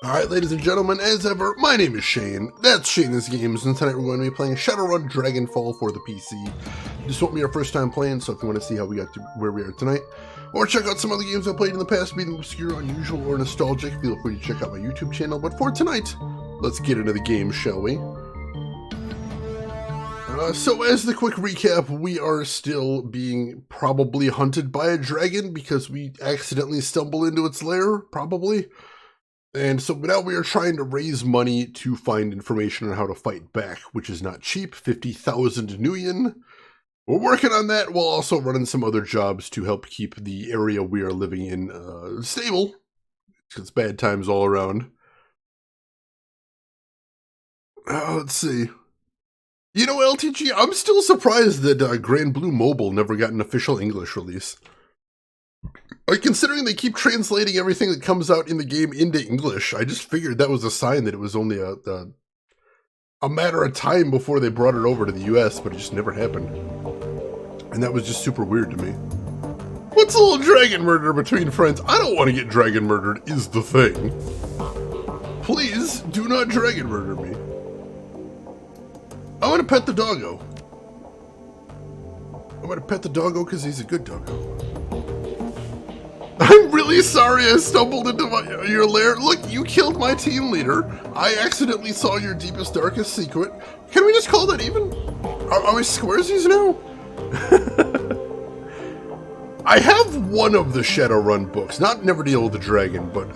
Alright, ladies and gentlemen, as ever, my name is Shane. That's Shane's Games, and tonight we're going to be playing Shadowrun Dragonfall for the PC. This won't be our first time playing, so if you want to see how we got to where we are tonight, or check out some other games I played in the past, be them obscure, unusual, or nostalgic, feel free to check out my YouTube channel. But for tonight, let's get into the game, shall we? So as the quick recap, we are still being probably hunted by a dragon because we accidentally stumble into its lair, probably. And so now we are trying to raise money to find information on how to fight back, which is not cheap, 50,000 nuyen. We're working on that while also running some other jobs to help keep the area we are living in stable. It's bad times all around. Let's see. You know, LTG, I'm still surprised that Grand Blue Mobile never got an official English release. Like, considering they keep translating everything that comes out in the game into English, I just figured that was a sign that it was only a matter of time before they brought it over to the US, but it just never happened. And that was just super weird to me. What's a little dragon murder between friends? I don't want to get dragon murdered, is the thing. Please, do not dragon murder me. I'm gonna pet the doggo. I'm gonna pet the doggo because he's a good doggo. I'm really sorry I stumbled into your lair. Look, you killed my team leader. I accidentally saw your deepest, darkest secret. Can we just call that even? Are we squaresies now? I have one of the Shadowrun books. Not Never Deal with the Dragon, but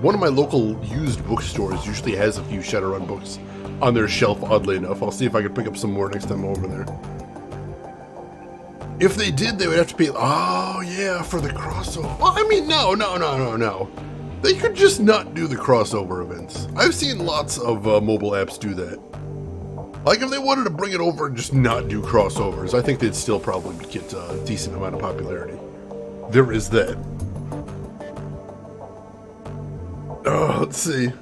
one of my local used bookstores usually has a few Shadowrun books on their shelf, oddly enough. I'll see if I can pick up some more next time I'm over there. If they did, they would have to pay. Oh, yeah, for the crossover. Well, I mean, no. They could just not do the crossover events. I've seen lots of mobile apps do that. Like, if they wanted to bring it over and just not do crossovers, I think they'd still probably get a decent amount of popularity. There is that. Oh, let's see.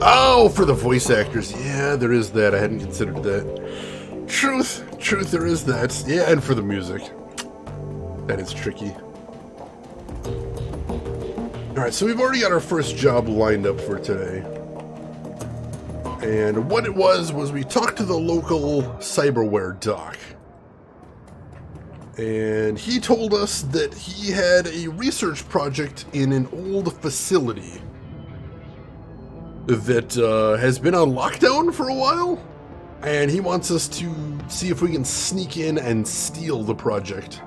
Oh, for the voice actors. Yeah, there is that. I hadn't considered that. Truth, there is that. Yeah, and for the music. That is tricky. Alright, so we've already got our first job lined up for today. And what it was we talked to the local cyberware doc. And he told us that he had a research project in an old facility that has been on lockdown for a while. And he wants us to see if we can sneak in and steal the project.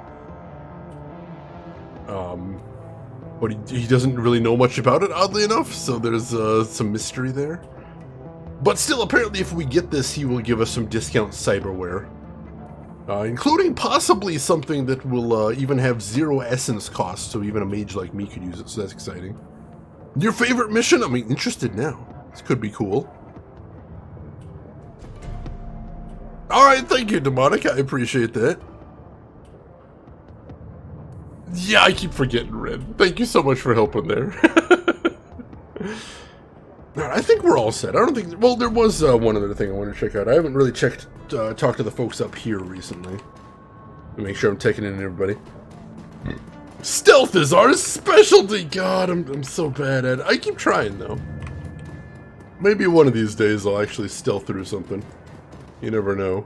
But he doesn't really know much about it, oddly enough, so there's some mystery there. But still, apparently if we get this, he will give us some discount cyberware. Including possibly something that will even have 0 essence cost, so even a mage like me could use it, so that's exciting. Your favorite mission? I'm interested now. This could be cool. Alright, thank you, Demonic. I appreciate that. Yeah, I keep forgetting Red. Thank you so much for helping there. Alright, I think we're all set. I don't think... Well, there was one other thing I wanted to check out. I haven't really talked to the folks up here recently. To make sure I'm taking in everybody. Stealth is our specialty! God, I'm so bad at it. I keep trying, though. Maybe one of these days I'll actually stealth through something. You never know.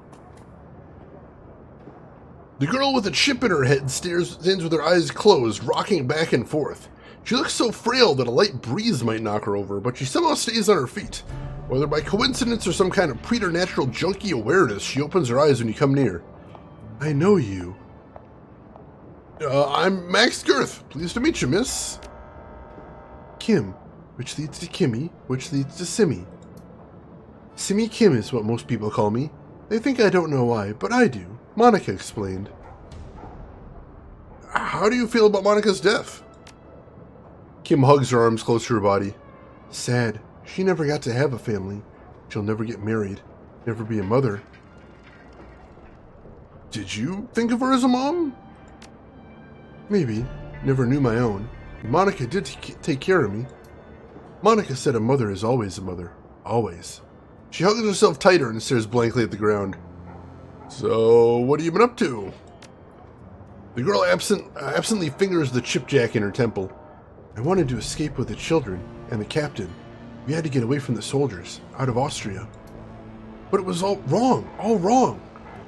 The girl with a chip in her head stands with her eyes closed, rocking back and forth. She looks so frail that a light breeze might knock her over, but she somehow stays on her feet. Whether by coincidence or some kind of preternatural junkie awareness, she opens her eyes when you come near. I know you. I'm Max Girth. Pleased to meet you, miss. Kim, which leads to Kimmy, which leads to Simmy. Simmy Kim is what most people call me. They think I don't know why, but I do. Monica explained. How do you feel about Monica's death? Kim hugs her arms close to her body. Sad. She never got to have a family. She'll never get married. Never be a mother. Did you think of her as a mom? Maybe. Never knew my own. Monica did take care of me. Monica said a mother is always a mother. Always. She hugs herself tighter and stares blankly at the ground. So, what have you been up to? The girl absently fingers the chipjack in her temple. I wanted to escape with the children and the captain. We had to get away from the soldiers, out of Austria. But it was all wrong.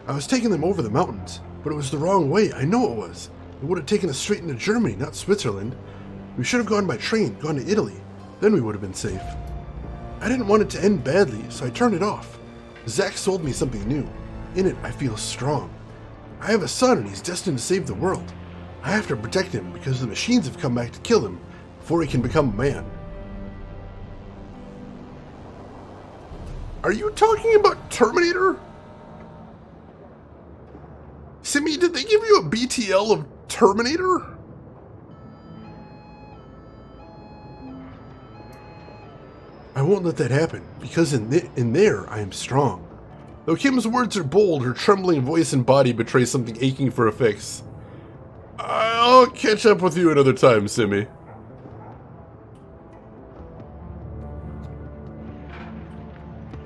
I was taking them over the mountains, but it was the wrong way, I know it was. It would have taken us straight into Germany, not Switzerland. We should have gone by train, gone to Italy. Then we would have been safe. I didn't want it to end badly, so I turned it off. Zach sold me something new. In it, I feel strong. I have a son and he's destined to save the world. I have to protect him because the machines have come back to kill him before he can become a man. Are you talking about Terminator? Simi, did they give you a BTL of Terminator? I won't let that happen, because in there I am strong. Though Kim's words are bold, her trembling voice and body betray something aching for a fix. I'll catch up with you another time, Simi.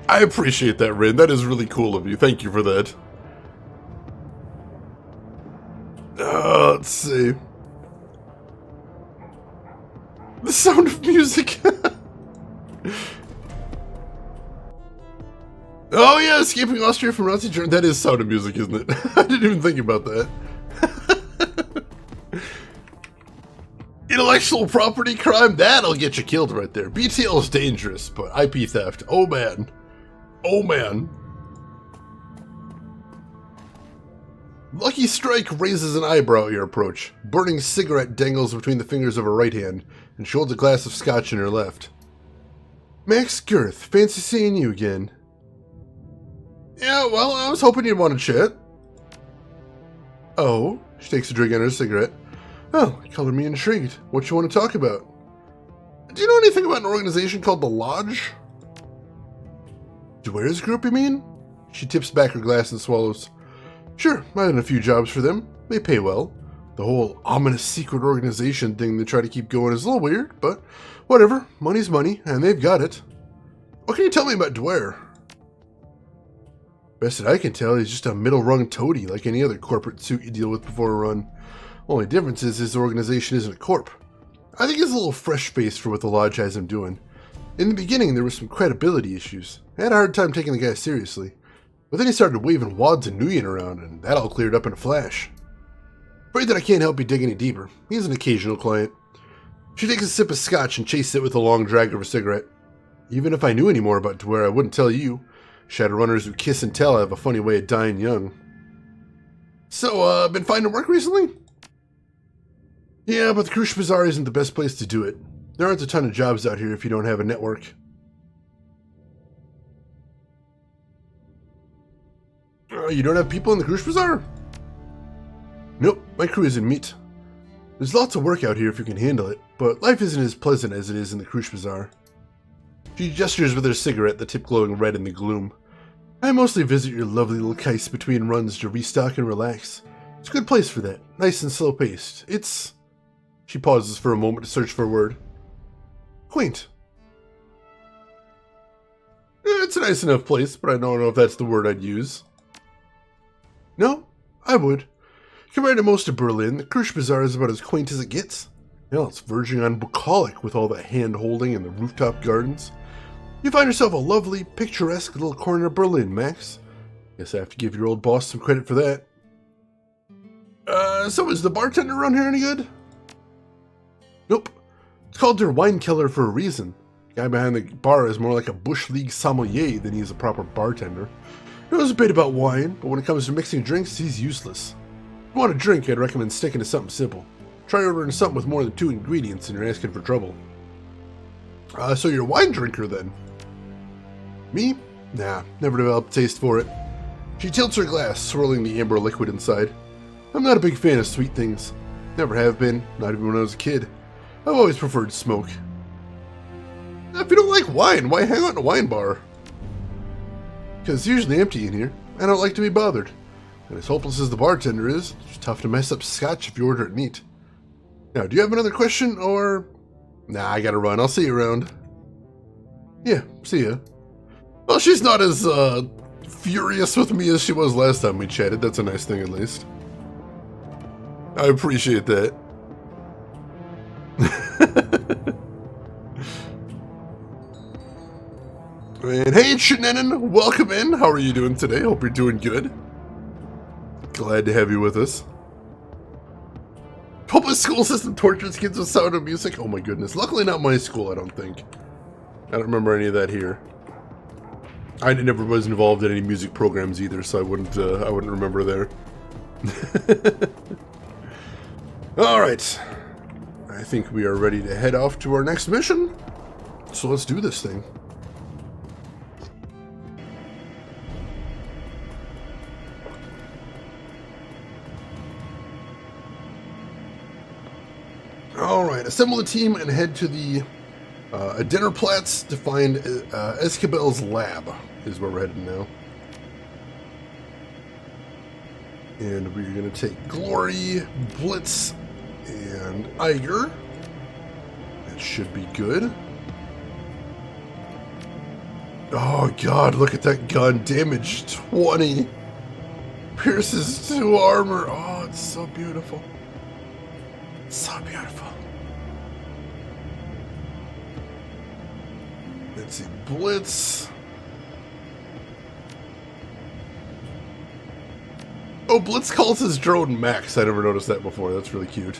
I appreciate that, Rin. That is really cool of you. Thank you for that. Let's see. The Sound of Music. Oh yeah, escaping Austria from Nazi Germany. That is Sound of Music, isn't it? I didn't even think about that. Intellectual property crime? That'll get you killed right there. BTL is dangerous, but IP theft. Oh man. Oh man. Lucky Strike raises an eyebrow at your approach. Burning cigarette dangles between the fingers of her right hand, and she holds a glass of scotch in her left. Max Girth, fancy seeing you again. Yeah, well, I was hoping you'd want to chat. Oh, she takes a drink on her cigarette. Well, you colored me intrigued. What you want to talk about? Do you know anything about an organization called the Lodge? Dware's group, you mean? She tips back her glass and swallows. Sure, I've done a few jobs for them. They pay well. The whole ominous secret organization thing they try to keep going is a little weird, but whatever. Money's money, and they've got it. What can you tell me about Dware? Best that I can tell, he's just a middle-rung toady like any other corporate suit you deal with before a run. Only difference is his organization isn't a corp. I think he's a little fresh-faced for what the Lodge has him doing. In the beginning, there were some credibility issues. I had a hard time taking the guy seriously. But then he started waving wads and Nguyen around, and that all cleared up in a flash. Afraid that I can't help you dig any deeper. He's an occasional client. She takes a sip of scotch and chases it with a long drag of her cigarette. Even if I knew any more about Dware, I wouldn't tell you. Shadowrunners who kiss and tell have a funny way of dying young. So, been finding work recently? Yeah, but the Krush Bazaar isn't the best place to do it. There aren't a ton of jobs out here if you don't have a network. You don't have people in the Krush Bazaar? Nope, my crew isn't meat. There's lots of work out here if you can handle it, but life isn't as pleasant as it is in the Krush Bazaar. She gestures with her cigarette, the tip glowing red in the gloom. I mostly visit your lovely little case between runs to restock and relax. It's a good place for that, nice and slow-paced. It's... She pauses for a moment to search for a word. Quaint. It's a nice enough place, but I don't know if that's the word I'd use. No, I would. Compared to most of Berlin, the Krush Bazaar is about as quaint as it gets. Hell, it's verging on bucolic with all the hand-holding and the rooftop gardens. You find yourself a lovely, picturesque little corner of Berlin, Max. Guess I have to give your old boss some credit for that. So is the bartender around here any good? Nope. It's called Der Weinkeller for a reason. The guy behind the bar is more like a Bush League sommelier than he is a proper bartender. He knows a bit about wine, but when it comes to mixing drinks, he's useless. If you want a drink, I'd recommend sticking to something simple. Try ordering something with more than 2 ingredients and you're asking for trouble. So you're a wine drinker then? Me? Nah, never developed a taste for it. She tilts her glass, swirling the amber liquid inside. I'm not a big fan of sweet things. Never have been, not even when I was a kid. I've always preferred smoke. If you don't like wine, why hang out in a wine bar? Because it's usually empty in here. I don't like to be bothered. And as hopeless as the bartender is, it's tough to mess up scotch if you order it neat. Now, do you have another question, or... Nah, I gotta run. I'll see you around. Yeah, see ya. Well, she's not as, furious with me as she was last time we chatted. That's a nice thing, at least. I appreciate that. And hey, Shannon, welcome in. How are you doing today? Hope you're doing good. Glad to have you with us. Public school system tortures kids with sound and music. Oh my goodness. Luckily not my school, I don't think. I don't remember any of that here. I never was involved in any music programs either, so I wouldn't remember there. Alright. I think we are ready to head off to our next mission. So let's do this thing. Alright, assemble the team and head to the Dinnerplatz to find Escabel's lab, is where we're headed now. And we're going to take Glory, Blitz, and Iger. That should be good. Oh god, look at that gun. Damage 20. Pierces 2 armor. Oh, it's so beautiful. So beautiful. Let's see, Blitz. Oh, Blitz calls his drone Max. I never noticed that before. That's really cute.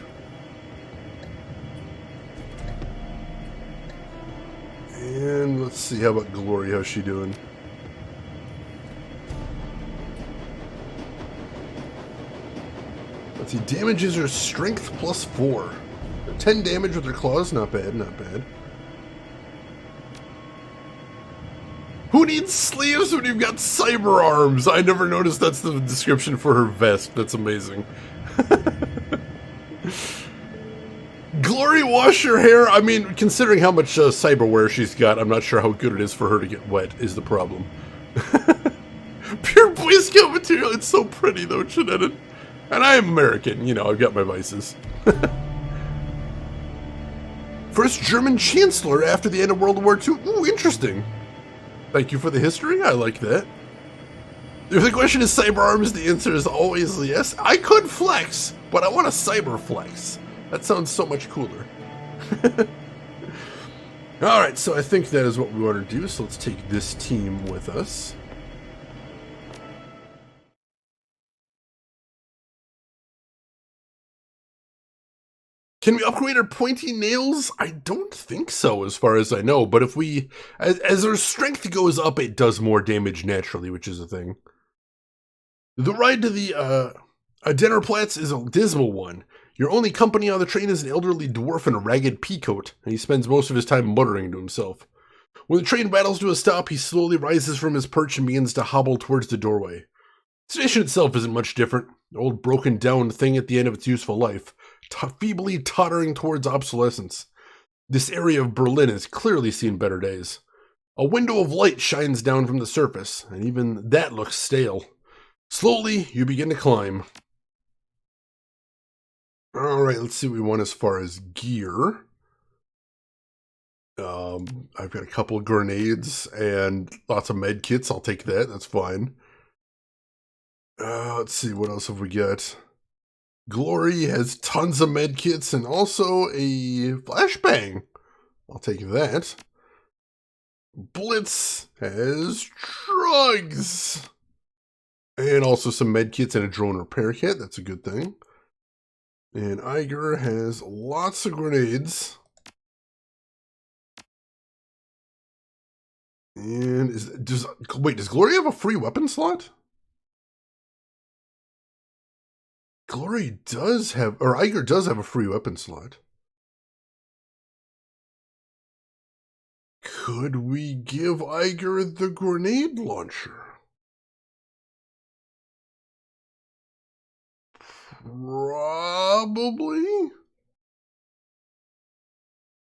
And let's see, how about Glory? How's she doing? Let's see, damages her strength plus 4. 10 damage with her claws, not bad, not bad. Who needs sleeves when you've got cyber arms? I never noticed that's the description for her vest. That's amazing. Glory, wash your hair. I mean, considering how much cyberware she's got, I'm not sure how good it is for her to get wet, is the problem. Pure Boy Scout material. It's so pretty, though, Shannon. And I am American. You know, I've got my vices. First German Chancellor after the end of World War II. Ooh, interesting. Thank you for the history. I like that. If the question is cyber arms, the answer is always yes. I could flex, but I want a cyber flex. That sounds so much cooler. Alright, so I think that is what we want to do, so let's take this team with us. Can we upgrade our pointy nails? I don't think so, as far as I know, but if we... As our strength goes up, it does more damage naturally, which is a thing. The ride to the Dinnerplatz is a dismal one. Your only company on the train is an elderly dwarf in a ragged peacoat, and he spends most of his time muttering to himself. When the train rattles to a stop, he slowly rises from his perch and begins to hobble towards the doorway. The station itself isn't much different. An old broken-down thing at the end of its useful life, feebly tottering towards obsolescence. This area of Berlin has clearly seen better days. A window of light shines down from the surface, and even that looks stale. Slowly, you begin to climb. Alright, let's see what we want as far as gear. I've got a couple of grenades and lots of med kits. I'll take that. That's fine. Let's see, what else have we got? Glory has tons of med kits and also a flashbang. I'll take that. Blitz has drugs. And also some med kits and a drone repair kit. That's a good thing. And Iger has lots of grenades. And does Glory have a free weapon slot? Glory does have, or Iger does have a free weapon slot. Could we give Iger the grenade launcher? Probably.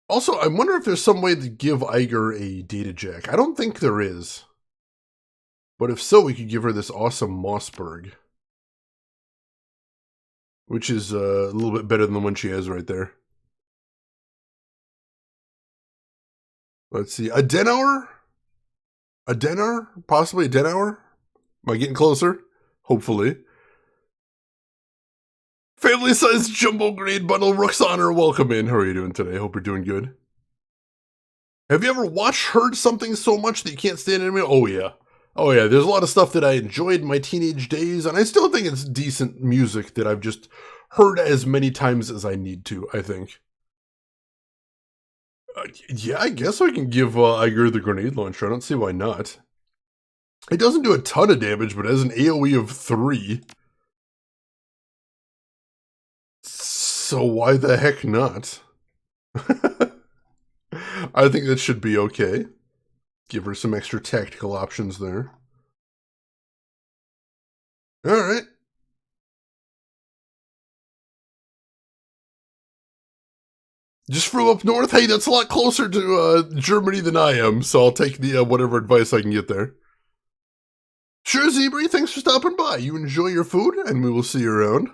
Also, I wonder if there's some way to give Iger a data jack. I don't think there is. But if so, we could give her this awesome Mossberg. Which is a little bit better than the one she has right there. Let's see. A Denauer? A Denar? Possibly a Denauer? Am I getting closer? Hopefully. Family-sized jumbo grenade bundle. Rook's Honor, welcome in. How are you doing today? Hope you're doing good. Have you ever heard something so much that you can't stand it anymore? Oh yeah. Oh yeah, there's a lot of stuff that I enjoyed in my teenage days, and I still think it's decent music that I've just heard as many times as I need to, I think. Yeah, I guess I can give Iger the grenade launcher. I don't see why not. It doesn't do a ton of damage, but it has an AoE of 3. So why the heck not? I think that should be okay. Give her some extra tactical options there. Alright. Just flew up north? Hey, that's a lot closer to Germany than I am, so I'll take the whatever advice I can get there. Sure, Zebri, thanks for stopping by. You enjoy your food, and we will see you around.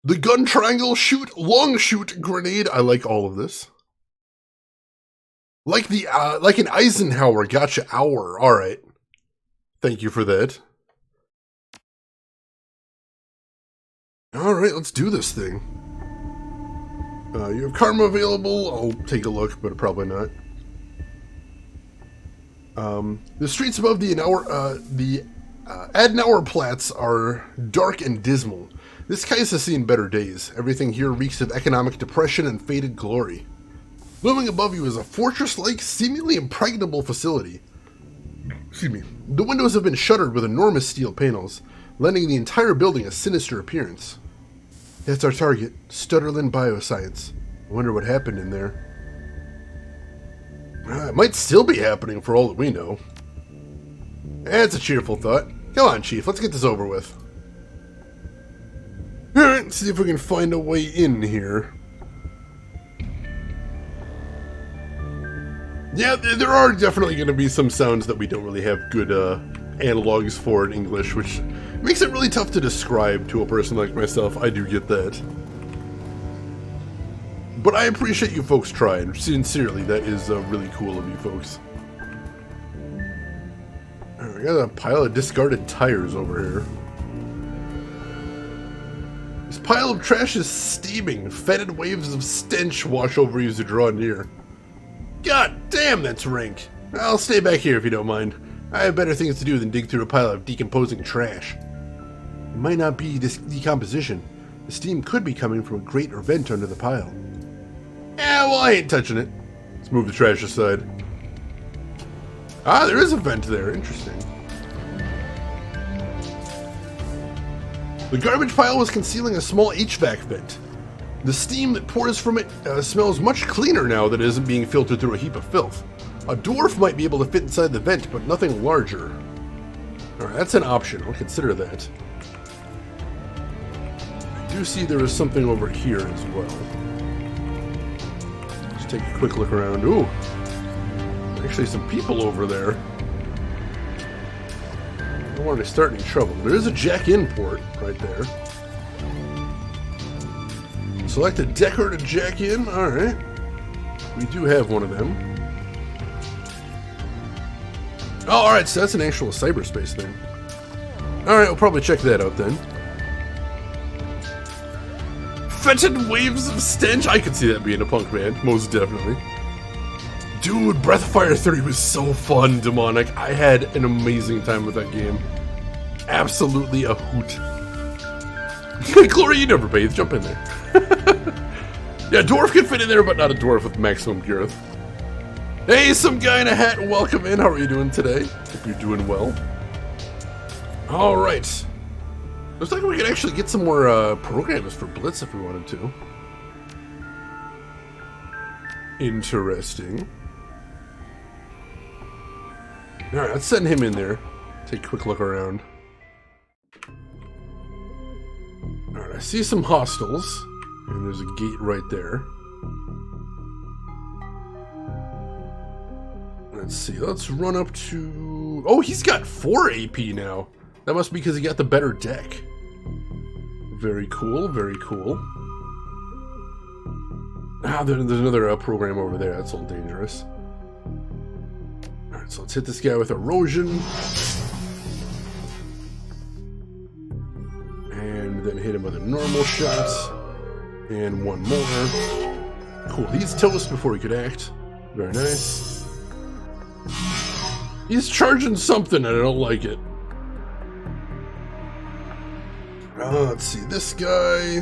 The gun triangle shoot, long shoot grenade. I like all of this. Like an Eisenhower, gotcha, hour. All right. Thank you for that. All right, let's do this thing. You have karma available. I'll take a look, but probably not. The streets above the Adenauerplatz are dark and dismal. This Kais has seen better days. Everything here reeks of economic depression and faded glory. Looming above you is a fortress-like, seemingly impregnable facility. Excuse me. The windows have been shuttered with enormous steel panels, lending the entire building a sinister appearance. That's our target, Stutterland Bioscience. I wonder what happened in there. It might still be happening for all that we know. That's a cheerful thought. Come on, Chief, let's get this over with. Alright, see if we can find a way in here. Yeah, there are definitely going to be some sounds that we don't really have good analogs for in English, which makes it really tough to describe to a person like myself. I do get that. But I appreciate you folks trying. Sincerely, that is really cool of you folks. Right, we got a pile of discarded tires over here. This pile of trash is steaming. Fetid waves of stench wash over you as you draw near. God damn, that's rank. I'll stay back here if you don't mind. I have better things to do than dig through a pile of decomposing trash. It might not be decomposition. The steam could be coming from a grate or vent under the pile. Yeah, well, I ain't touching it. Let's move the trash aside. Ah, there is a vent there. Interesting. The garbage pile was concealing a small HVAC vent. The steam that pours from it smells much cleaner now that it isn't being filtered through a heap of filth. A dwarf might be able to fit inside the vent, but nothing larger. Alright, that's an option. I'll consider that. I do see there is something over here as well. Let's take a quick look around. Ooh! Actually, some people over there. I don't want to start any trouble. There is a jack-in port right there. Select a decker to jack in. Alright. We do have one of them. Oh, alright, so that's an actual cyberspace thing. Alright, we'll probably check that out then. Fetid waves of stench? I could see that being a punk band, most definitely. Dude, Breath of Fire 3 was so fun, Demonic. I had an amazing time with that game. Absolutely a hoot. Glory, you never bathe. Jump in there. Yeah, dwarf could fit in there, but not a dwarf with maximum girth. Hey, some guy in a hat, welcome in. How are you doing today? Hope you're doing well. Alright. Looks like we could actually get some more programs for Blitz if we wanted to. Interesting. Alright, let's send him in there. Take a quick look around. Alright, I see some hostiles. And there's a gate right there. Let's see, let's run up to... Oh, he's got 4 AP now. That must be because he got the better deck. Very cool, very cool. Ah, there's another program over there. That's a little dangerous. Alright, so let's hit this guy with Erosion. And then hit him with a normal shot. And one more. Cool, he's toast before he could act. Very nice. He's charging something and I don't like it. Let's see, this guy.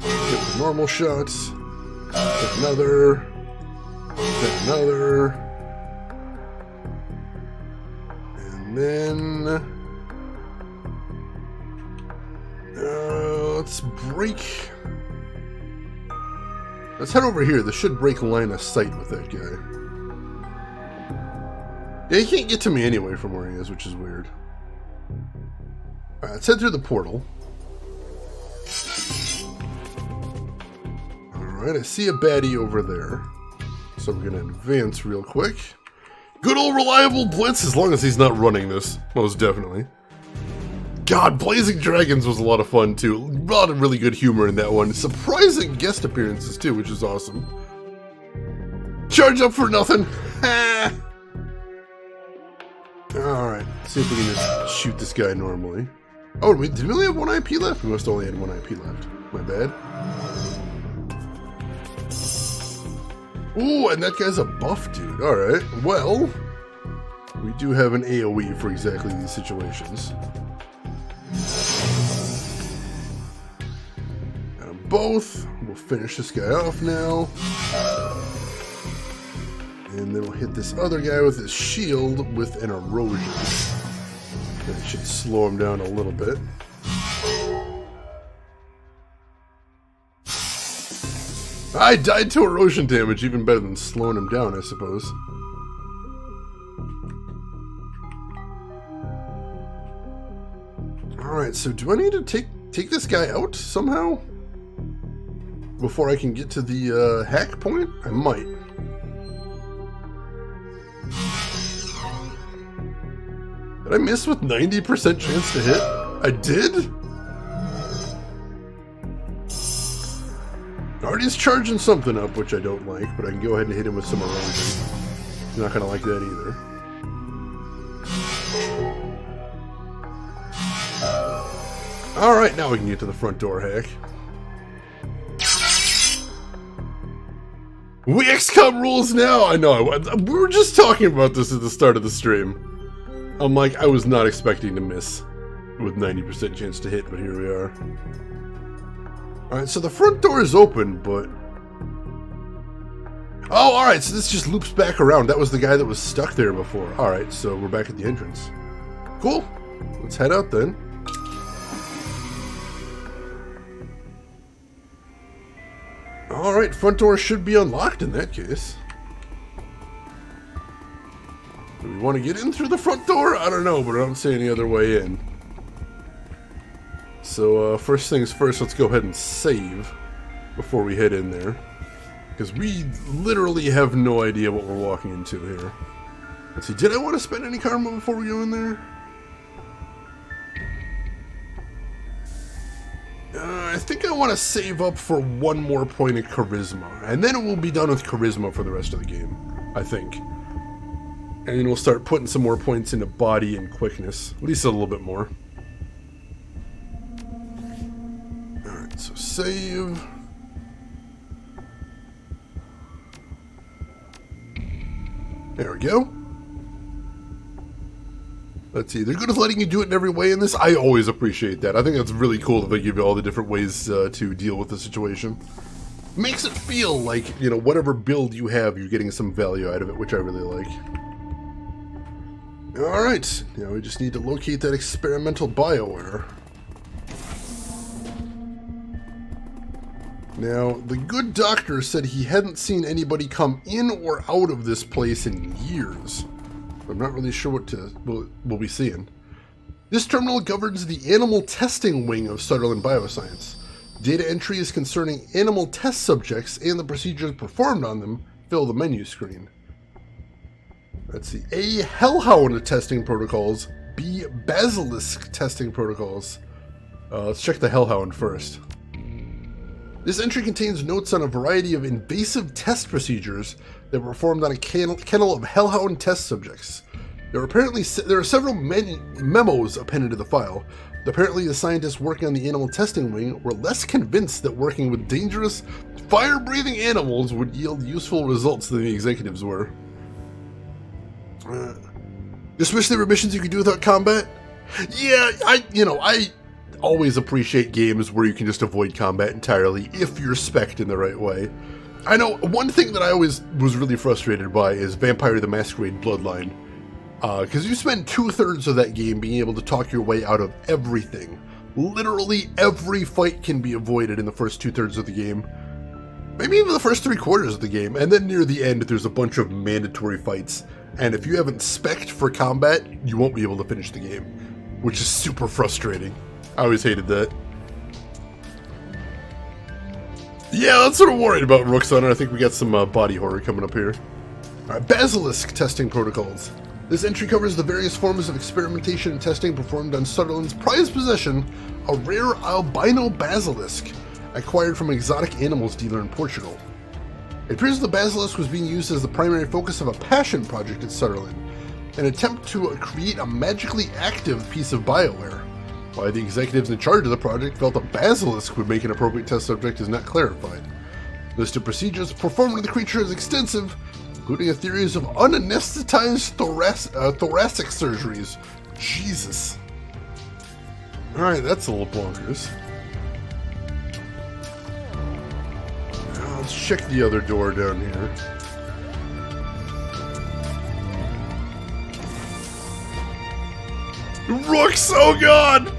Get the normal shots. Get another. Get another. And then... let's break... Let's head over here. This should break line of sight with that guy. Yeah, he can't get to me anyway from where he is, which is weird. Alright, let's head through the portal. Alright, I see a baddie over there. So we're going to advance real quick. Good old reliable Blitz, as long as he's not running this. Most definitely. God, Blazing Dragons was a lot of fun too. A lot of really good humor in that one. Surprising guest appearances too, which is awesome. Charge up for nothing. Alright, see if we can just shoot this guy normally. Oh, did we only have 1 IP left? We must have only had 1 IP left. My bad. Ooh, and that guy's a buff dude. Alright, well, we do have an AoE for exactly these situations. Got them both. We'll finish this guy off now. And then we'll hit this other guy with his shield with an erosion. That should slow him down a little bit. I died to erosion damage, even better than slowing him down, I suppose. Alright, so do I need to take this guy out somehow? Before I can get to the hack point? I might. Did I miss with 90% chance to hit? I did? Artie's charging something up, which I don't like, but I can go ahead and hit him with some erosion. He's not going to like that either. Alright, now we can get to the front door hack. We XCOM rules now! I know, we were just talking about this at the start of the stream. I'm like, I was not expecting to miss with 90% chance to hit, but here we are. Alright, so the front door is open, but... Oh, alright, so this just loops back around. That was the guy that was stuck there before. Alright, so we're back at the entrance. Cool. Let's head out then. Alright, front door should be unlocked in that case. Do we want to get in through the front door? I don't know, but I don't see any other way in. So, first things first, let's go ahead and save before we head in there. Because we literally have no idea what we're walking into here. Let's see, did I want to spend any karma before we go in there? I think I want to save up for 1 more point of charisma. And then we'll be done with charisma for the rest of the game, I think. And then we'll start putting some more points into body and quickness. At least a little bit more. Alright, so save. There we go. Let's see, they're good at letting you do it in every way in this. I always appreciate that. I think that's really cool that they give you all the different ways to deal with the situation. Makes it feel like, you know, whatever build you have, you're getting some value out of it, which I really like. Alright, now we just need to locate that experimental bioware. Now, the good doctor said he hadn't seen anybody come in or out of this place in years. I'm not really sure what we'll be seeing. This terminal governs the animal testing wing of Shadowrun Bioscience. Data entry is concerning animal test subjects and the procedures performed on them. Fill the menu screen. Let's see. A. Hellhound testing protocols. B. Basilisk testing protocols. Let's check the Hellhound first. This entry contains notes on a variety of invasive test procedures that were performed on a kennel of Hellhound test subjects. There are several memos appended to the file. Apparently, the scientists working on the animal testing wing were less convinced that working with dangerous, fire-breathing animals would yield useful results than the executives were. Just wish there were missions you could do without combat? Yeah, I always appreciate games where you can just avoid combat entirely if you're spec'd in the right way. I know one thing that I always was really frustrated by is Vampire the Masquerade Bloodline. Because you spend 2/3 of that game being able to talk your way out of everything. Literally every fight can be avoided in the first 2/3 of the game. Maybe even the first 3/4 of the game. And then near the end, there's a bunch of mandatory fights. And if you haven't spec'd for combat, you won't be able to finish the game. Which is super frustrating. I always hated that. Yeah, that's what I'm worried about, Rookson. I think we got some body horror coming up here. Alright, Basilisk testing protocols. This entry covers the various forms of experimentation and testing performed on Sutherland's prized possession, a rare albino basilisk, acquired from an exotic animals dealer in Portugal. It appears the basilisk was being used as the primary focus of a passion project at Sutherland, an attempt to create a magically active piece of bioware. Why the executives in charge of the project felt a basilisk would make an appropriate test subject is not clarified. The list of procedures performed on the creature is extensive, including a series of unanesthetized thoracic surgeries. Jesus. Alright, that's a little bonkers. Let's check the other door down here. Rooks, oh god!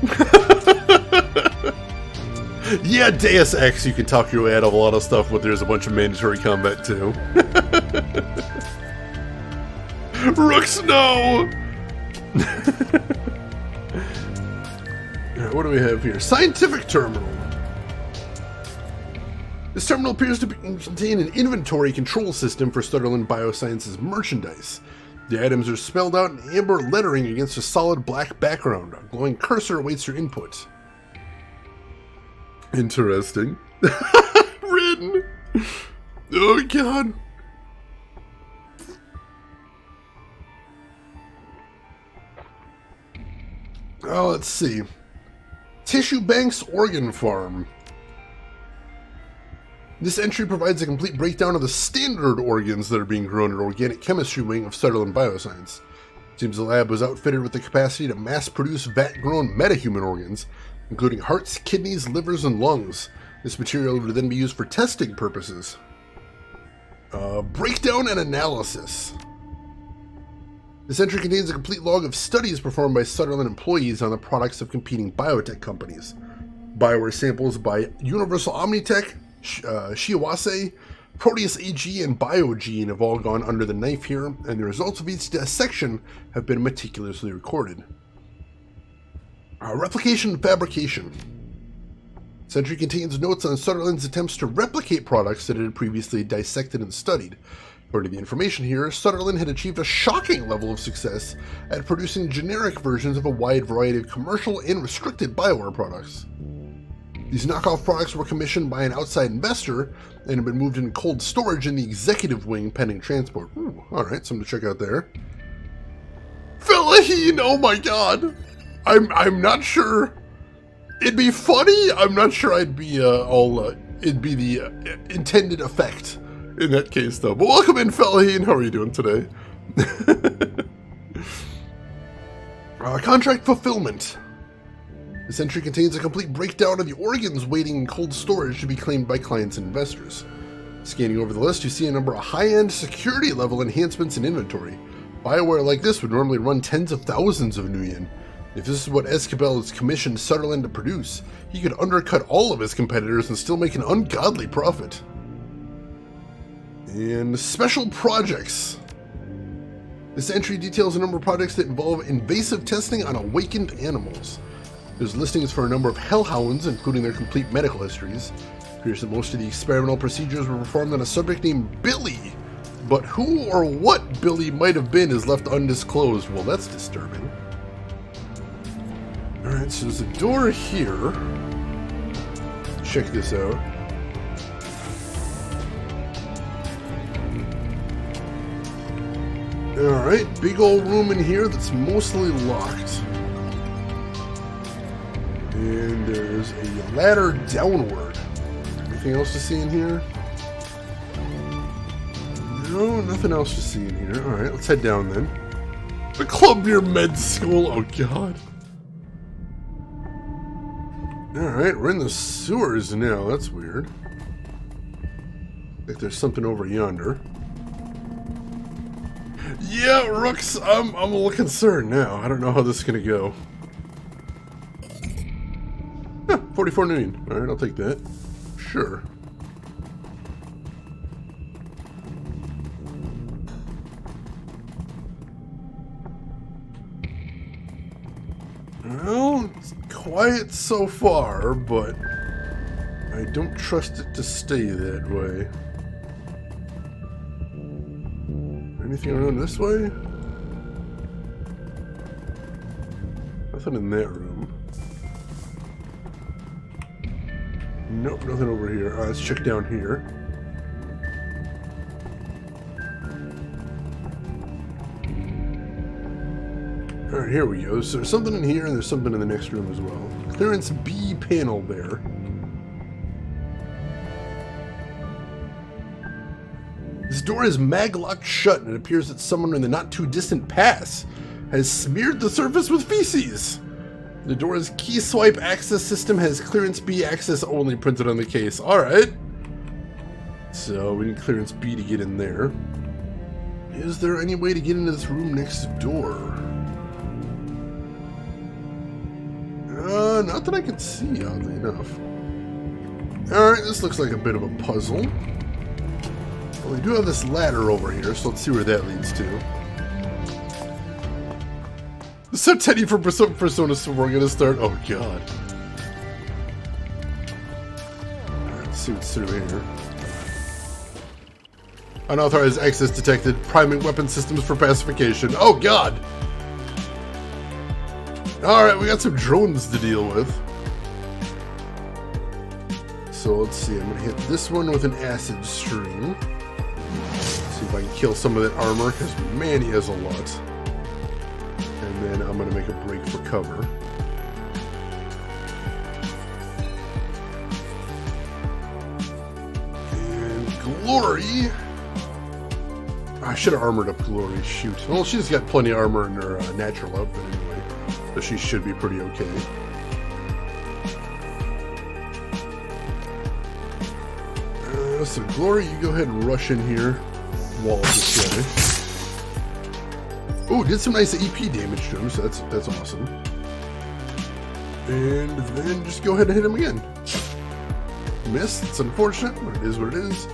Yeah, Deus Ex, you can talk your way out of a lot of stuff, but there's a bunch of mandatory combat too. Rooks, no! Alright, what do we have here? Scientific terminal. This terminal appears to contain an inventory control system for Sutherland Biosciences merchandise. The items are spelled out in amber lettering against a solid black background. A glowing cursor awaits your input. Interesting. Written. Oh god. Oh, let's see. Tissue Bank's Organ Farm. This entry provides a complete breakdown of the standard organs that are being grown at Organic Chemistry Wing of Sutherland Bioscience. It seems the lab was outfitted with the capacity to mass-produce vat-grown metahuman organs, including hearts, kidneys, livers, and lungs. This material would then be used for testing purposes. Breakdown and analysis. This entry contains a complete log of studies performed by Sutherland employees on the products of competing biotech companies. Bioware samples by Universal Omnitech, Shiawase, Proteus AG, and Biogene have all gone under the knife here, and the results of each dissection have been meticulously recorded. Replication and fabrication. This entry contains notes on Sutherland's attempts to replicate products that it had previously dissected and studied. According to the information here, Sutherland had achieved a shocking level of success at producing generic versions of a wide variety of commercial and restricted bioware products. These knockoff products were commissioned by an outside investor and have been moved into cold storage in the executive wing pending transport. Ooh, alright, something to check out there. Fellahin, oh my god! I'm not sure. It'd be funny, I'm not sure I'd be it'd be the intended effect in that case though. But welcome in, Fellahin, how are you doing today? Contract fulfillment. This entry contains a complete breakdown of the organs waiting in cold storage to be claimed by clients and investors. Scanning over the list, you see a number of high-end security level enhancements in inventory. Bioware like this would normally run tens of thousands of Nuyen. If this is what Escabel has commissioned Sutherland to produce, he could undercut all of his competitors and still make an ungodly profit. And special projects. This entry details a number of projects that involve invasive testing on awakened animals. There's listings for a number of hellhounds, including their complete medical histories. It appears that most of the experimental procedures were performed on a subject named Billy, but who or what Billy might have been is left undisclosed. Well, that's disturbing. Alright, so there's a door here. Check this out. Alright, big old room in here that's mostly locked. And there's a ladder downward. Anything else to see in here? No, nothing else to see in here. Alright, let's head down then. The Club near Med School. Oh, God. Alright, we're in the sewers now. That's weird. Like there's something over yonder. Yeah, Rooks, I'm a little concerned now. I don't know how this is gonna go. Huh, 44 million. Alright, I'll take that. Sure. Well, it's quiet so far, but I don't trust it to stay that way. Anything around this way? Nothing in that room. Nope, nothing over here. Alright, let's check down here. Alright, here we go. So there's something in here and there's something in the next room as well. Clearance B panel there. This door is mag-locked shut, and it appears that someone in the not-too-distant past has smeared the surface with feces. The door's key swipe access system has clearance B access only printed on the case. Alright. So we need clearance B to get in there. Is there any way to get into this room next door? Not that I can see, oddly enough. Alright, this looks like a bit of a puzzle. Well, we do have this ladder over here, so let's see where that leads to. So Teddy for Persona 4, we're gonna start. Oh god. Alright, let's see what's through here. Unauthorized access detected. Priming weapon systems for pacification. Oh god! Alright, we got some drones to deal with. So let's see, I'm gonna hit this one with an acid stream. See if I can kill some of that armor, because man, he has a lot. And then I'm gonna make a break for cover. And Glory! I should have armored up Glory, shoot. Well, she's got plenty of armor in her natural outfit anyway. So she should be pretty okay. So Glory, you go ahead and rush in here. Wall this guy. Oh, did some nice EP damage to him, so that's awesome. And then just go ahead and hit him again. Missed. It's unfortunate, but it is what it is.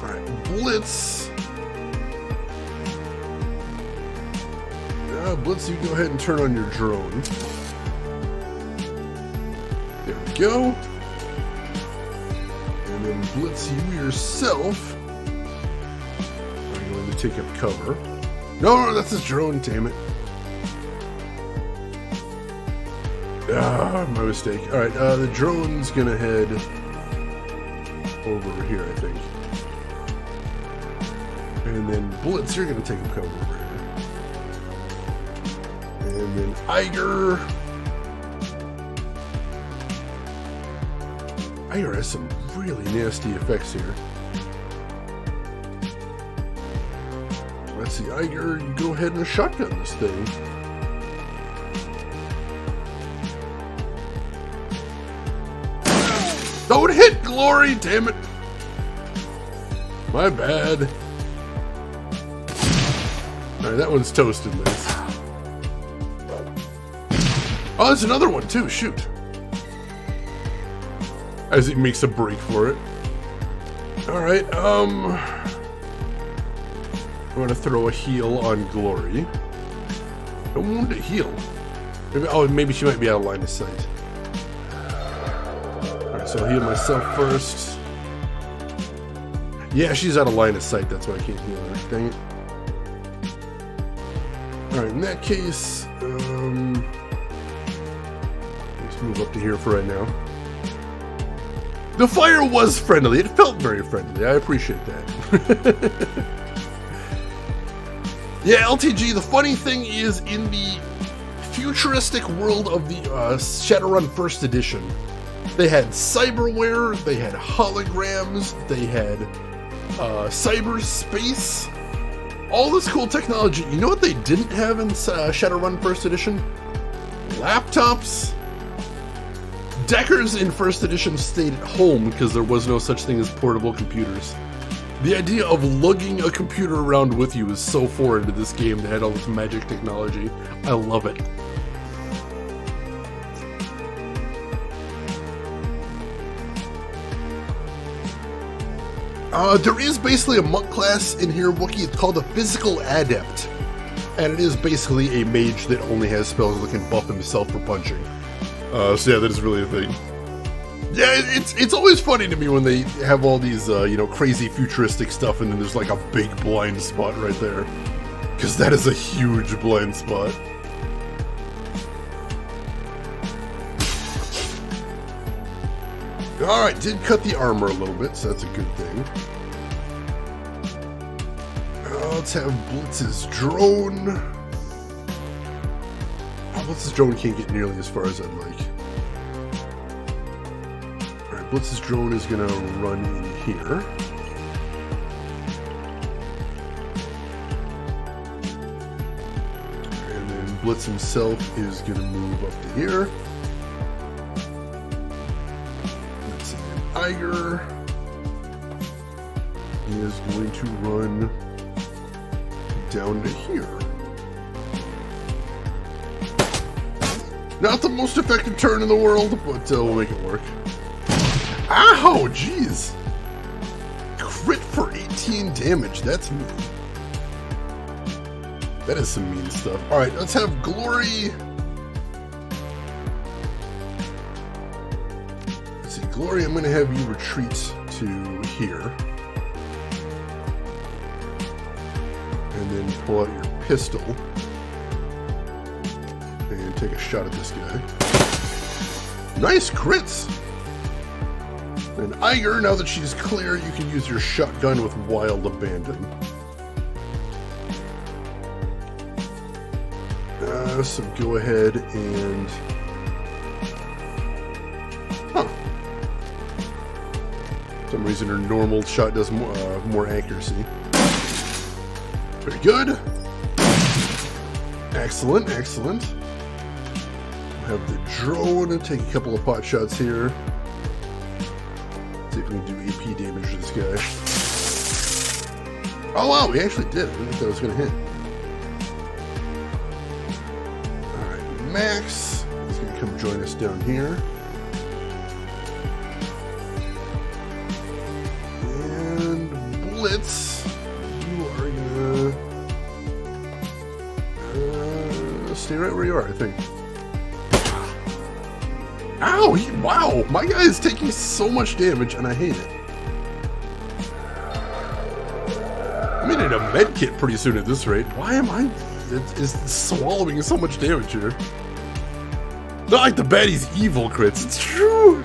Alright, Blitz. Blitz, you go ahead and turn on your drone. There we go. And then Blitz, you yourself are going to take up cover. No, that's his drone, damn it. Ah, my mistake. Alright, the drone's gonna head over here, I think. And then Blitz, you're gonna take up cover over here. And then Iger. Iger has some really nasty effects here. Let's see, Iger, you go ahead and shotgun this thing. Don't hit Glory, damn it! My bad. Alright, that one's toasted, Liz. Oh, there's another one too, shoot. As he makes a break for it. Alright, I'm gonna throw a heal on Glory. Don't want to heal. Maybe she might be out of line of sight. Alright, so I'll heal myself first. Yeah, she's out of line of sight, that's why I can't heal her. Dang it. Alright, in that case, let's move up to here for right now. The fire was friendly. It felt very friendly. I appreciate that. Yeah, LTG, the funny thing is, in the futuristic world of the Shadowrun First Edition, they had cyberware, they had holograms, they had cyberspace, all this cool technology. You know what they didn't have in Shadowrun First Edition? Laptops. Deckers in First Edition stayed at home because there was no such thing as portable computers. The idea of lugging a computer around with you is so foreign to this game that had all this magic technology. I love it. There is basically a monk class in here, Wookiee. It's called a Physical Adept. And it is basically a mage that only has spells that can buff himself for punching. So yeah, that is really a thing. Yeah, it's always funny to me when they have all these, crazy futuristic stuff and then there's like a big blind spot right there. Because that is a huge blind spot. Alright, did cut the armor a little bit, so that's a good thing. Let's have Blitz's drone. Blitz's drone can't get nearly as far as I'd like. Alright, Blitz's drone is gonna run in here. And then Blitz himself is gonna move up to here. Tiger is going to run down to here. Not the most effective turn in the world, but we'll make it work. Ow, jeez! Crit for 18 damage, that's mean. That is some mean stuff. Alright, let's have Glory. Glory, I'm going to have you retreat to here. And then pull out your pistol. And take a shot at this guy. Nice crits! And Iger, now that she's clear, you can use your shotgun with Wild Abandon. So go ahead and... For some reason her normal shot does more accuracy. Very good. Excellent, excellent. We'll have the drone take a couple of pot shots here. See if we can do AP damage to this guy. Oh wow, we actually did. I didn't think that was going to hit. Alright, Max is going to come join us down here. Blitz, you are gonna stay right where you are, I think. Ow! Wow! My guy is taking so much damage, and I hate it. I'm gonna need a med kit pretty soon at this rate. Why am I swallowing so much damage here? Not like the baddie's evil crits. It's true.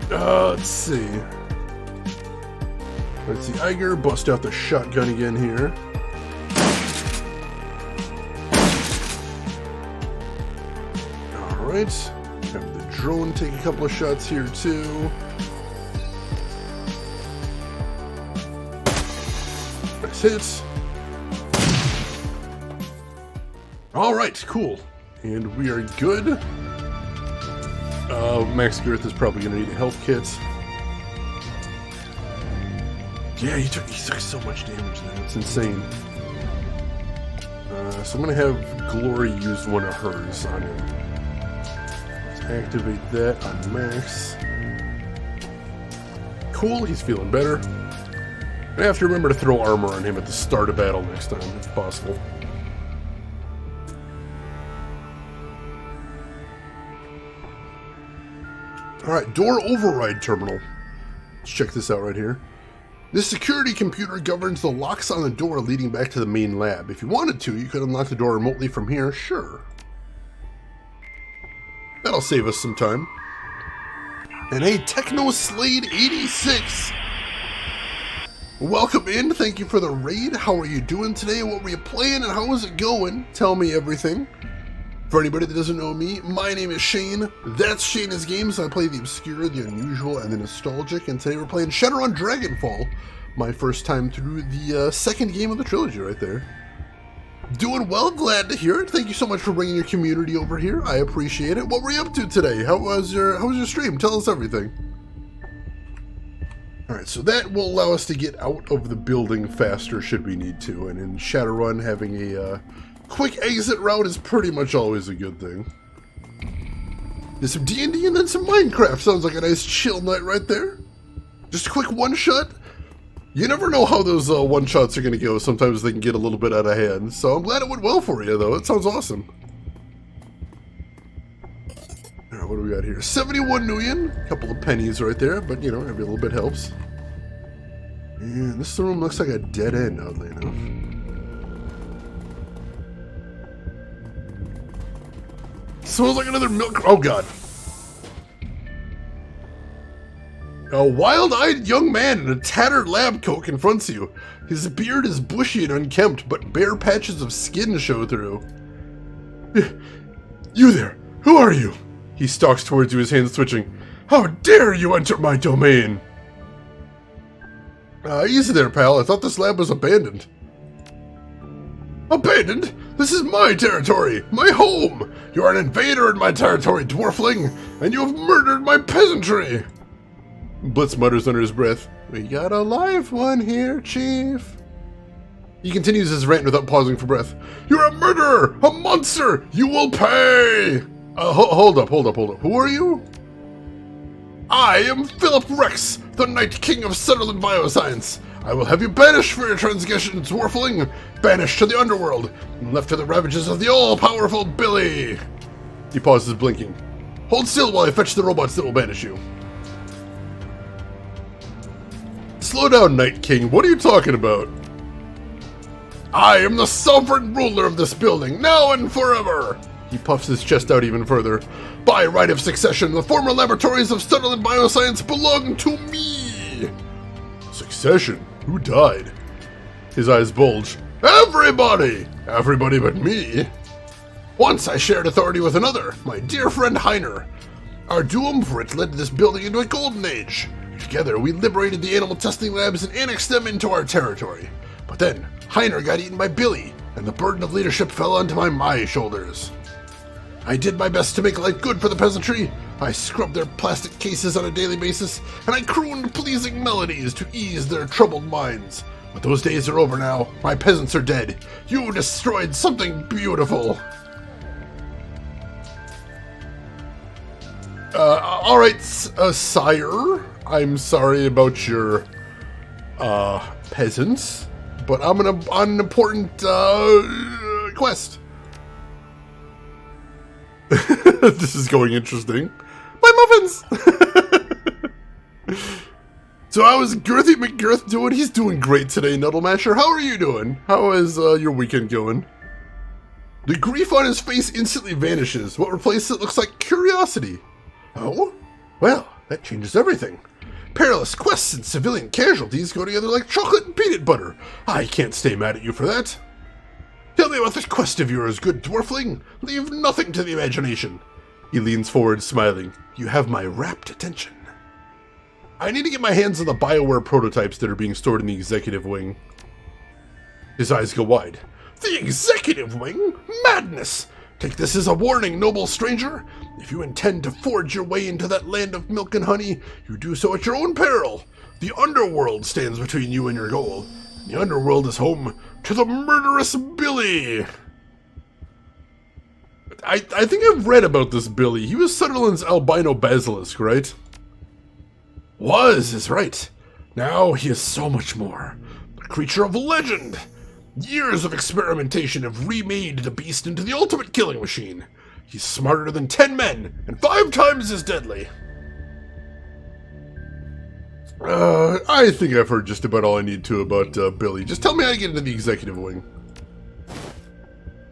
Let's see. Let's see, Iger, bust out the shotgun again here. Alright, have the drone take a couple of shots here too. Nice hits. Alright, cool. And we are good. Max Girth is probably going to need a health kit. Yeah, he took so much damage there. It's insane. So I'm going to have Glory use one of hers on him. Let's activate that on Max. Cool, he's feeling better. I have to remember to throw armor on him at the start of battle next time, if possible. Alright, door override terminal. Let's check this out right here. This security computer governs the locks on the door leading back to the main lab. If you wanted to, you could unlock the door remotely from here, sure. That'll save us some time. And hey, Techno Slade 86! Welcome in, thank you for the raid. How are you doing today? What were you playing and how was it going? Tell me everything. For anybody that doesn't know me, my name is Shane. That's Shane is Games. I play the obscure, the unusual, and the nostalgic. And today we're playing Shadowrun Dragonfall. My first time through the second game of the trilogy right there. Doing well, glad to hear it. Thank you so much for bringing your community over here. I appreciate it. What were you up to today? How was your stream? Tell us everything. Alright, so that will allow us to get out of the building faster should we need to. And in Shadowrun, having a quick exit route is pretty much always a good thing. There's some D&D and then some Minecraft. Sounds like a nice chill night right there. Just a quick one-shot. You never know how those one-shots are going to go. Sometimes they can get a little bit out of hand. So I'm glad it went well for you, though. It sounds awesome. Alright, what do we got here? 71 Nuyen. A couple of pennies right there, but, you know, every little bit helps. And this room looks like a dead end, oddly enough. Smells like another milk. Oh, God. A wild-eyed young man in a tattered lab coat confronts you. His beard is bushy and unkempt, but bare patches of skin show through. You there! Who are you? He stalks towards you, his hands twitching. How dare you enter my domain? Easy there, pal. I thought this lab was abandoned. Abandoned? This is my territory, my home! You're an invader in my territory, dwarfling, and you have murdered my peasantry! Blitz mutters under his breath. We got a live one here, Chief. He continues his rant without pausing for breath. You're a murderer! A monster! You will pay! Hold up. Who are you? I am Philip Rex, the Night King of Sunderland Bioscience. I will have you banished for your transgression, dwarfling, banished to the underworld, and left to the ravages of the all-powerful Billy. He pauses, blinking. Hold still while I fetch the robots that will banish you. Slow down, Night King. What are you talking about? I am the sovereign ruler of this building, now and forever. He puffs his chest out even further. By right of succession, the former laboratories of Sunderland Bioscience belong to me. Succession? Who died? His eyes bulge. Everybody! Everybody but me. Once I shared authority with another, my dear friend Heiner. Our duumvirate led this building into a golden age. Together, we liberated the animal testing labs and annexed them into our territory. But then, Heiner got eaten by Billy, and the burden of leadership fell onto my shoulders. I did my best to make life good for the peasantry. I scrubbed their plastic cases on a daily basis, and I crooned pleasing melodies to ease their troubled minds. But those days are over now. My peasants are dead. You destroyed something beautiful. Alright, sire. I'm sorry about your, peasants, but I'm on an important, quest. This is going interesting. My muffins! So how is Girthy McGirth doing? He's doing great today, Nuddlemasher. How are you doing? How is, your weekend going? The grief on his face instantly vanishes. What replaces it looks like curiosity. Oh? Well, that changes everything. Perilous quests and civilian casualties go together like chocolate and peanut butter. I can't stay mad at you for that. Tell me about this quest of yours, good dwarfling. Leave nothing to the imagination. He leans forward, smiling. You have my rapt attention. I need to get my hands on the BioWare prototypes that are being stored in the executive wing. His eyes go wide. The executive wing? Madness! Take this as a warning, noble stranger. If you intend to forge your way into that land of milk and honey, you do so at your own peril. The underworld stands between you and your goal. The underworld is home to the murderous Billy. I think I've read about this Billy. He was Sunderland's albino basilisk, right? Was is right. Now he is so much more. A creature of legend. Years of experimentation have remade the beast into the ultimate killing machine. He's smarter than 10 men, and 5 times as deadly. I think I've heard just about all I need to about, Billy. Just tell me how to get into the executive wing.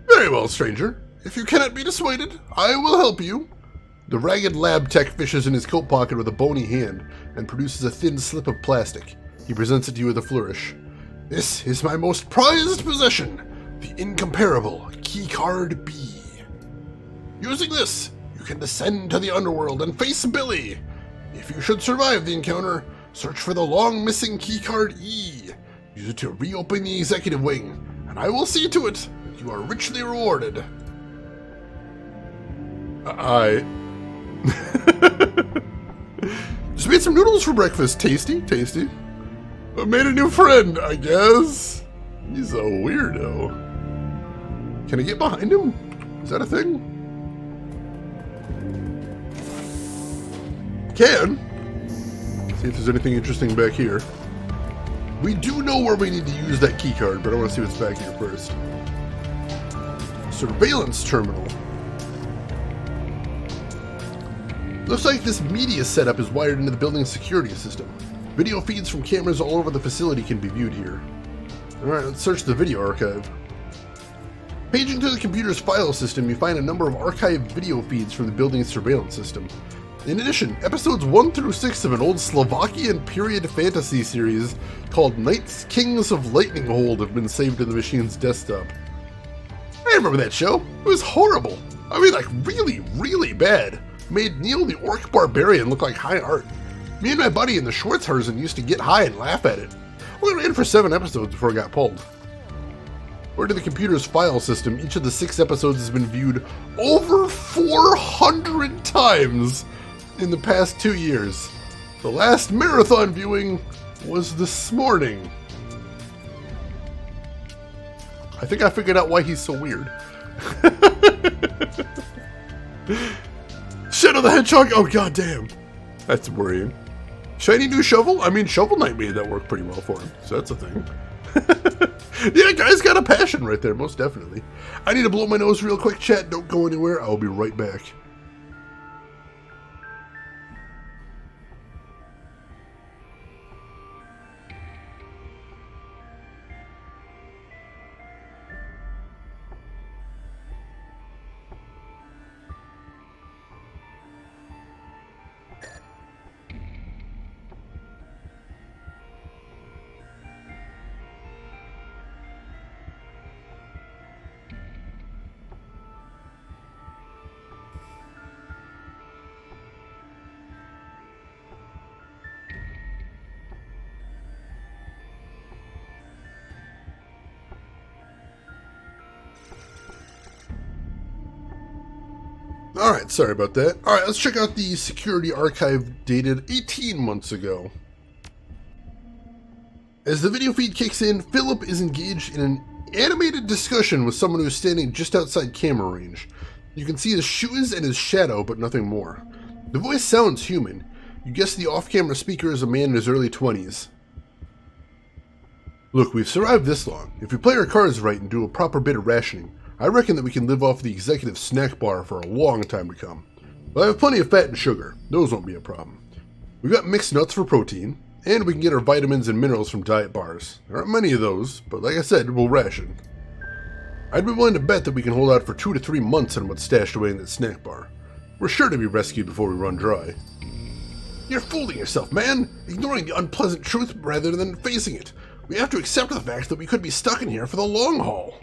Very well, stranger. If you cannot be dissuaded, I will help you. The ragged lab tech fishes in his coat pocket with a bony hand, and produces a thin slip of plastic. He presents it to you with a flourish. This is my most prized possession, the incomparable keycard B. Using this, you can descend to the underworld and face Billy. If you should survive the encounter, search for the long-missing keycard E. Use it to reopen the executive wing, and I will see to it that you are richly rewarded. Just made some noodles for breakfast. Tasty, tasty. I made a new friend, I guess. He's a weirdo. Can I get behind him? Is that a thing? Can. See if there's anything interesting back here. We do know where we need to use that key card, but I want to see what's back here first. Surveillance terminal. Looks like this media setup is wired into the building's security system. Video feeds from cameras all over the facility can be viewed here. Alright, let's search the video archive. Paging through the computer's file system, you find a number of archived video feeds from the building's surveillance system. In addition, episodes 1 through 6 of an old Slovakian period fantasy series called Knights Kings of Lightning Hold have been saved to the machine's desktop. I remember that show. It was horrible. I mean, like, really, really bad. Made Neil the Orc Barbarian look like high art. Me and my buddy in the Schwartzherzen used to get high and laugh at it. Only ran for 7 episodes before it got pulled. According to the computer's file system, each of the 6 episodes has been viewed over 400 times in the past 2 years. The last marathon viewing was this morning. I think I figured out why he's so weird. Shadow the Hedgehog! Oh, goddamn. That's worrying. Shiny new shovel? I mean, Shovel Knight made that work pretty well for him, so that's a thing. Yeah, guy's got a passion right there, most definitely. I need to blow my nose real quick, chat. Don't go anywhere. I'll be right back. Alright, sorry about that. Alright, let's check out the security archive dated 18 months ago. As the video feed kicks in, Philip is engaged in an animated discussion with someone who is standing just outside camera range. You can see his shoes and his shadow, but nothing more. The voice sounds human. You guess the off-camera speaker is a man in his early 20s. Look, we've survived this long. If we play our cards right and do a proper bit of rationing, I reckon that we can live off the executive snack bar for a long time to come. But I have plenty of fat and sugar. Those won't be a problem. We've got mixed nuts for protein, and we can get our vitamins and minerals from diet bars. There aren't many of those, but like I said, we'll ration. I'd be willing to bet that we can hold out for 2 to 3 months on what's stashed away in that snack bar. We're sure to be rescued before we run dry. You're fooling yourself, man! Ignoring the unpleasant truth rather than facing it. We have to accept the fact that we could be stuck in here for the long haul.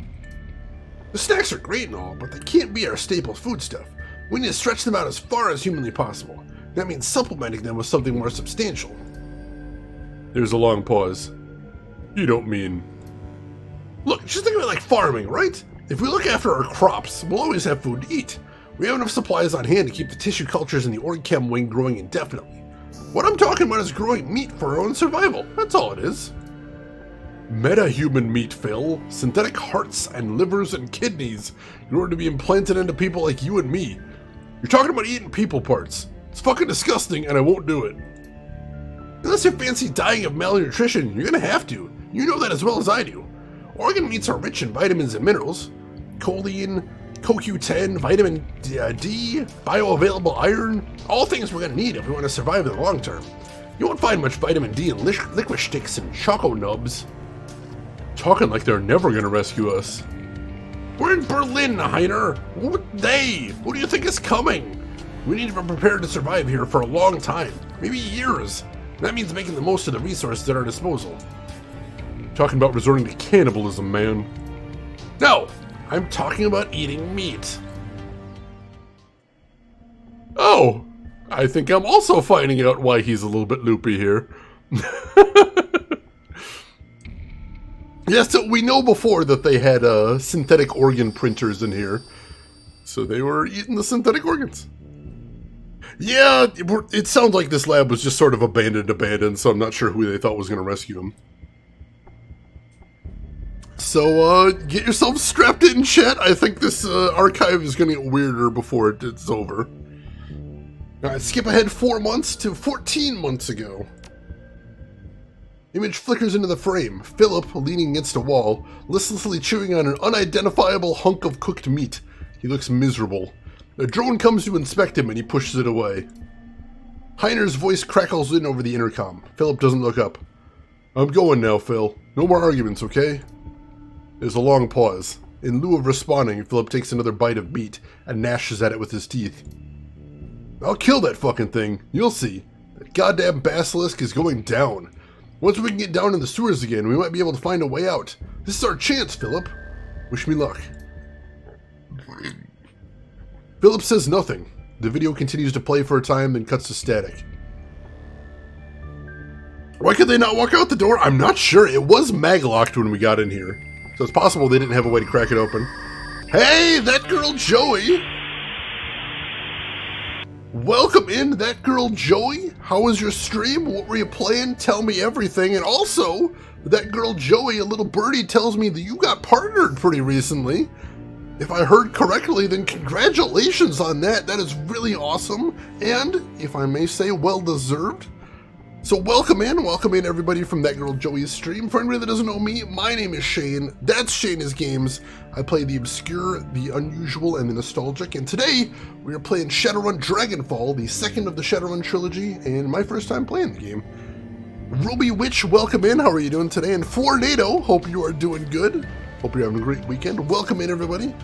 The snacks are great and all, but they can't be our staple foodstuff. We need to stretch them out as far as humanly possible. That means supplementing them with something more substantial. There's a long pause. You don't mean... Look, just think of it like farming, right? If we look after our crops, we'll always have food to eat. We have enough supplies on hand to keep the tissue cultures in the org chem wing growing indefinitely. What I'm talking about is growing meat for our own survival. That's all it is. Meta-human meat, Phil. Synthetic hearts and livers and kidneys in order to be implanted into people like you and me. You're talking about eating people parts. It's fucking disgusting and I won't do it. Unless you fancy dying of malnutrition, you're gonna have to. You know that as well as I do. Organ meats are rich in vitamins and minerals. Choline, CoQ10, vitamin D, bioavailable iron. All things we're gonna need if we want to survive in the long term. You won't find much vitamin D in liquid sticks and choco nubs. Talking like they're never gonna rescue us. We're in Berlin, Heiner. What day? What do you think is coming? We need to be prepared to survive here for a long time, maybe years. That means making the most of the resources at our disposal. Talking about resorting to cannibalism, man. No, I'm talking about eating meat. Oh, I think I'm also finding out why he's a little bit loopy here. Yeah, so we know before that they had synthetic organ printers in here. So they were eating the synthetic organs. Yeah, it sounds like this lab was just sort of abandoned, so I'm not sure who they thought was going to rescue him. So, get yourself strapped in, chat. I think this archive is going to get weirder before it's over. Alright, skip ahead 4 months to 14 months ago. Image flickers into the frame. Philip, leaning against a wall, listlessly chewing on an unidentifiable hunk of cooked meat. He looks miserable. A drone comes to inspect him and he pushes it away. Heiner's voice crackles in over the intercom. Philip doesn't look up. I'm going now, Phil. No more arguments, okay? There's a long pause. In lieu of responding, Philip takes another bite of meat and gnashes at it with his teeth. I'll kill that fucking thing. You'll see. That goddamn basilisk is going down. Once we can get down in the sewers again, we might be able to find a way out. This is our chance, Philip. Wish me luck. Philip says nothing. The video continues to play for a time, then cuts to static. Why could they not walk out the door? I'm not sure. It was mag-locked when we got in here. So it's possible they didn't have a way to crack it open. Hey, that girl Joey! Welcome in, that girl Joey. How was your stream? What were you playing? Tell me everything. And also, that girl Joey, a little birdie, tells me that you got partnered pretty recently. If I heard correctly, then congratulations on that. That is really awesome. And, if I may say, well-deserved. So welcome in everybody from That Girl Joey's stream. For anybody that doesn't know me, my name is Shane. That's Shane is Games. I play the obscure, the unusual, and the nostalgic. And today, we are playing Shadowrun Dragonfall, the second of the Shadowrun trilogy, and my first time playing the game. Ruby Witch, welcome in. How are you doing today? And Fornado, hope you are doing good. Hope you're having a great weekend. Welcome in, everybody.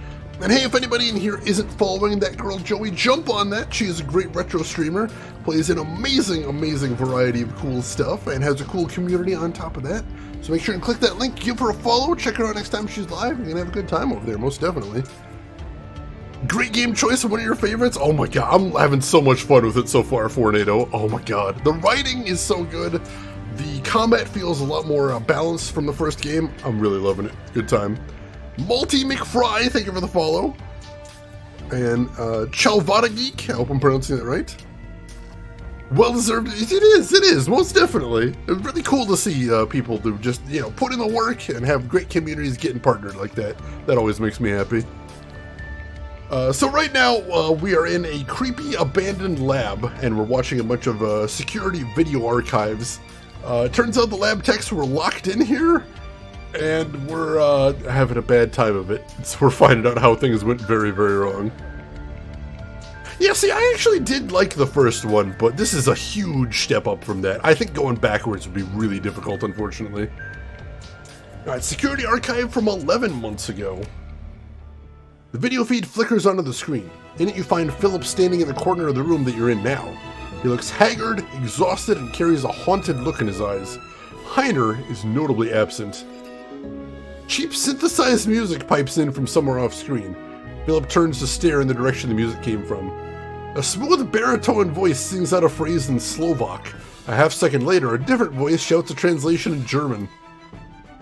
And hey, if anybody in here isn't following That Girl Joey, jump on that. She is a great retro streamer, plays an amazing variety of cool stuff, and has a cool community on top of that. So make sure and click that link, give her a follow, check her out next time she's live. You're going to have a good time over there, most definitely. Great game choice, one of your favorites. Oh my god, I'm having so much fun with it so far, Fornado. Oh my god. The writing is so good. The combat feels a lot more balanced from the first game. I'm really loving it. Good time. Multi McFry, thank you for the follow. And Chalvada Geek, I hope I'm pronouncing that right. Well deserved. It is, most definitely. It's really cool to see people do just, put in the work and have great communities getting partnered like that. That always makes me happy. So right now, we are in a creepy abandoned lab, and we're watching a bunch of security video archives. It turns out the lab techs were locked in here, and we're having a bad time of it. So we're finding out how things went very, very wrong. Yeah, see, I actually did like the first one, but this is a huge step up from that. I think going backwards would be really difficult, unfortunately. Alright, security archive from 11 months ago. The video feed flickers onto the screen. In it you find Philip standing in the corner of the room that you're in now. He looks haggard, exhausted, and carries a haunted look in his eyes. Heiner is notably absent. Cheap synthesized music pipes in from somewhere off screen. Philip turns to stare in the direction the music came from. A smooth baritone voice sings out a phrase in Slovak. A half-second later, a different voice shouts a translation in German.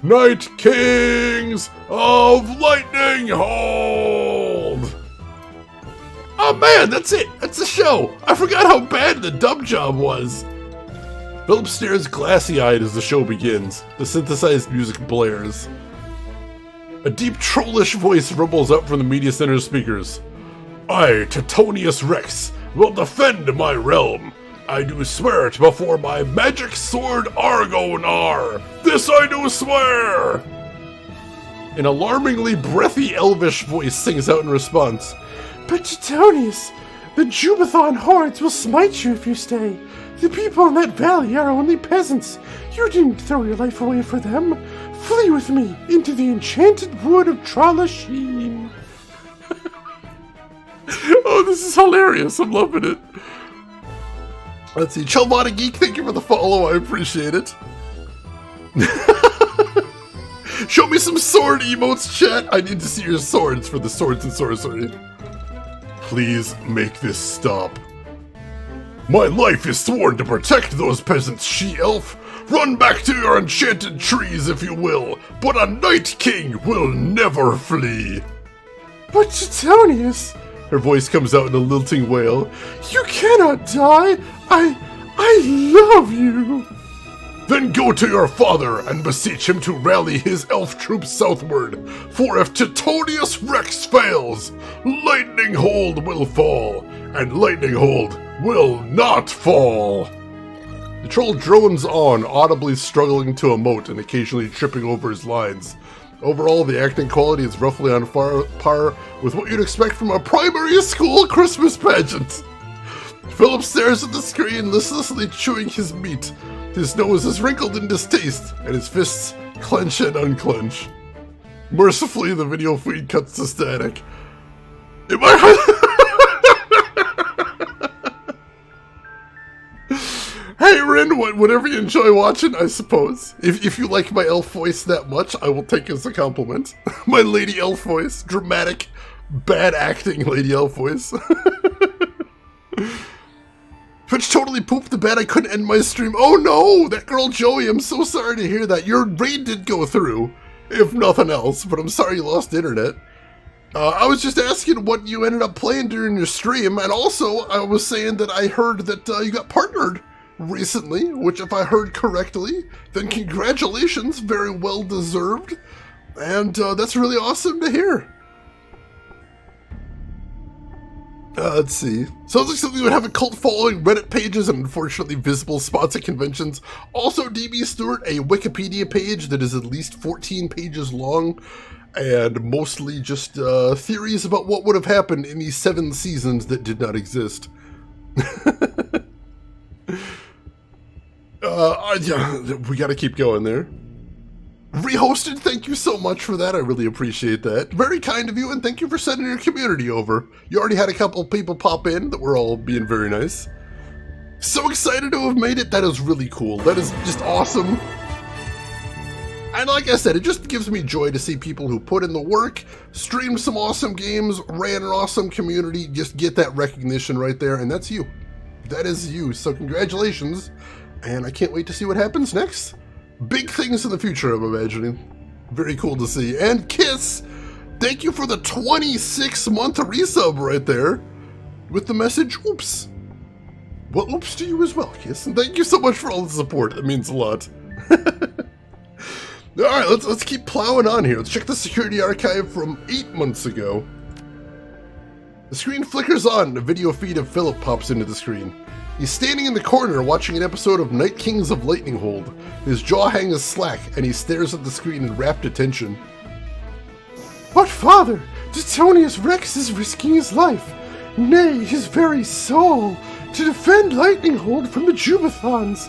Night Kings of Lightning Hold! Oh man, that's it! That's the show! I forgot how bad the dub job was! Philip stares glassy-eyed as the show begins. The synthesized music blares. A deep trollish voice rumbles up from the media center speakers. I, Titonius Rex, will defend my realm. I do swear it before my magic sword Argonar. This I do swear! An alarmingly breathy elvish voice sings out in response. But Titonius, the Jubathon hordes will smite you if you stay. The people in that valley are only peasants. You didn't throw your life away for them. Flee with me into the enchanted wood of Tralasheen. Oh, this is hilarious. I'm loving it. Let's see. Chalvada Geek, thank you for the follow. I appreciate it. Show me some sword emotes, chat. I need to see your swords for the swords and sorcery. Please make this stop. My life is sworn to protect those peasants, she-elf. Run back to your enchanted trees if you will, but a Night King will never flee. But Titonius, her voice comes out in a lilting wail, you cannot die. I love you. Then go to your father and beseech him to rally his elf troops southward, for if Titonius Rex fails, Lightning Hold will fall, and Lightning Hold will not fall. The troll drones on, audibly struggling to emote and occasionally tripping over his lines. Overall, the acting quality is roughly on par with what you'd expect from a primary school Christmas pageant. Philip stares at the screen, listlessly chewing his meat. His nose is wrinkled in distaste, and his fists clench and unclench. Mercifully, the video feed cuts to static. Hey Rin, whatever you enjoy watching, I suppose. If you like my elf voice that much, I will take it as a compliment. My lady elf voice. Dramatic, bad acting lady elf voice. Twitch totally pooped the bed. I couldn't end my stream. Oh no! That girl Joey, I'm so sorry to hear that. Your raid did go through, if nothing else, but I'm sorry you lost internet. I was just asking what you ended up playing during your stream, and also I was saying that I heard that you got partnered recently, which if I heard correctly, then congratulations, very well deserved, and that's really awesome to hear. Let's see. Sounds like something would have a cult following, Reddit pages, and unfortunately visible spots at conventions. Also, DB Stewart, a Wikipedia page that is at least 14 pages long, and mostly just theories about what would have happened in these 7 seasons that did not exist. Yeah, we gotta keep going there. Rehosted, thank you so much for that. I really appreciate that. Very kind of you, and thank you for sending your community over. You already had a couple of people pop in that were all being very nice. So excited to have made it. That is really cool. That is just awesome. And like I said, it just gives me joy to see people who put in the work, streamed some awesome games, ran an awesome community, just get that recognition right there, and that's you. That is you. So congratulations, and I can't wait to see what happens next. Big things in the future, I'm imagining. Very cool to see. And Kiss, thank you for the 26-month resub right there with the message, oops. Well, oops to you as well, Kiss. And thank you so much for all the support. That means a lot. Alright, let's keep plowing on here. Let's check the security archive from 8 months ago. The screen flickers on, and a video feed of Philip pops into the screen. He's standing in the corner watching an episode of Night Kings of Lightning Hold. His jaw hangs slack, and he stares at the screen in rapt attention. But father, Titonius Rex is risking his life, nay, his very soul, to defend Lightning Hold from the Jubathons.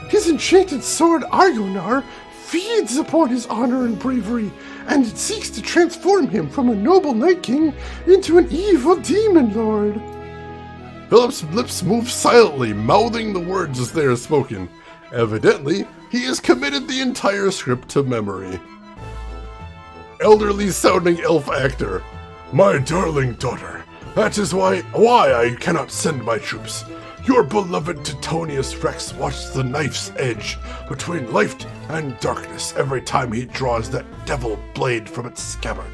His enchanted sword Argonar feeds upon his honor and bravery, and it seeks to transform him from a noble Night King into an evil demon lord. Philip's lips move silently, mouthing the words as they are spoken. Evidently, he has committed the entire script to memory. Elderly-sounding elf actor. My darling daughter, that is why I cannot send my troops. Your beloved Titonius Rex watches the knife's edge between light and darkness every time he draws that devil blade from its scabbard.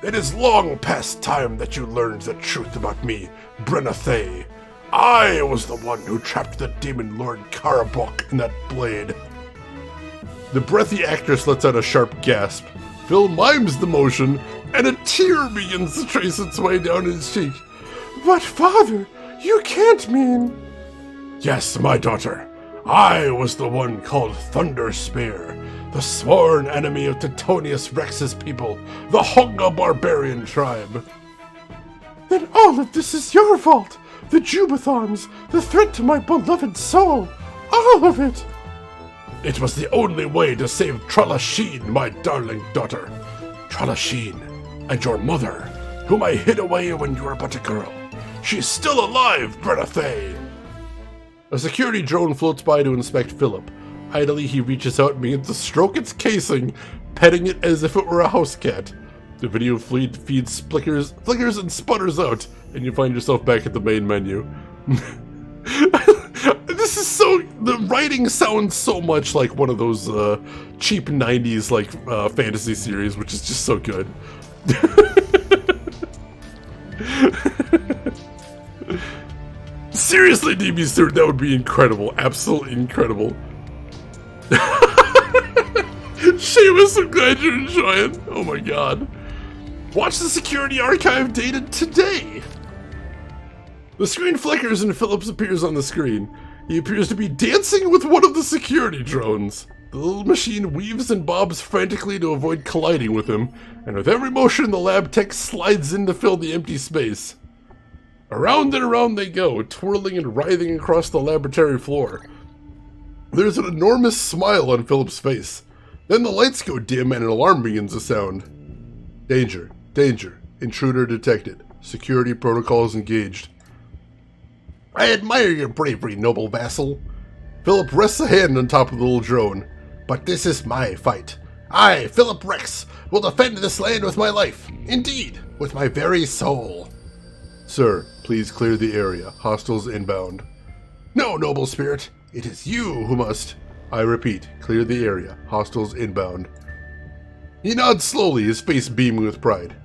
It is long past time that you learned the truth about me, Brenna. I was the one who trapped the demon lord Karabok in that blade. The breathy actress lets out a sharp gasp. Phil mimes the motion, and a tear begins to trace its way down his cheek. But father, you can't mean... Yes, my daughter. I was the one called Thunder Spear, the sworn enemy of Titonius Rex's people, the Hunga barbarian tribe. Then all of this is your fault! The Jubathons, the threat to my beloved soul, all of it! It was the only way to save Trallasheen, my darling daughter. Trallasheen, and your mother, whom I hid away when you were but a girl. She's still alive, Brenna. A security drone floats by to inspect Philip. Idly, he reaches out and begins to stroke its casing, petting it as if it were a house cat. The video feed flickers and sputters out, and you find yourself back at the main menu. I know, the writing sounds so much like one of those cheap 90s like fantasy series, which is just so good. Seriously, DB Stewart, that would be incredible. Absolutely incredible. Seamus, I'm glad you're enjoying. Oh my god. Watch the security archive dated today. The screen flickers and Phillips appears on the screen. He appears to be dancing with one of the security drones. The little machine weaves and bobs frantically to avoid colliding with him, and with every motion the lab tech slides in to fill the empty space. Around and around they go, twirling and writhing across the laboratory floor. There's an enormous smile on Philip's face. Then the lights go dim and an alarm begins to sound. Danger, danger, intruder detected. Security protocols engaged. I admire your bravery, noble vassal. Philip rests a hand on top of the little drone. But this is my fight. I, Philip Rex, will defend this land with my life. Indeed, with my very soul. Sir, please clear the area. Hostiles inbound. No, noble spirit. It is you who must. I repeat, clear the area. Hostiles inbound. He nods slowly, his face beaming with pride.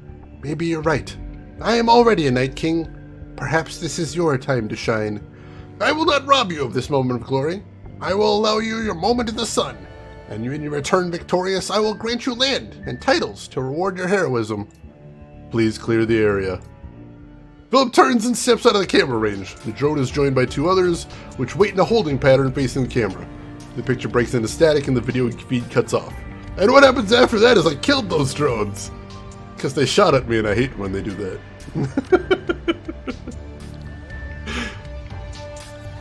Maybe you're right. I am already a Night King. Perhaps this is your time to shine. I will not rob you of this moment of glory. I will allow you your moment in the sun. And when you return victorious, I will grant you land and titles to reward your heroism. Please clear the area. Philip turns and steps out of the camera range. The drone is joined by two others, which wait in a holding pattern facing the camera. The picture breaks into static and the video feed cuts off. And what happens after that is I killed those drones. Because they shot at me and I hate when they do that.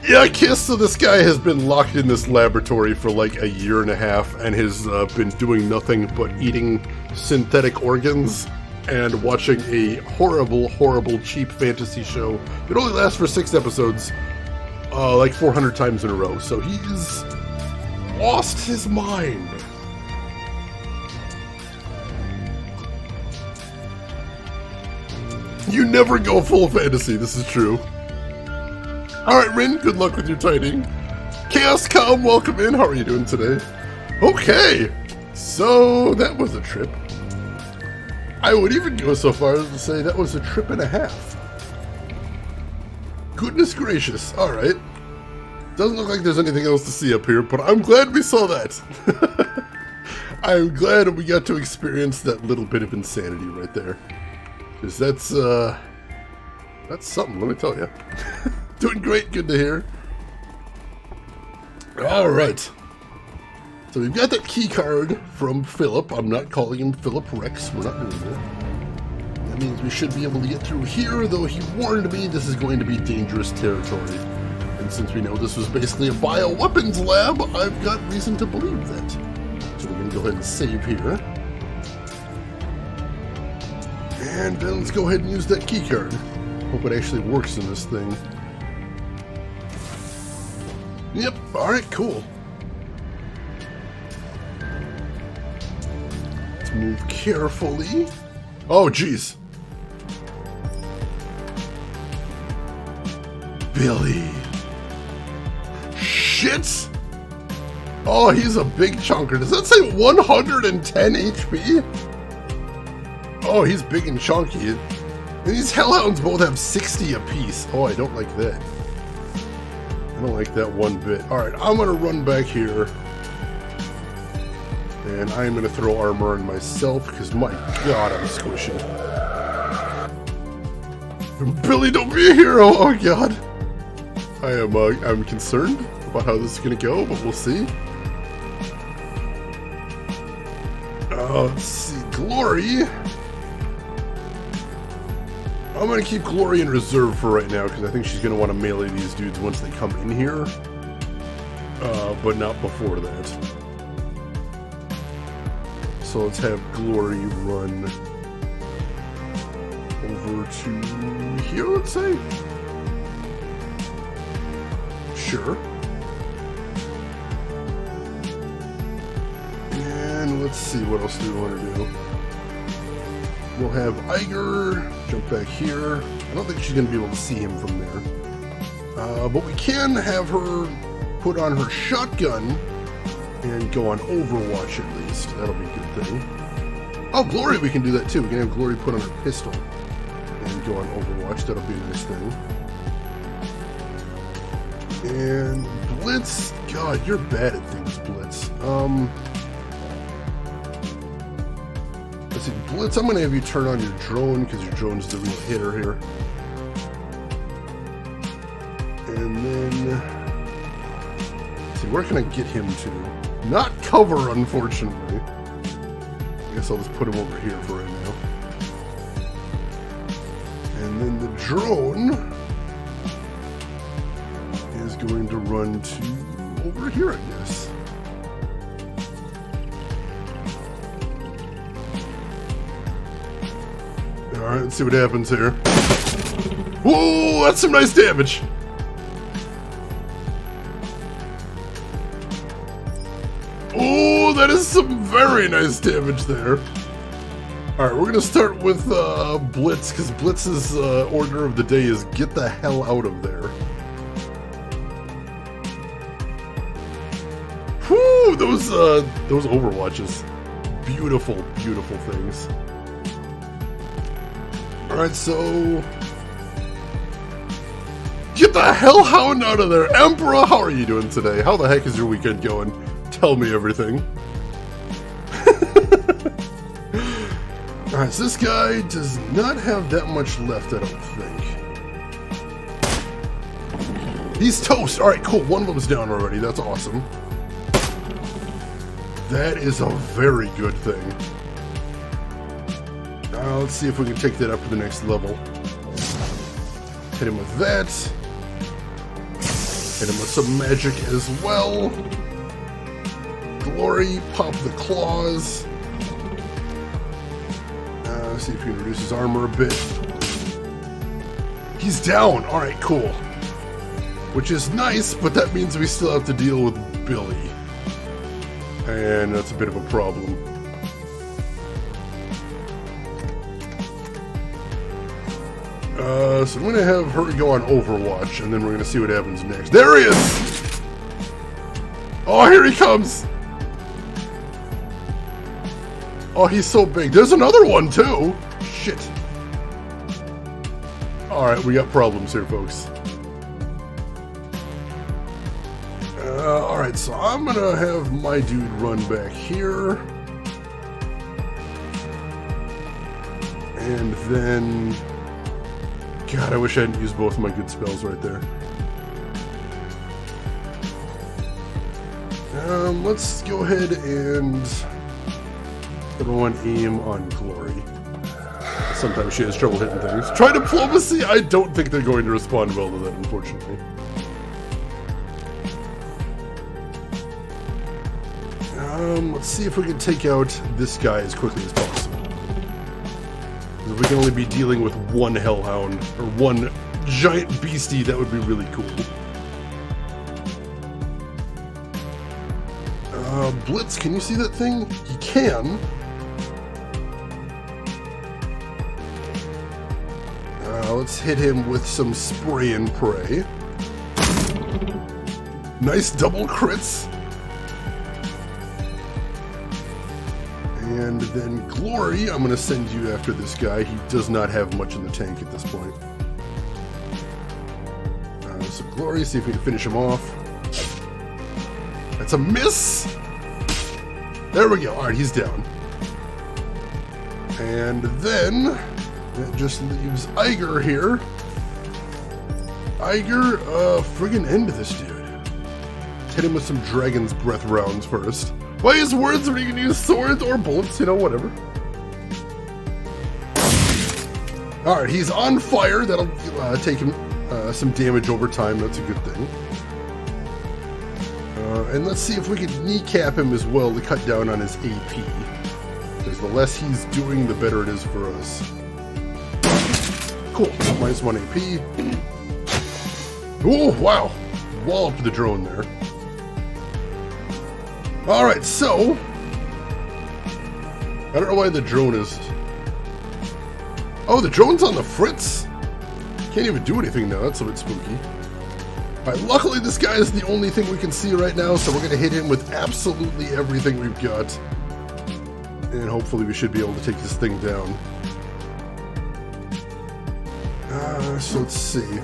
Yeah, Kiss, so this guy has been locked in this laboratory for like a year and a half and has been doing nothing but eating synthetic organs and watching a horrible, horrible, cheap fantasy show that only lasts for 6 episodes, like 400 times in a row. So he's lost his mind. You never go full fantasy, this is true. Alright, Rin, good luck with your tidying. Chaos Com, welcome in. How are you doing today? Okay, so that was a trip. I would even go so far as to say that was a trip and a half. Goodness gracious, alright. Doesn't look like there's anything else to see up here, but I'm glad we saw that. I'm glad we got to experience that little bit of insanity right there. Because that's something, let me tell you. Doing great, good to hear. Alright. So we've got that key card from Philip. I'm not calling him Philip Rex, we're not doing that. That means we should be able to get through here, though he warned me this is going to be dangerous territory. And since we know this was basically a bioweapons lab, I've got reason to believe that. So we're going to go ahead and save here. And then let's go ahead and use that key card. Hope it actually works in this thing. Yep, alright, cool. Let's move carefully. Oh, jeez. Billy. Shit! Oh, he's a big chunker. Does that say 110 HP? Oh, he's big and chunky. And these hellhounds both have 60 apiece. Oh, I don't like that. I don't like that one bit. Alright, I'm gonna run back here. And I'm gonna throw armor on myself, because my god, I'm squishy. Billy, don't be a hero! Oh god. I'm concerned about how this is gonna go, but we'll see. Let's see, Glory. I'm going to keep Glory in reserve for right now, because I think she's going to want to melee these dudes once they come in here. But not before that. So let's have Glory run over to here, let's say? Sure. And let's see, what else do we want to do? We'll have Iger jump back here. I don't think she's going to be able to see him from there. But we can have her put on her shotgun and go on Overwatch at least. That'll be a good thing. Oh, Glory, we can do that too. We can have Glory put on her pistol and go on Overwatch. That'll be a nice thing. And Blitz, God, you're bad at things, Blitz. Let's see, Blitz, I'm going to have you turn on your drone because your drone's the real hitter here. And then, let's see, where can I get him to? Not cover, unfortunately. I guess I'll just put him over here for right now. And then the drone is going to run to over here, I guess. Alright, let's see what happens here. Whoa, that's some nice damage! Oh, that is some very nice damage there. Alright, we're gonna start with Blitz, because Blitz's order of the day is get the hell out of there. Whew, those Overwatches. Beautiful, beautiful things. Alright, so... get the hellhound out of there! Emperor, how are you doing today? How the heck is your weekend going? Tell me everything. Alright, so this guy does not have that much left, I don't think. He's toast! Alright, cool. One of them's down already. That's awesome. That is a very good thing. Let's see if we can take that up to the next level. Hit him with that. Hit him with some magic as well. Glory, pop the claws. Let's see if we can reduce his armor a bit. He's down! Alright, cool. Which is nice, but that means we still have to deal with Billy. And that's a bit of a problem. So I'm going to have her go on Overwatch, and then we're going to see what happens next. There he is! Oh, here he comes! Oh, he's so big. There's another one, too! Shit. Alright, we got problems here, folks. Alright, so I'm going to have my dude run back here. And then... God, I wish I hadn't used both of my good spells right there. Let's go ahead and throw an aim on Glory. Sometimes she has trouble hitting things. Try diplomacy! I don't think they're going to respond well to that, unfortunately. Let's see if we can take out this guy as quickly as possible. If we can only be dealing with one hellhound, or one giant beastie, that would be really cool. Blitz, can you see that thing? He can. Let's hit him with some spray and pray. Nice double crits. And then Glory, I'm going to send you after this guy. He does not have much in the tank at this point. So Glory, see if we can finish him off. That's a miss! There we go. Alright, he's down. And then, that just leaves Iger here. Iger, friggin' end this dude. Let's hit him with some Dragon's Breath rounds first. Why use words when you can use swords or bullets, you know, whatever. Alright, he's on fire. That'll take him some damage over time. That's a good thing. And let's see if we can kneecap him as well to cut down on his AP. Because the less he's doing, the better it is for us. Cool. -1 AP. Oh, wow. Walloped the drone there. Alright, so... I don't know why the drone is... Oh, the drone's on the fritz? Can't even do anything now. That's a bit spooky. Alright, luckily this guy is the only thing we can see right now, so we're going to hit him with absolutely everything we've got. And hopefully we should be able to take this thing down. So let's see.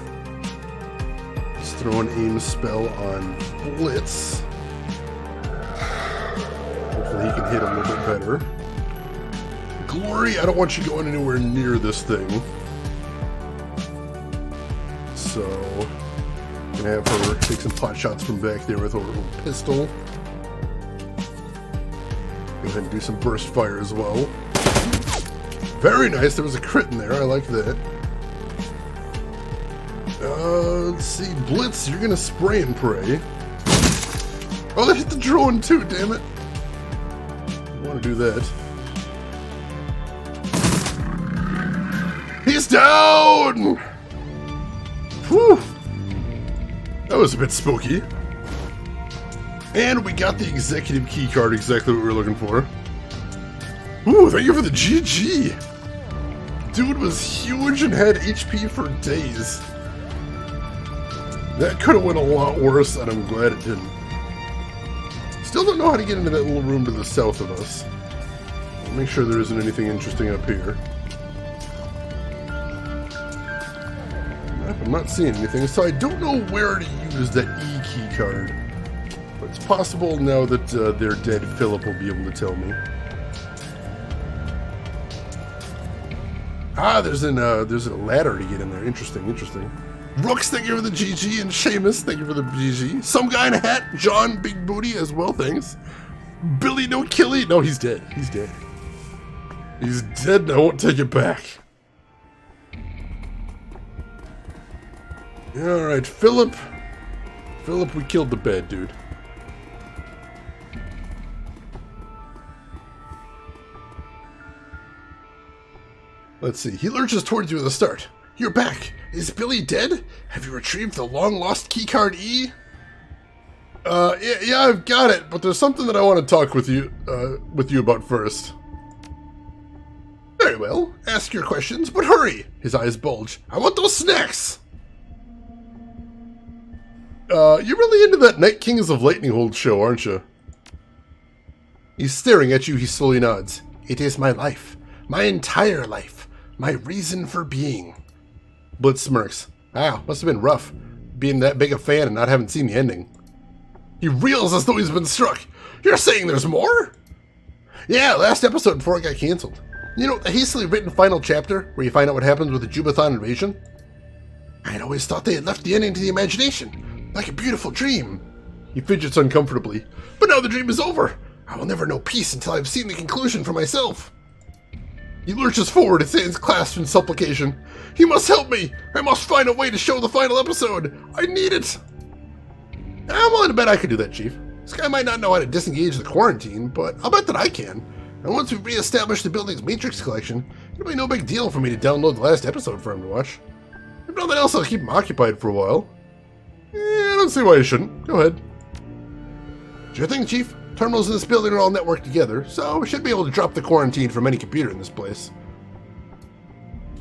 Let's throw an aim spell on Blitz. Hopefully he can hit a little bit better. Glory, I don't want you going anywhere near this thing. So, gonna have her take some pot shots from back there with a little pistol. Go ahead and do some burst fire as well. Very nice, there was a crit in there, I like that. Let's see, Blitz, you're gonna spray and pray. Oh, that hit the drone too, damn it. I want to do that. He's down! Whew! That was a bit spooky. And we got the executive key card, exactly what we were looking for. Ooh, thank you for the GG! Dude was huge and had HP for days. That could have went a lot worse, and I'm glad it didn't. Still don't know how to get into that little room to the south of us. I'll make sure there isn't anything interesting up here. I'm not seeing anything, so I don't know where to use that E key card. But it's possible now that they're dead, Philip will be able to tell me. Ah, there's a ladder to get in there. Interesting, interesting. Rooks, thank you for the GG, and Seamus, thank you for the GG. Some guy in a hat, John Big Booty as well, thanks. Billy No Killy, no, he's dead. He's dead. He's dead, and I won't take it back. Alright, Philip. Philip, we killed the bad dude. Let's see, he lurches towards you at the start. You're back. Is Billy dead? Have you retrieved the long-lost keycard E? Yeah, I've got it, but there's something that I want to talk with you about first. Very well. Ask your questions, but hurry. His eyes bulge. I want those snacks. You're really into that Night Kings of Lightninghold show, aren't you? He's staring at you. He slowly nods. It is my life. My entire life. My reason for being. Blitz smirks. Wow, must have been rough, being that big a fan and not having seen the ending. He reels as though he's been struck. You're saying there's more? Yeah, last episode before it got cancelled. You know, the hastily written final chapter, where you find out what happens with the Jubathon invasion? I'd always thought they had left the ending to the imagination, like a beautiful dream. He fidgets uncomfortably. But now the dream is over. I will never know peace until I've seen the conclusion for myself. He lurches forward, his hands clasped in supplication. You must help me! I must find a way to show the final episode! I need it! I'm willing to bet I could do that, Chief. This guy might not know how to disengage the quarantine, but I'll bet that I can. And once we re-establish the building's Matrix collection, it'll be no big deal for me to download the last episode for him to watch. If nothing else, I'll keep him occupied for a while. I don't see why you shouldn't. Go ahead. Sure thing, Chief. Terminals in this building are all networked together, so we should be able to drop the quarantine from any computer in this place.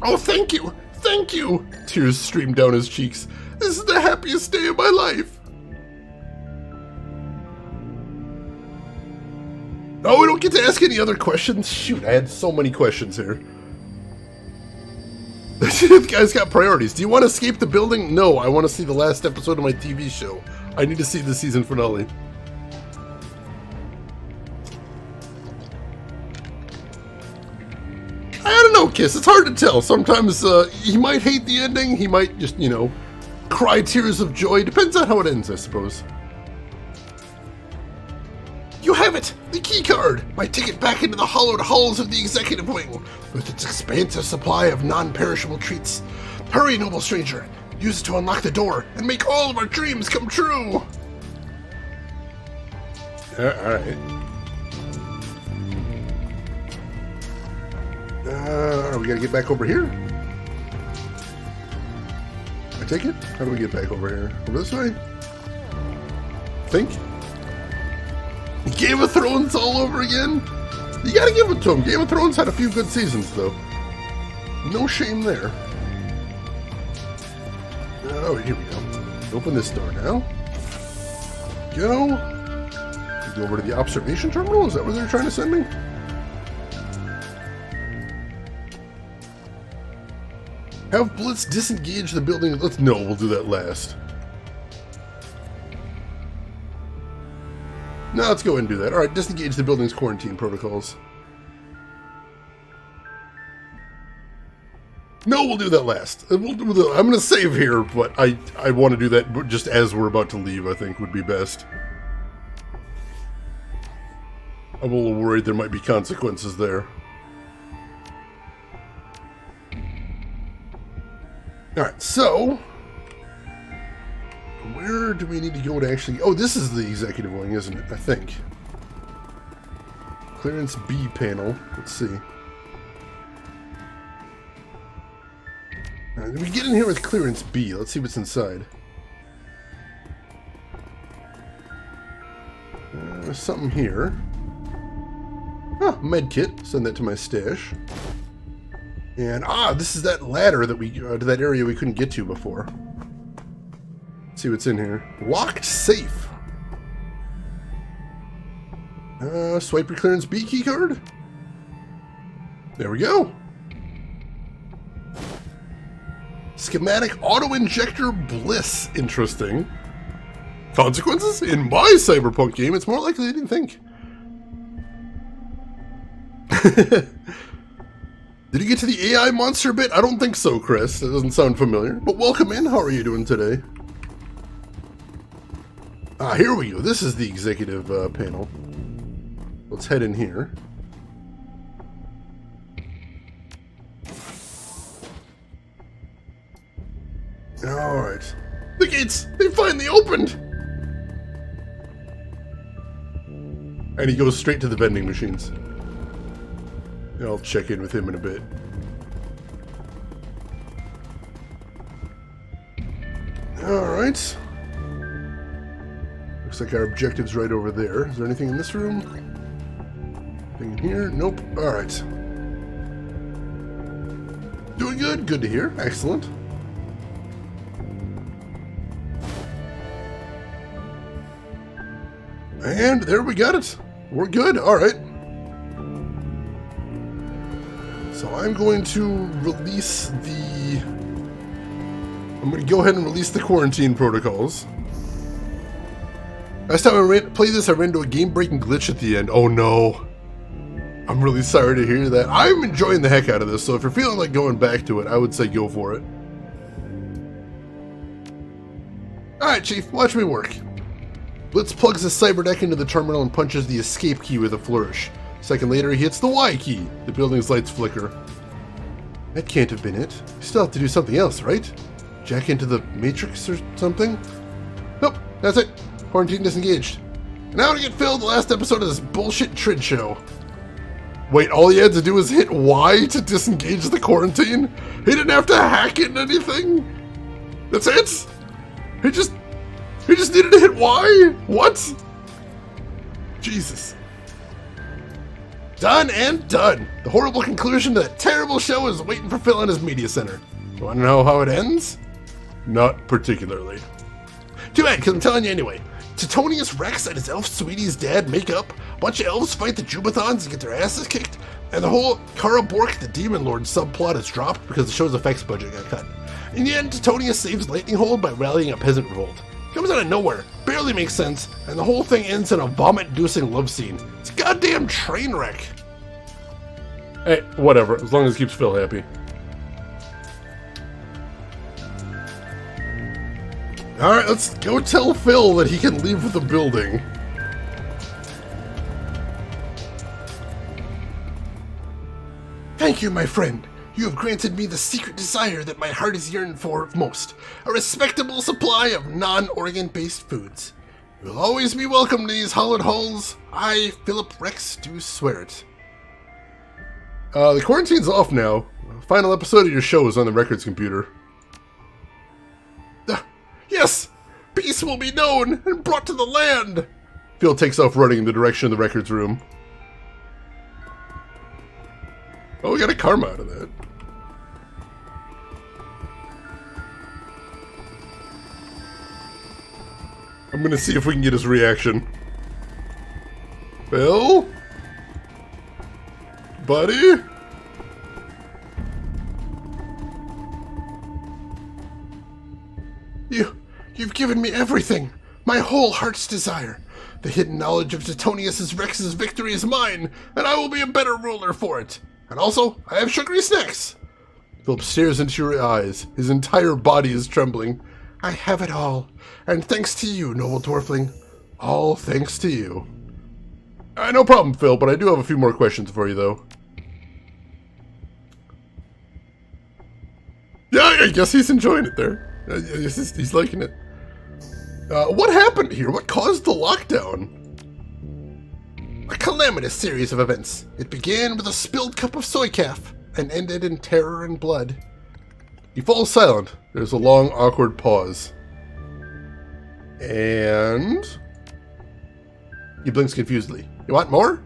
Oh, thank you! Thank you! Tears stream down his cheeks. This is the happiest day of my life! Oh, we don't get to ask any other questions? Shoot, I had so many questions here. This guy's got priorities. Do you want to escape the building? No, I want to see the last episode of my TV show. I need to see the season finale. I don't know, Kiss. It's hard to tell. Sometimes he might hate the ending. He might just, you know, cry tears of joy. Depends on how it ends, I suppose. You have it! The key card! My ticket back into the hollowed halls of the executive wing, with its expansive supply of non-perishable treats. Hurry, noble stranger! Use it to unlock the door and make all of our dreams come true! Alright. We gotta get back over here? I take it? How do we get back over here? Over this way? Think? Game of Thrones all over again? You gotta give it to him. Game of Thrones had a few good seasons, though. No shame there. Oh, here we go. Open this door now. Go. Go over to the observation terminal? Is that where they're trying to send me? Have Blitz disengage the building. No, we'll do that last. No, let's go ahead and do that. Alright, disengage the building's quarantine protocols. No, we'll do that last. We'll do the, I'm going to save here, but I want to do that just as we're about to leave, I think would be best. I'm a little worried there might be consequences there. Alright, so... where do we need to go to actually... oh, this is the executive wing, isn't it? I think. Clearance B panel. Let's see. Alright, we get in here with clearance B. Let's see what's inside. There's something here. Ah, medkit. Send that to my stash. And, this is that ladder that we, to that area we couldn't get to before. Let's see what's in here. Locked safe. Swipe your clearance B keycard. There we go. Schematic auto-injector bliss. Interesting. Consequences? In my cyberpunk game, it's more likely than you think. Did you get to the AI monster bit? I don't think so, Chris. That doesn't sound familiar. But welcome in. How are you doing today? Here we go. This is the executive panel. Let's head in here. Alright. The gates! They finally opened! And he goes straight to the vending machines. I'll check in with him in a bit. Alright. Looks like our objective's right over there. Is there anything in this room? Anything in here? Nope. Alright. Doing good. Good to hear. Excellent. And there we got it. We're good. Alright. So I'm going to release the... I'm going to go ahead and release the quarantine protocols. Last time I played this, I ran into a game-breaking glitch at the end. Oh no. I'm really sorry to hear that. I'm enjoying the heck out of this, so if you're feeling like going back to it, I would say go for it. Alright, Chief, watch me work. Blitz plugs the cyberdeck into the terminal and punches the escape key with a flourish. A second later, he hits the Y key. The building's lights flicker. That can't have been it. You still have to do something else, right? Jack into the Matrix or something? Nope, that's it. Quarantine disengaged. Now to get filled, the last episode of this bullshit Trid show. Wait, all he had to do was hit Y to disengage the quarantine? He didn't have to hack it and anything? That's it? He just needed to hit Y? What? Jesus. Done and done. The horrible conclusion to that terrible show is waiting for Phil in his media center. You want to know how it ends? Not particularly. Too bad, because I'm telling you anyway. Titonius Rex and his elf sweetie's dad make up, a bunch of elves fight the Jubathons and get their asses kicked, and the whole Kara Bork the Demon Lord subplot is dropped because the show's effects budget got cut. In the end, Titonius saves Lightning Hold by rallying a peasant revolt. Comes out of nowhere, barely makes sense, and the whole thing ends in a vomit-inducing love scene. It's a goddamn train wreck. Hey, whatever, as long as it keeps Phil happy. Alright, let's go tell Phil that he can leave the building. Thank you, my friend. You have granted me the secret desire that my heart is yearning for most. A respectable supply of non-organ-based foods. You will always be welcome to these hallowed halls. I, Philip Rex, do swear it. The quarantine's off now. The final episode of your show is on the records computer. Yes! Peace will be known and brought to the land! Phil takes off running in the direction of the records room. Oh, we got a karma out of that. I'm gonna see if we can get his reaction. Phil? Buddy? You've given me everything. My whole heart's desire. The hidden knowledge of Titonius Rex's victory is mine, and I will be a better ruler for it. And also, I have sugary snacks. Philip stares into your eyes. His entire body is trembling. I have it all, and thanks to you, noble dwarfling. All thanks to you. No problem, Phil, but I do have a few more questions for you, though. Yeah, I guess he's enjoying it there. He's liking it. What happened here? What caused the lockdown? A calamitous series of events. It began with a spilled cup of soy calf and ended in terror and blood. He falls silent. There's a long, awkward pause. And... he blinks confusedly. You want more?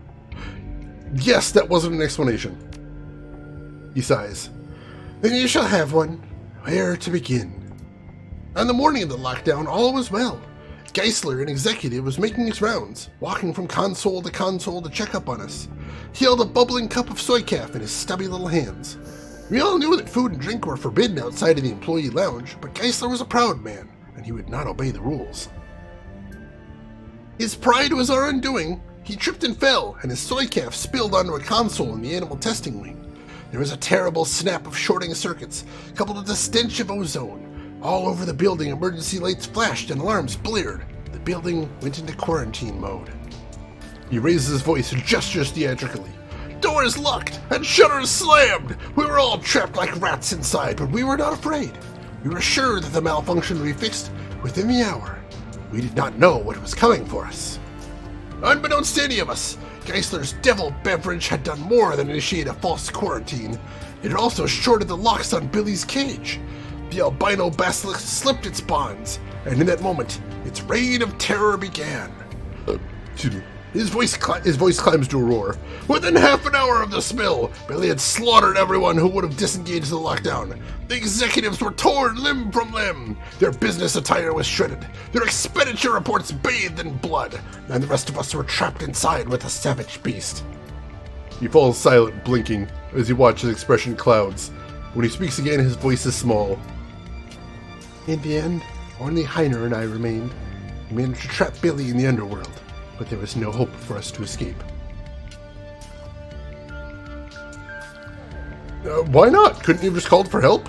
Yes, that wasn't an explanation. He sighs. Then you shall have one. Where to begin? On the morning of the lockdown, all was well. Geisler, an executive, was making his rounds, walking from console to check up on us. He held a bubbling cup of soy calf in his stubby little hands. We all knew that food and drink were forbidden outside of the employee lounge, but Geisler was a proud man, and he would not obey the rules. His pride was our undoing. He tripped and fell, and his soy calf spilled onto a console in the animal testing wing. There was a terrible snap of shorting circuits, coupled with the stench of ozone. All over the building, emergency lights flashed and alarms blared. The building went into quarantine mode. He raises his voice and gestures theatrically. Doors locked and shutters slammed. We were all trapped like rats inside, but we were not afraid. We were sure that the malfunction would be fixed within the hour. We did not know what was coming for us. Unbeknownst to any of us, Geisler's devil beverage had done more than initiate a false quarantine. It had also shorted the locks on Billy's cage. The albino basilisk slipped its bonds, and in that moment, its reign of terror began. Excuse me. His voice climbs to a roar. Within half an hour of the spill, Billy had slaughtered everyone who would have disengaged the lockdown. The executives were torn limb from limb. Their business attire was shredded. Their expenditure reports bathed in blood. And the rest of us were trapped inside with a savage beast. He falls silent, blinking, as he watches his expression clouds. When he speaks again, his voice is small. In the end, only Heiner and I remained. We managed to trap Billy in the underworld, but there was no hope for us to escape. Why not? Couldn't you have just called for help?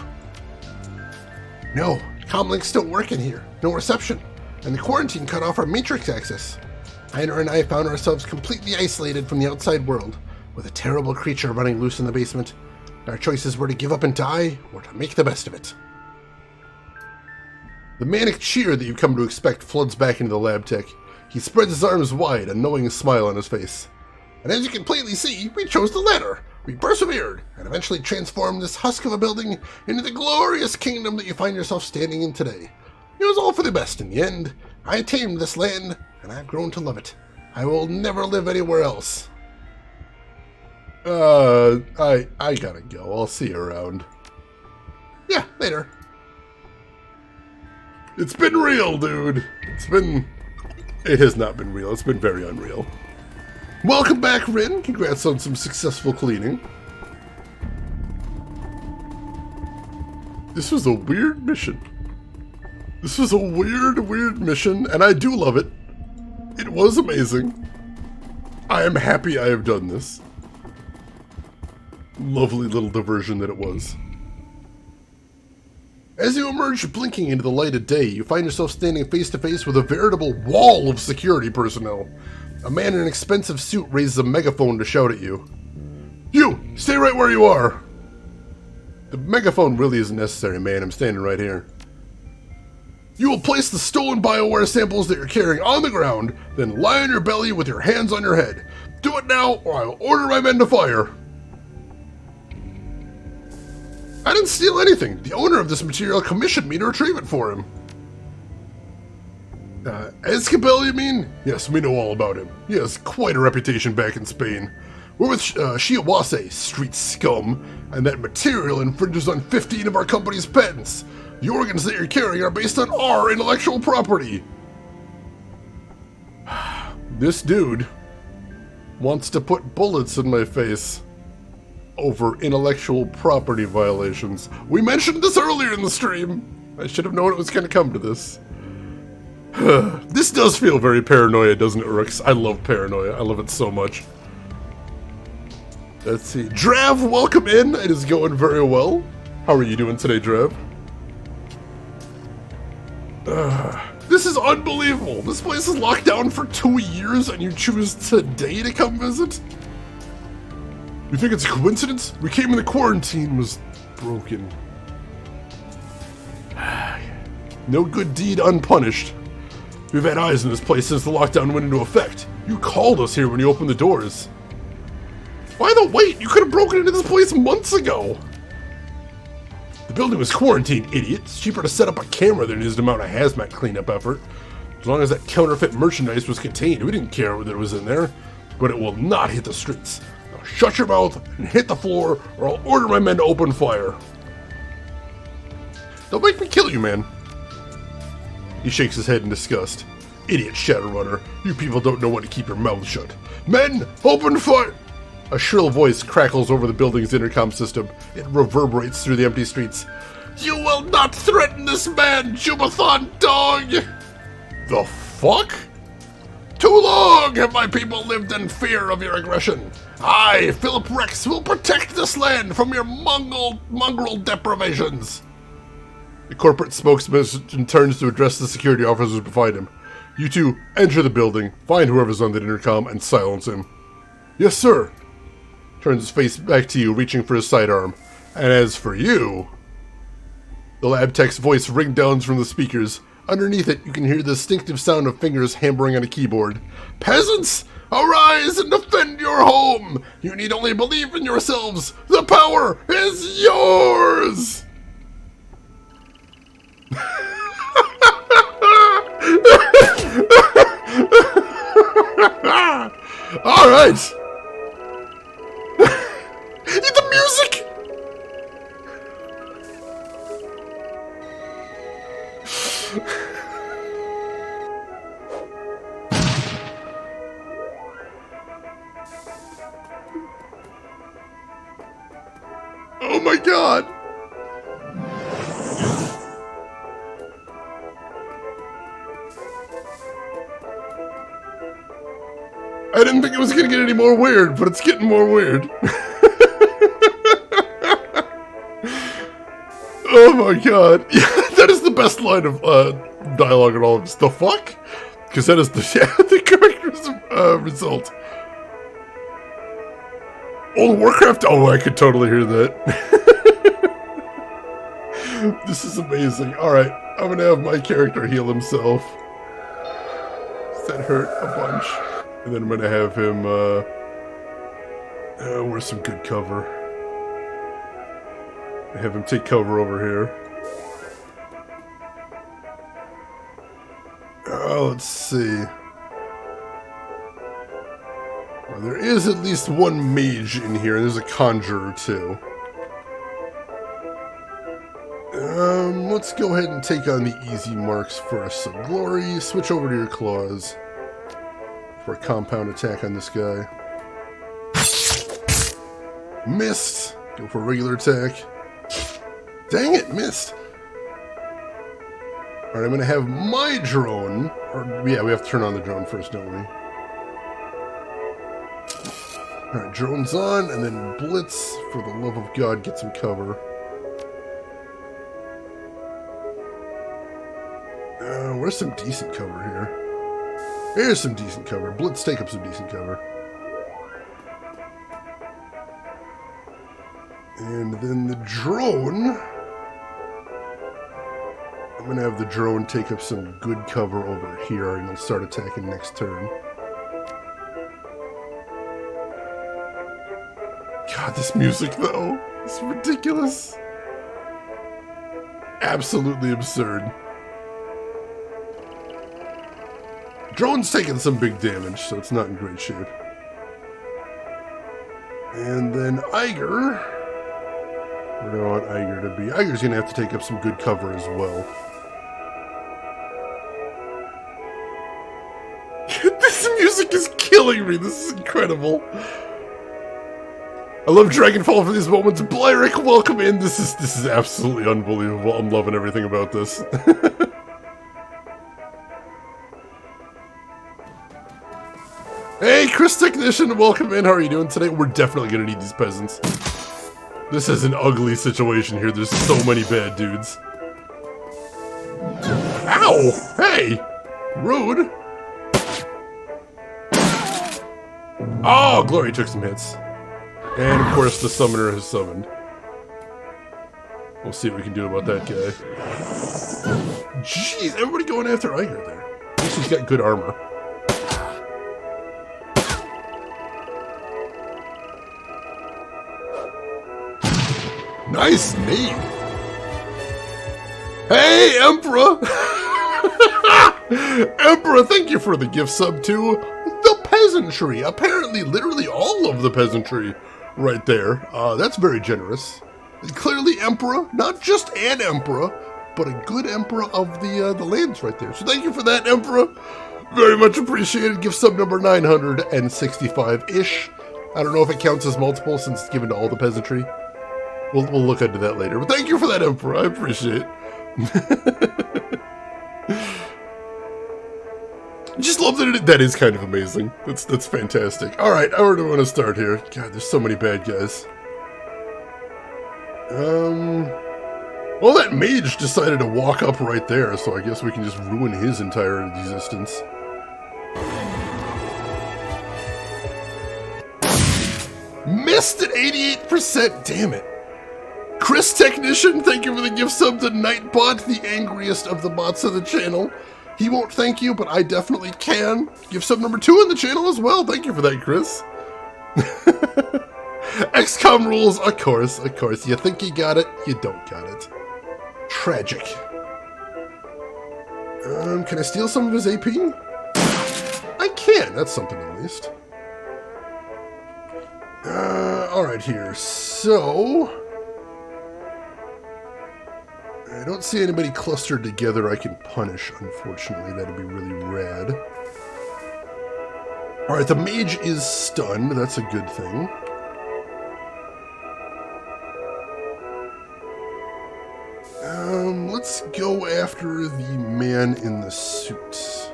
No, comlinks don't work in here. No reception. And the quarantine cut off our matrix access. Heiner and I found ourselves completely isolated from the outside world, with a terrible creature running loose in the basement. Our choices were to give up and die, or to make the best of it. The manic cheer that you've come to expect floods back into the lab tech. He spreads his arms wide, a knowing smile on his face. And as you can plainly see, we chose the latter. We persevered, and eventually transformed this husk of a building into the glorious kingdom that you find yourself standing in today. It was all for the best in the end. I tamed this land, and I've grown to love it. I will never live anywhere else. I gotta go. I'll see you around. Yeah, later. It's been real, dude. It has not been real. It's been very unreal. Welcome back, Rin. Congrats on some successful cleaning. This was a weird mission. This was a weird mission, and I do love it. It was amazing. I am happy I have done this. Lovely little diversion that it was. As you emerge blinking into the light of day, you find yourself standing face to face with a veritable wall of security personnel. A man in an expensive suit raises a megaphone to shout at you. You! Stay right where you are! The megaphone really isn't necessary, man. I'm standing right here. You will place the stolen BioWare samples that you're carrying on the ground, then lie on your belly with your hands on your head. Do it now, or I will order my men to fire. I didn't steal anything. The owner of this material commissioned me to retrieve it for him. Escabel, you mean? Yes, we know all about him. He has quite a reputation back in Spain. We're with Shiawase, street scum, and that material infringes on 15 of our company's patents. The organs that you're carrying are based on our intellectual property. This dude wants to put bullets in my face over intellectual property violations. We mentioned this earlier in the stream. I should have known it was going to come to this. This does feel very paranoia, doesn't it, Rix? I love paranoia. I love it so much. Let's see. Drav, welcome in. It is going very well. How are you doing today, Drav? This is unbelievable. This place is locked down for 2 years and you choose today to come visit? You think it's a coincidence? We came in, the quarantine was broken. No good deed unpunished. We've had eyes in this place since the lockdown went into effect. You called us here when you opened the doors. Why the wait? You could have broken into this place months ago. The building was quarantined, idiot. It's cheaper to set up a camera than it is to mount a hazmat cleanup effort. As long as that counterfeit merchandise was contained, we didn't care whether it was in there. But it will not hit the streets. Now shut your mouth and hit the floor, or I'll order my men to open fire. Don't make me kill you, man. He shakes his head in disgust. Idiot Shadowrunner. You people don't know when to keep your mouths shut. Men, open fire! A shrill voice crackles over the building's intercom system. It reverberates through the empty streets. You will not threaten this man, Jubathon dog! The fuck? Too long have my people lived in fear of your aggression. I, Philip Rex, will protect this land from your mongrel deprivations. The corporate spokesman turns to address the security officers beside him. You two enter the building, find whoever's on the intercom, and silence him. Yes, sir. Turns his face back to you, reaching for his sidearm. And as for you... The lab tech's voice ring-downs from the speakers. Underneath it, you can hear the distinctive sound of fingers hammering on a keyboard. Peasants, arise and defend your home! You need only believe in yourselves! The power is yours! All right. The music. Oh my god. I didn't think it was going to get any more weird, but it's getting more weird. Oh my god. Yeah, that is the best line of dialogue in all of this. The fuck? Because that is the character's result. Old Warcraft? Oh, I could totally hear that. This is amazing. Alright, I'm going to have my character heal himself. That hurt a bunch. And then I'm going to have him, wear some good cover. Have him take cover over here. Let's see. Well, there is at least one mage in here, and there's a conjurer too. Let's go ahead and take on the easy marks first. So Glory, switch over to your claws for a compound attack on this guy. Missed. Go for a regular attack. Dang it, missed. Alright, I'm going to have my drone. Or, yeah, we have to turn on the drone first, don't we? Alright, drone's on, and then Blitz, for the love of God, get some cover. Where's some decent cover here? Here's some decent cover. Blitz, take up some decent cover. And then the drone... I'm going to have the drone take up some good cover over here, and he'll start attacking next turn. God, this music, though. It's ridiculous. Absolutely absurd. Drone's taking some big damage, so it's not in great shape. And then Iger... Where do I want Iger to be? Iger's going to have to take up some good cover as well. This music is killing me. This is incredible. I love Dragonfall for these moments. Blyric, welcome in. This is absolutely unbelievable. I'm loving everything about this. Hey, Chris Technician, welcome in. How are you doing today? We're definitely gonna need these peasants. This is an ugly situation here. There's so many bad dudes. Ow! Hey! Rude! Oh, Glory took some hits. And of course the summoner has summoned. We'll see what we can do about that guy. Jeez, everybody going after Iger there. At least he's got good armor. Nice name. Hey, Emperor! Emperor, thank you for the gift sub to the peasantry. Apparently, literally all of the peasantry right there. That's very generous. Clearly, Emperor, not just an Emperor, but a good Emperor of the lands right there. So thank you for that, Emperor. Very much appreciated. Gift sub number 965-ish. I don't know if it counts as multiple since it's given to all the peasantry. We'll look into that later. But thank you for that, Emperor. I appreciate it. Just love that that is kind of amazing. That's fantastic. Alright, where do we want to start here? God, there's so many bad guys. Well, that mage decided to walk up right there, so I guess we can just ruin his entire existence. Missed at 88%, damn it. Chris Technician, thank you for the gift sub to Nightbot, the angriest of the bots of the channel. He won't thank you, but I definitely can. Gift sub number 2 on the channel as well. Thank you for that, Chris. XCOM rules, of course, of course. You think you got it, you don't got it. Tragic. Can I steal some of his AP? I can, that's something at least. Alright here, so... I don't see anybody clustered together I can punish, unfortunately. That'd be really rad. Alright, the mage is stunned. That's a good thing. Let's go after the man in the suit.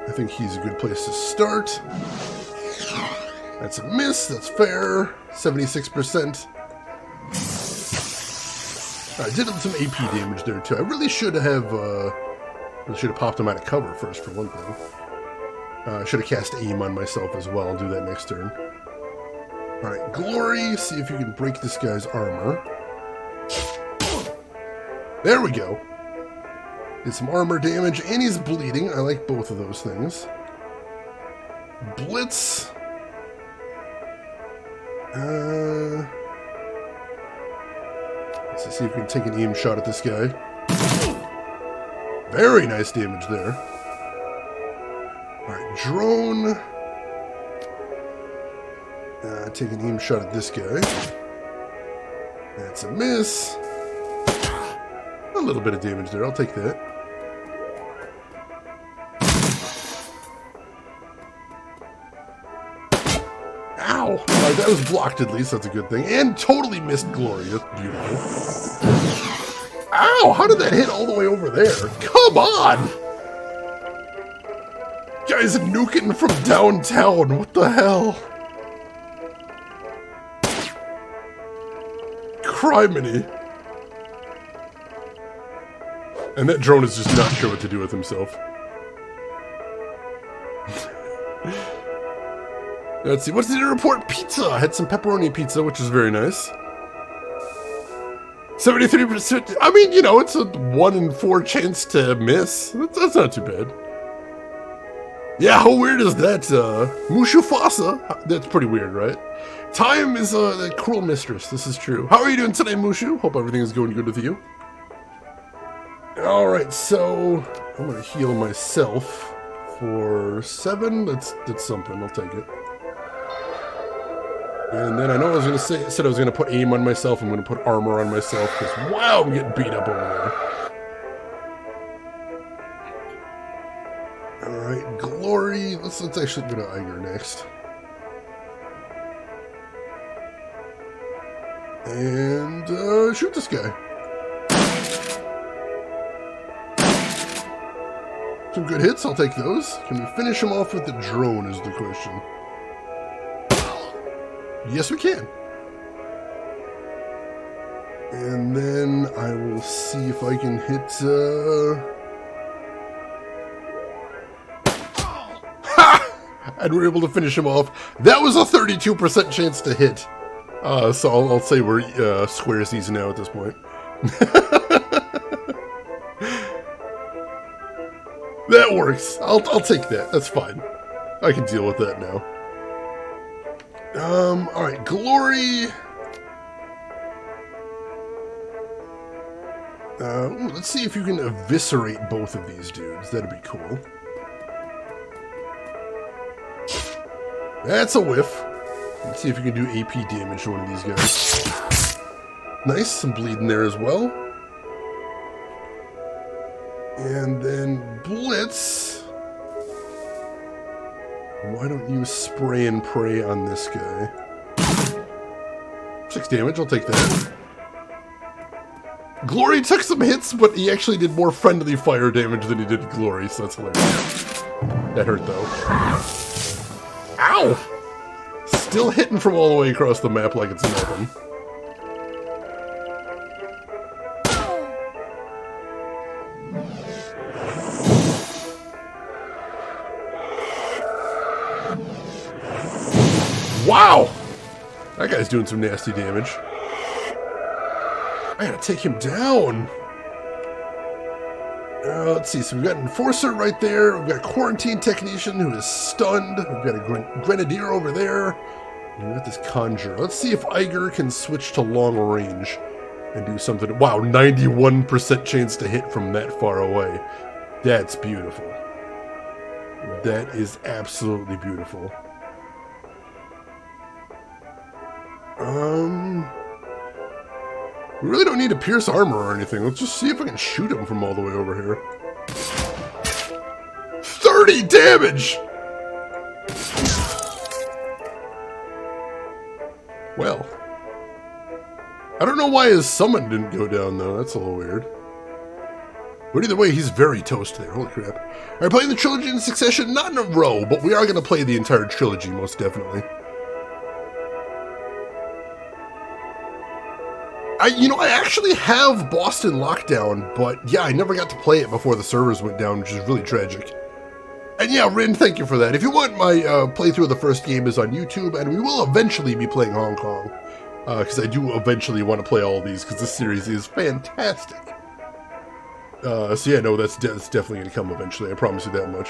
I think he's a good place to start. That's a miss. That's fair. 76%. I did some AP damage there too. I really should have popped him out of cover first for one thing. I should have cast aim on myself as well. I'll do that next turn. Alright, Glory, see if you can break this guy's armor. There we go. Did some armor damage, and he's bleeding. I like both of those things. Blitz. Let's see if we can take an aim shot at this guy. Very nice damage there. Alright, drone. Take an aim shot at this guy. That's a miss. A little bit of damage there, I'll take that. Ow! Alright, that was blocked at least, that's a good thing. And totally missed Glory, that's beautiful. Ow! How did that hit all the way over there? Come on! Guys nuking from downtown, what the hell? Criminy. And that drone is just not sure what to do with himself. Let's see, what did it report? Pizza! I had some pepperoni pizza, which is very nice. 73%. I mean, you know, it's a 1 in 4 chance to miss. That's not too bad. Yeah, how weird is that? Mushufasa? That's pretty weird, right? Time is a cruel mistress. This is true. How are you doing today, Mushu? Hope everything is going good with you. Alright, so I'm going to heal myself for 7. That's something. I'll take it. And then I know I was going to said I was going to put aim on myself. I'm going to put armor on myself because, wow, I'm getting beat up over there. Alright, Glory. let's actually go to Iger next. And shoot this guy. Some good hits, I'll take those. Can we finish him off with the drone is the question. Yes, we can. And then I will see if I can hit, Ha! And we're able to finish him off. That was a 32% chance to hit. So I'll say we're squaresies now at this point. That works. I'll take that. That's fine. I can deal with that now. Alright, Glory. Let's see if you can eviscerate both of these dudes. That'd be cool. That's a whiff. Let's see if you can do AP damage to one of these guys. Nice, some bleeding there as well. And then Blitz. Why don't you spray and pray on this guy? 6 damage, I'll take that. Glory took some hits, but he actually did more friendly fire damage than he did Glory, so that's hilarious. That hurt, though. Ow! Still hitting from all the way across the map like it's nothing. Wow! That guy's doing some nasty damage. I gotta take him down. Let's see, so we've got Enforcer right there. We've got Quarantine Technician who is stunned. We've got a Grenadier over there. And we've got this Conjurer. Let's see if Iger can switch to long range and do something. Wow, 91% chance to hit from that far away. That's beautiful. That is absolutely beautiful. We really don't need to pierce armor or anything. Let's just see if I can shoot him from all the way over here. 30 damage! Well. I don't know why his summon didn't go down, though. That's a little weird. But either way, he's very toast there. Holy crap. Alright, playing the trilogy in succession. Not in a row, but we are going to play the entire trilogy, most definitely. I actually have Boston Lockdown, but yeah, I never got to play it before the servers went down, which is really tragic. And yeah, Rin, thank you for that. If you want, my playthrough of the first game is on YouTube, and we will eventually be playing Hong Kong. Because I do eventually want to play all of these, because this series is fantastic. So yeah, no, that's definitely going to come eventually, I promise you that much.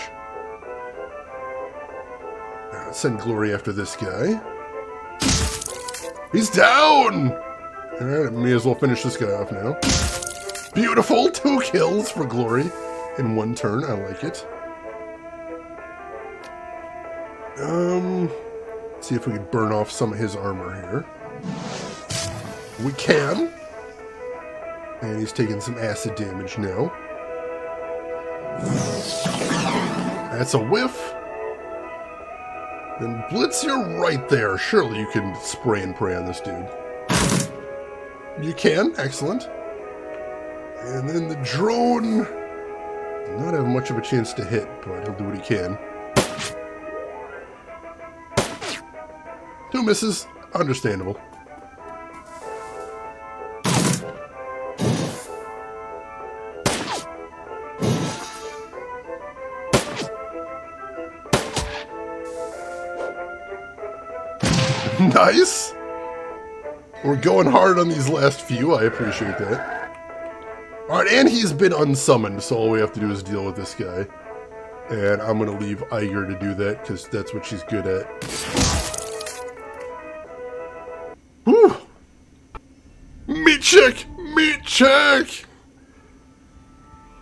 Let's send Glory after this guy. He's down! Alright, may as well finish this guy off now. Beautiful! 2 kills for Glory in 1 turn. I like it. Let's see if we can burn off some of his armor here. We can. And he's taking some acid damage now. That's a whiff. And Blitz, you're right there. Surely you can spray and pray on this dude. You can, excellent. And then the drone, not have much of a chance to hit, but he'll do what he can. 2 misses, understandable. Nice! We're going hard on these last few, I appreciate that. Alright, and he's been unsummoned, so all we have to do is deal with this guy. And I'm going to leave Iger to do that, because that's what she's good at. Whew! Meat check! Meat check!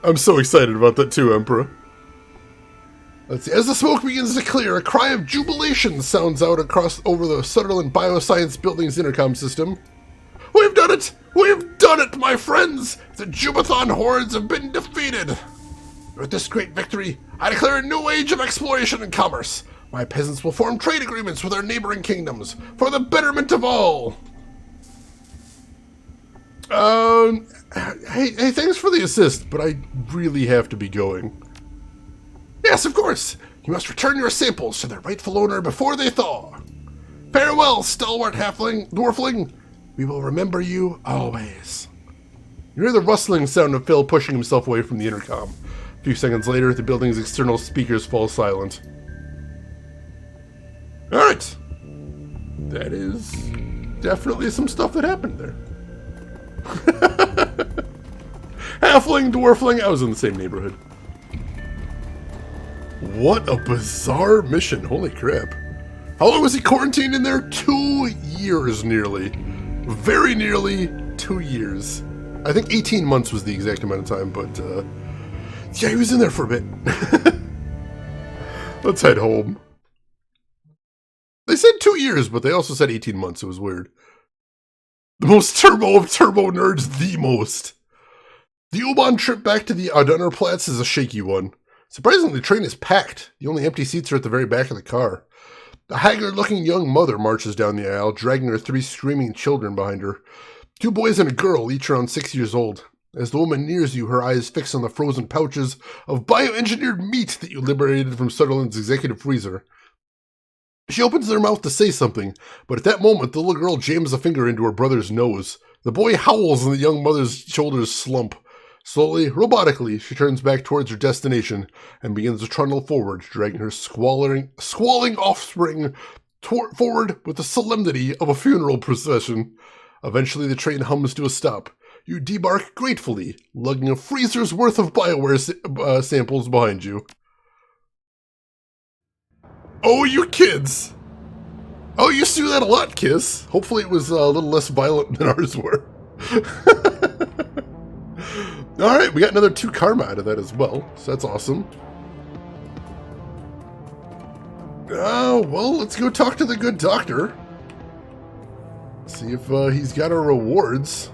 I'm so excited about that too, Emperor. Let's see. As the smoke begins to clear, a cry of jubilation sounds out over the Sutherland Bioscience Building's intercom system. We've done it! We've done it, my friends! The Jubathon hordes have been defeated! With this great victory, I declare a new age of exploration and commerce. My peasants will form trade agreements with our neighboring kingdoms for the betterment of all. Hey, thanks for the assist, but I really have to be going. Yes, of course. You must return your samples to their rightful owner before they thaw. Farewell, stalwart dwarfling. We will remember you always. You hear the rustling sound of Phil pushing himself away from the intercom. A few seconds later, the building's external speakers fall silent. Alright. That is definitely some stuff that happened there. Halfling, dwarfling, I was in the same neighborhood. What a bizarre mission, holy crap. How long was he quarantined in there? 2 years nearly. Very nearly 2 years. I think 18 months was the exact amount of time, but yeah, he was in there for a bit. Let's head home. They said 2 years, but they also said 18 months. It was weird. The most turbo of turbo nerds, the most. The U-Bahn trip back to the Adunnerplatz is a shaky one. Surprisingly, the train is packed. The only empty seats are at the very back of the car. A haggard-looking young mother marches down the aisle, dragging her 3 screaming children behind her. 2 boys and a girl, each around 6 years old. As the woman nears you, her eyes fix on the frozen pouches of bioengineered meat that you liberated from Sutherland's executive freezer. She opens her mouth to say something, but at that moment, the little girl jams a finger into her brother's nose. The boy howls and the young mother's shoulders slump. Slowly, robotically, she turns back towards her destination and begins to trundle forward, dragging her squalling offspring forward with the solemnity of a funeral procession. Eventually, the train hums to a stop. You debark gratefully, lugging a freezer's worth of Bioware samples behind you. Oh, you kids! Oh, you used to do that a lot, Kiss. Hopefully it was a little less violent than ours were. Alright, we got another 2 karma out of that as well, so that's awesome. Well, let's go talk to the good doctor. See if he's got our rewards.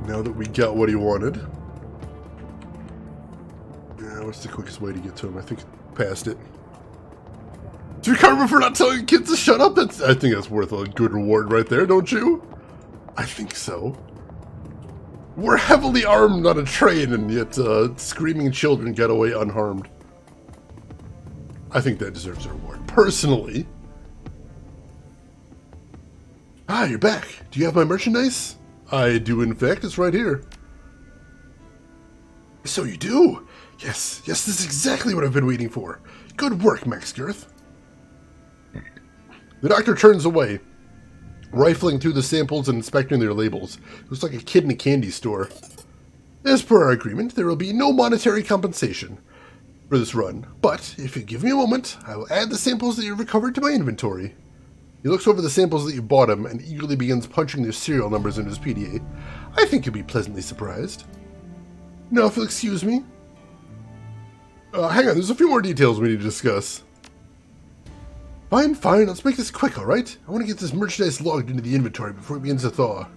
Now that we got what he wanted. What's the quickest way to get to him? I think past it. 2 karma for not telling kids to shut up? I think that's worth a good reward right there, don't you? I think so. We're heavily armed on a train, and yet screaming children get away unharmed. I think that deserves a reward, personally. Ah, you're back. Do you have my merchandise? I do, in fact. It's right here. So you do? Yes, this is exactly what I've been waiting for. Good work, Max Girth. The doctor turns away, rifling through the samples and inspecting their labels. It looks like a kid in a candy store. As per our agreement, there will be no monetary compensation for this run, but if you give me a moment, I will add the samples that you've recovered to my inventory. He looks over the samples that you bought him and eagerly begins punching their serial numbers into his PDA. I think you'll be pleasantly surprised. Now, if you'll excuse me. Hang on, there's a few more details we need to discuss. Fine, let's make this quick, alright? I want to get this merchandise logged into the inventory before it begins to thaw.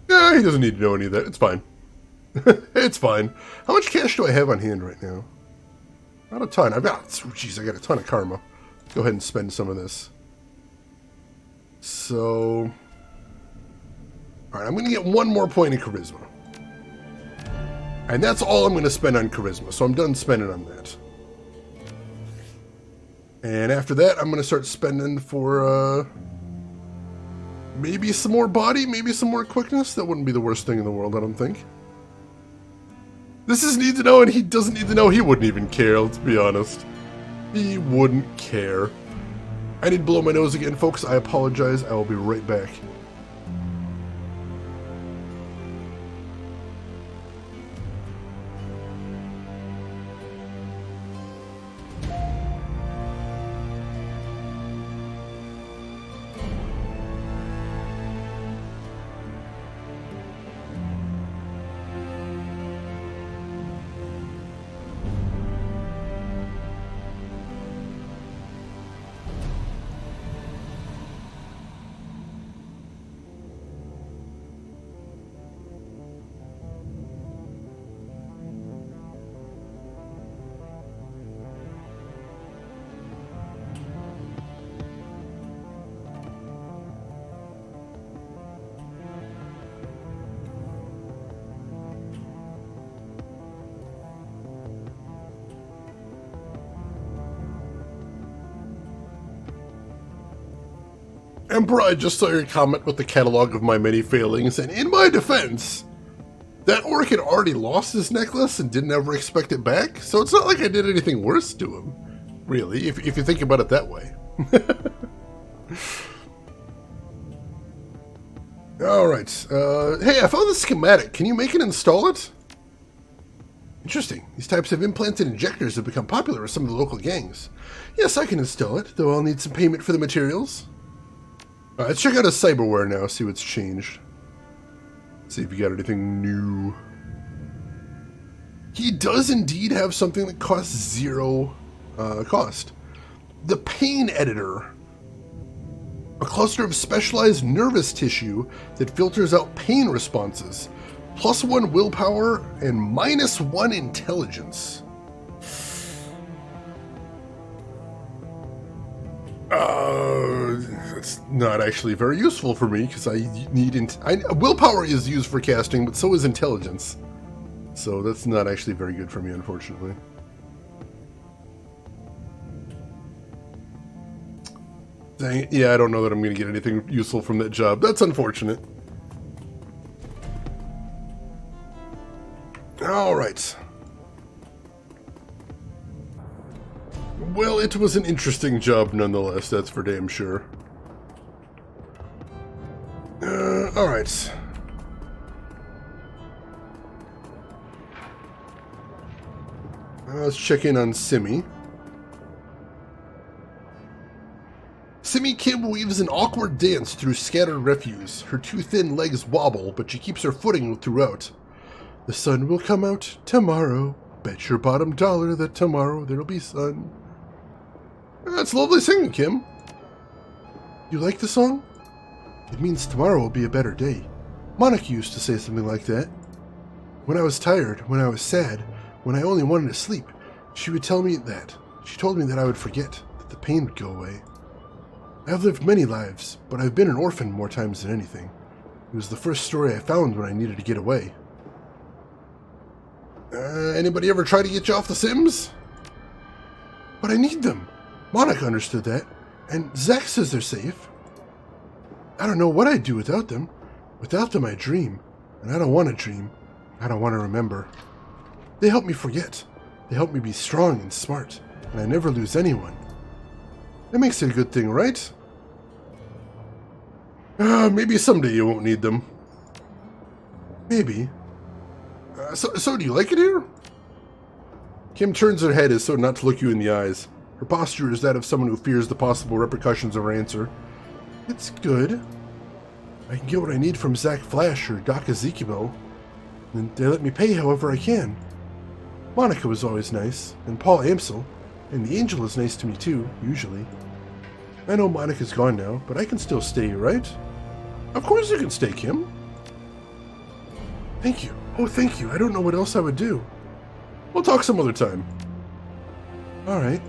Yeah, he doesn't need to know any of that, it's fine. It's fine. How much cash do I have on hand right now? Not a ton. I got a ton of karma. Go ahead and spend some of this. So... Alright, I'm going to get 1 more point in charisma. And that's all I'm going to spend on charisma, so I'm done spending on that. And after that, I'm going to start spending for, maybe some more body, maybe some more quickness. That wouldn't be the worst thing in the world, I don't think. This is need to know, and he doesn't need to know. He wouldn't even care, let's be honest. He wouldn't care. I need to blow my nose again, folks. I apologize. I will be right back. Emperor, I just saw your comment with the catalog of my many failings, and in my defense, that orc had already lost his necklace and didn't ever expect it back, so it's not like I did anything worse to him, really, if you think about it that way. Alright, hey, I found the schematic. Can you make and install it? Interesting. These types of implanted injectors have become popular with some of the local gangs. Yes, I can install it, though I'll need some payment for the materials. Alright, let's check out his cyberware now, see what's changed. See if you got anything new. He does indeed have something that costs 0 cost. The Pain Editor. A cluster of specialized nervous tissue that filters out pain responses. +1 willpower and -1 intelligence. That's not actually very useful for me because I need willpower is used for casting, but so is intelligence. So that's not actually very good for me, unfortunately. Dang it. Yeah, I don't know that I'm going to get anything useful from that job. That's unfortunate. Alright. Well, it was an interesting job nonetheless, that's for damn sure. Alright. Let's check in on Simi. Simi Kim weaves an awkward dance through scattered refuse. Her too thin legs wobble, but she keeps her footing throughout. The sun will come out tomorrow. Bet your bottom dollar that tomorrow there'll be sun. That's lovely singing, Kim. You like the song? It means tomorrow will be a better day. Monica used to say something like that. When I was tired, when I was sad, when I only wanted to sleep, she would tell me that. She told me that I would forget, that the pain would go away. I've lived many lives, but I've been an orphan more times than anything. It was the first story I found when I needed to get away. Anybody ever try to get you off the Sims? But I need them. Monica understood that, and Zach says they're safe. I don't know what I'd do without them. Without them I dream, and I don't want to dream. I don't want to remember. They help me forget. They help me be strong and smart, and I never lose anyone. That makes it a good thing, right? Maybe someday you won't need them. Maybe. So do you like it here? Kim turns her head as so not to look you in the eyes. Her posture is that of someone who fears the possible repercussions of her answer. It's good. I can get what I need from Zach Flash or Doc Ezekiel, and they let me pay however I can. Monica was always nice, and Paul Amsel, and the Angel is nice to me too, usually. I know Monica's gone now, but I can still stay, right? Of course you can stay, Kim. Thank you. Oh, thank you. I don't know what else I would do. We'll talk some other time. Alright.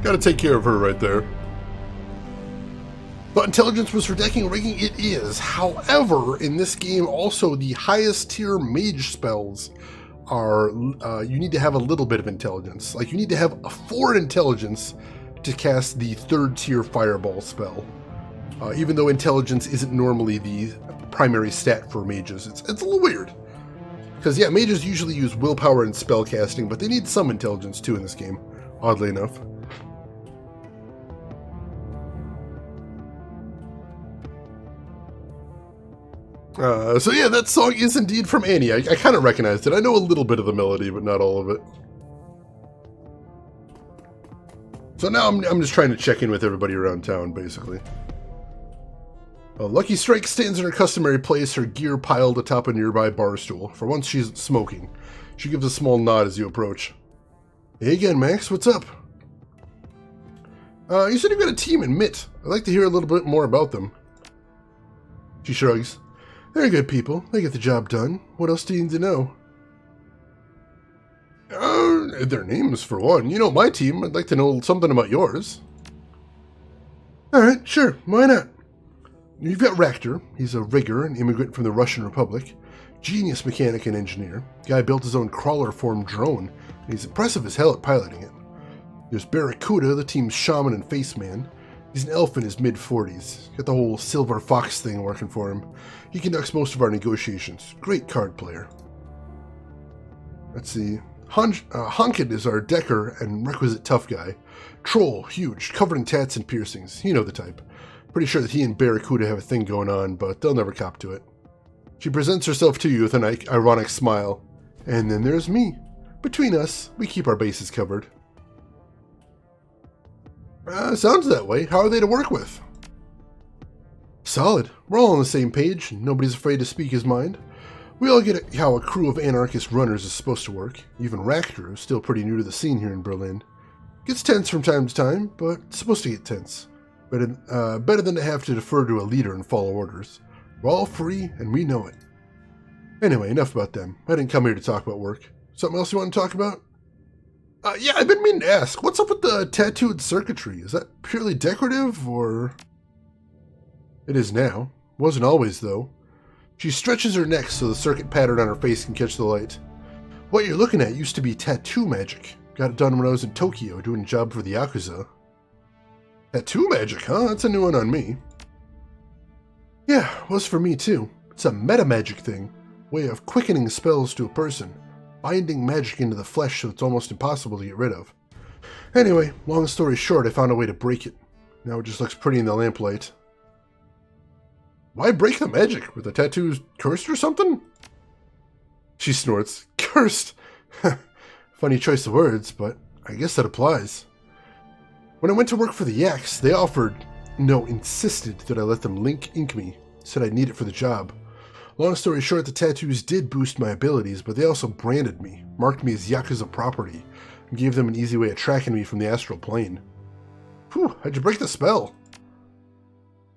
Gotta take care of her right there. But intelligence was for decking and rigging, it is. However, in this game, also the highest tier mage spells are, you need to have a little bit of intelligence. Like, you need to have a 4 intelligence to cast the 3rd tier fireball spell. Even though intelligence isn't normally the primary stat for mages. It's a little weird. Because, yeah, mages usually use willpower and spell casting, but they need some intelligence too in this game, oddly enough. So yeah, that song is indeed from Annie. I kind of recognized it. I know a little bit of the melody, but not all of it. So now I'm just trying to check in with everybody around town, basically. Lucky Strike stands in her customary place, her gear piled atop a nearby bar stool. For once, she's smoking. She gives a small nod as you approach. Hey again, Max. What's up? You said you've got a team in Mitt. I'd like to hear a little bit more about them. She shrugs. They're good people. They get the job done. What else do you need to know? Their names, for one. You know my team. I'd like to know something about yours. Alright, sure. Why not? You've got Ractor. He's a rigger, an immigrant from the Russian Republic. Genius mechanic and engineer. Guy built his own crawler-formed drone, and he's impressive as hell at piloting it. There's Barracuda, the team's shaman and face man. He's an elf in his mid-40s. Got the whole silver fox thing working for him. He conducts most of our negotiations. Great card player. Let's see. Honkin is our decker and requisite tough guy. Troll, huge, covered in tats and piercings. You know the type. Pretty sure that he and Barracuda have a thing going on, but they'll never cop to it. She presents herself to you with an ironic smile. And then there's me. Between us, we keep our bases covered. Sounds that way. How are they to work with? Solid. We're all on the same page. Nobody's afraid to speak his mind. We all get how a crew of anarchist runners is supposed to work. Even Ractor, who's still pretty new to the scene here in Berlin. Gets tense from time to time, but it's supposed to get tense. Better than to have to defer to a leader and follow orders. We're all free, and we know it. Anyway, enough about them. I didn't come here to talk about work. Something else you want to talk about? Yeah, I've been meaning to ask. What's up with the tattooed circuitry? Is that purely decorative, or...? It is now. Wasn't always, though. She stretches her neck so the circuit pattern on her face can catch the light. What you're looking at used to be tattoo magic. Got it done when I was in Tokyo doing a job for the Yakuza. Tattoo magic, huh? That's a new one on me. Yeah, was for me too. It's a meta-magic thing. Way of quickening spells to a person. Binding magic into the flesh so it's almost impossible to get rid of. Anyway, long story short, I found a way to break it. Now it just looks pretty in the lamplight. Why break the magic? Were the tattoos cursed or something? She snorts. Cursed? Funny choice of words, but I guess that applies. When I went to work for the Yaks, they insisted that I let them ink me. Said I'd need it for the job. Long story short, the tattoos did boost my abilities, but they also branded me, marked me as Yakuza property, and gave them an easy way of tracking me from the astral plane. Whew, how'd you break the spell?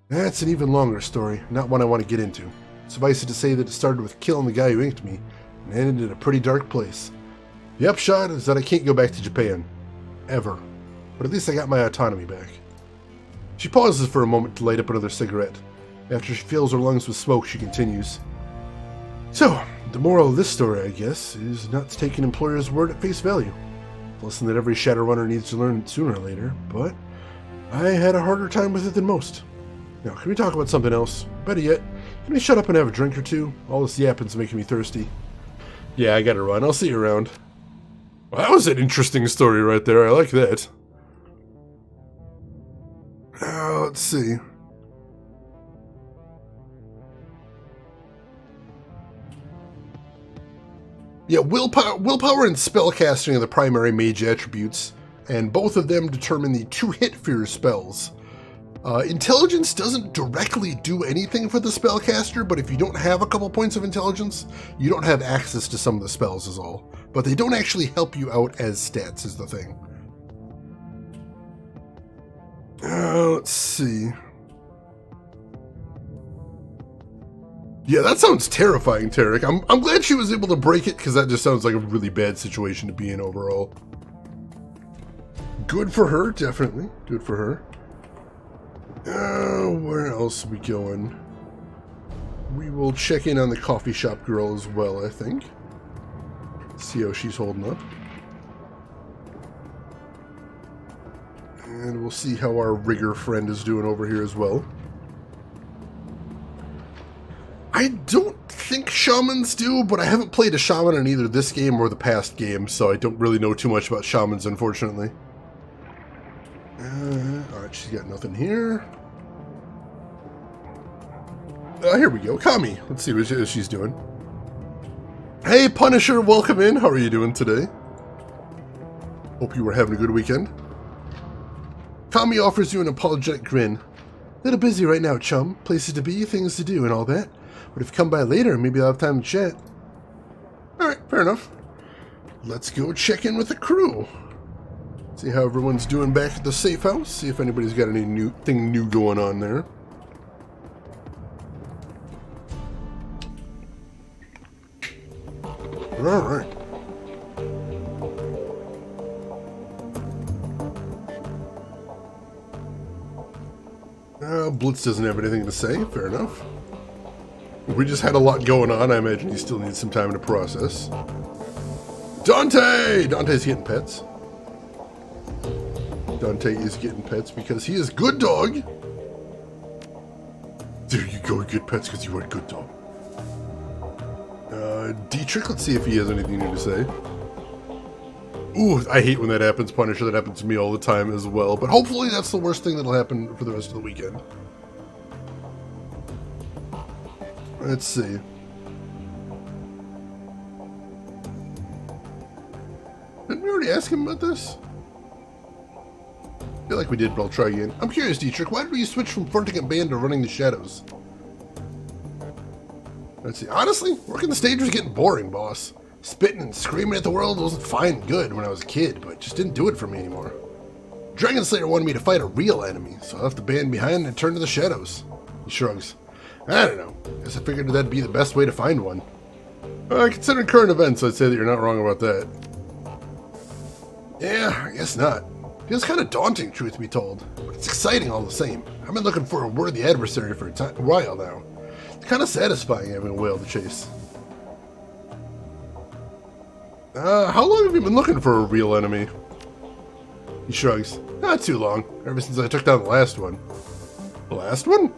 That's an even longer story, not one I want to get into. Suffice it to say that it started with killing the guy who inked me, and ended in a pretty dark place. The upshot is that I can't go back to Japan. Ever. But at least I got my autonomy back. She pauses for a moment to light up another cigarette. After she fills her lungs with smoke, she continues. So, the moral of this story, I guess, is not to take an employer's word at face value. A lesson that every Shadowrunner needs to learn sooner or later, but I had a harder time with it than most. Now, can we talk about something else? Better yet, can we shut up and have a drink or two? All this yapping's making me thirsty. Yeah, I gotta run. I'll see you around. Well, that was an interesting story right there. I like that. Let's see. Yeah, willpower and spellcasting are the primary mage attributes, and both of them determine the 2-hit for your spells. Intelligence doesn't directly do anything for the spellcaster, but if you don't have a couple points of intelligence, you don't have access to some of the spells is all. But they don't actually help you out as stats is the thing. Let's see. Yeah, that sounds terrifying, Tarek. I'm glad she was able to break it, because that just sounds like a really bad situation to be in overall. Good for her, definitely. Good for her. Where else are we going? We will check in on the coffee shop girl as well, I think. See how she's holding up. And we'll see how our rigger friend is doing over here as well. I don't think shamans do, but I haven't played a shaman in either this game or the past game, so I don't really know too much about shamans, unfortunately. Alright, she's got nothing here. Here we go. Kami. Let's see what she's doing. Hey, Punisher, welcome in. How are you doing today? Hope you were having a good weekend. Kami offers you an apologetic grin. Little busy right now, chum. Places to be, things to do, and all that. But if you come by later, maybe I'll have time to chat. Alright, fair enough. Let's go check in with the crew. See how everyone's doing back at the safe house. See if anybody's got anything new going on there. Alright. Blitz doesn't have anything to say. Fair enough. We just had a lot going on. I imagine he still needs some time to process. Dante! Dante's getting pets. Dante is getting pets because he is good dog. There you go, get pets because you are a good dog. Dietrich, let's see if he has anything new to say. Ooh, I hate when that happens, Punisher. That happens to me all the time as well. But hopefully that's the worst thing that'll happen for the rest of the weekend. Let's see. Didn't we already ask him about this? I feel like we did, but I'll try again. I'm curious, Dietrich, why did you switch from fronting a band to running the shadows? Let's see. Honestly, working the stage was getting boring, boss. Spitting and screaming at the world wasn't fine and good when I was a kid, but it just didn't do it for me anymore. Dragon Slayer wanted me to fight a real enemy, so I left the band behind and turned to the shadows. He shrugs. I don't know. Guess I figured that'd be the best way to find one. Considering current events, I'd say that you're not wrong about that. Yeah, I guess not. Feels kind of daunting, truth be told, but it's exciting all the same. I've been looking for a worthy adversary for a while now. It's kind of satisfying having a whale to chase. How long have you been looking for a real enemy? He shrugs. Not too long, ever since I took down the last one. The last one?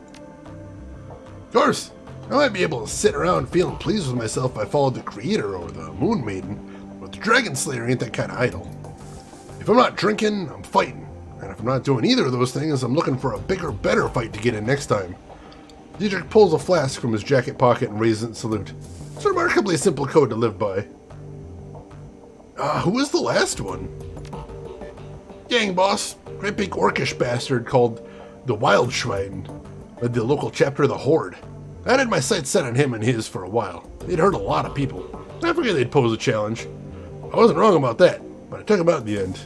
Of course, I might be able to sit around feeling pleased with myself if I followed the Creator or the Moon Maiden, but the Dragon Slayer ain't that kind of idol. If I'm not drinking, I'm fighting, and if I'm not doing either of those things, I'm looking for a bigger, better fight to get in next time. Dietrich pulls a flask from his jacket pocket and raises it in salute. It's a remarkably simple code to live by. Who was the last one? Gang boss, great big orcish bastard called the Wildschwein, led the local chapter of the Horde. I had my sights set on him and his for a while. They'd hurt a lot of people. I figured they'd pose a challenge. I wasn't wrong about that, but I took him out in the end.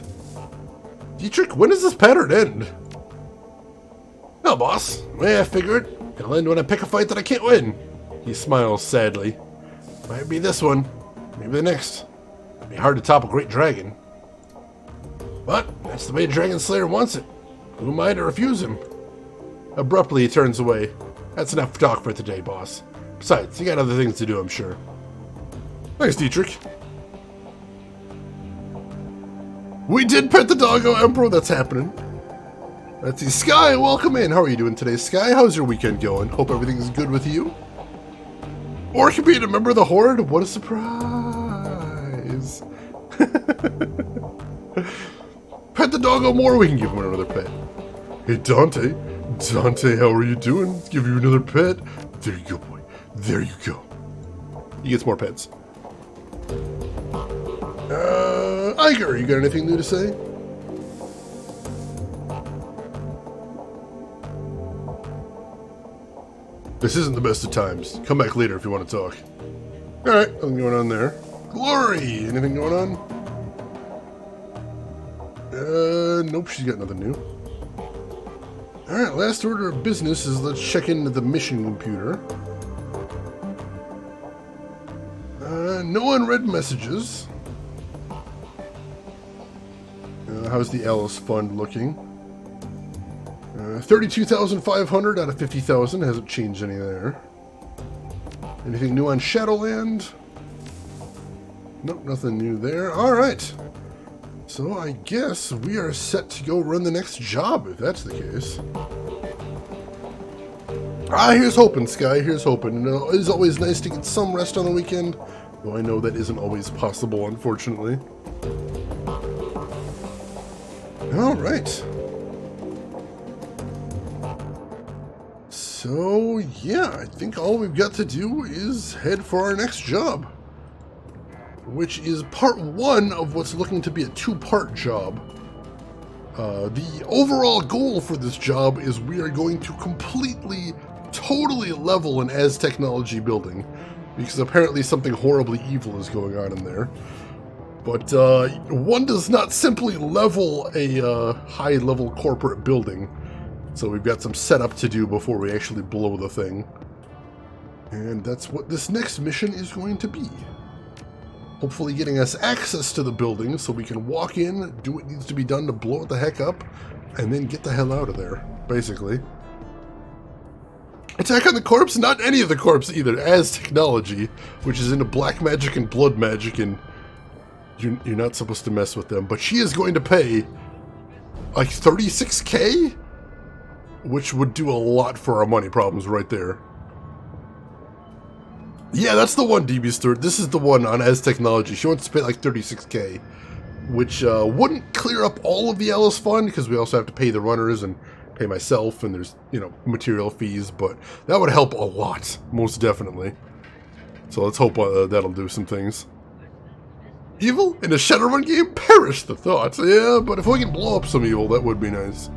Dietrich, when does this pattern end? Well, boss, the way I figure it, it'll end when I pick a fight that I can't win. He smiles sadly. Might be this one, maybe the next. It'd be hard to top a great dragon. But that's the way Dragon Slayer wants it. Who am I to refuse him? Abruptly, he turns away. That's enough talk for today, boss. Besides, you got other things to do, I'm sure. Thanks, Dietrich. We did pet the doggo, Emperor. That's happening. Let's see. Sky, welcome in. How are you doing today, Sky? How's your weekend going? Hope everything's good with you. Or can be a member of the Horde. What a surprise. Pet the doggo more. We can give him another pet. Hey, Dante. Dante, how are you doing? Let's give you another pet. There you go, boy. There you go. He gets more pets. Iger, you got anything new to say? This isn't the best of times. Come back later if you want to talk. Alright, nothing going on there. Glory, anything going on? Nope, she's got nothing new. Alright, last order of business is let's check into the mission computer. No unread messages. How's the Alice Fund looking? 32,500 out of 50,000. Hasn't changed any there. Anything new on Shadowland? Nope, nothing new there. Alright. So I guess we are set to go run the next job, if that's the case. Here's hoping, Sky. Here's hoping. It is always nice to get some rest on the weekend, though I know that isn't always possible, unfortunately. Alright. So, yeah, I think all we've got to do is head for our next job, which is part one of what's looking to be a two-part job. The overall goal for this job is we are going to completely, totally level an Az technology building, because apparently something horribly evil is going on in there. But one does not simply level a high-level corporate building. So we've got some setup to do before we actually blow the thing. And that's what this next mission is going to be. Hopefully getting us access to the building so we can walk in, do what needs to be done to blow it the heck up, and then get the hell out of there, basically. Attack on the corpse? Not any of the corpse either. Az technology, which is into black magic and blood magic, and you're not supposed to mess with them. But she is going to pay like 36K? Which would do a lot for our money problems right there. Yeah, that's the one, DB Stewart. This is the one on As Technology. She wants to pay like 36K, which wouldn't clear up all of the Alice fund because we also have to pay the runners and pay myself, and there's, you know, material fees, but that would help a lot, most definitely. So let's hope that'll do some things. Evil? In a Shadowrun game? Perish the thought. Yeah, but if we can blow up some evil, that would be nice.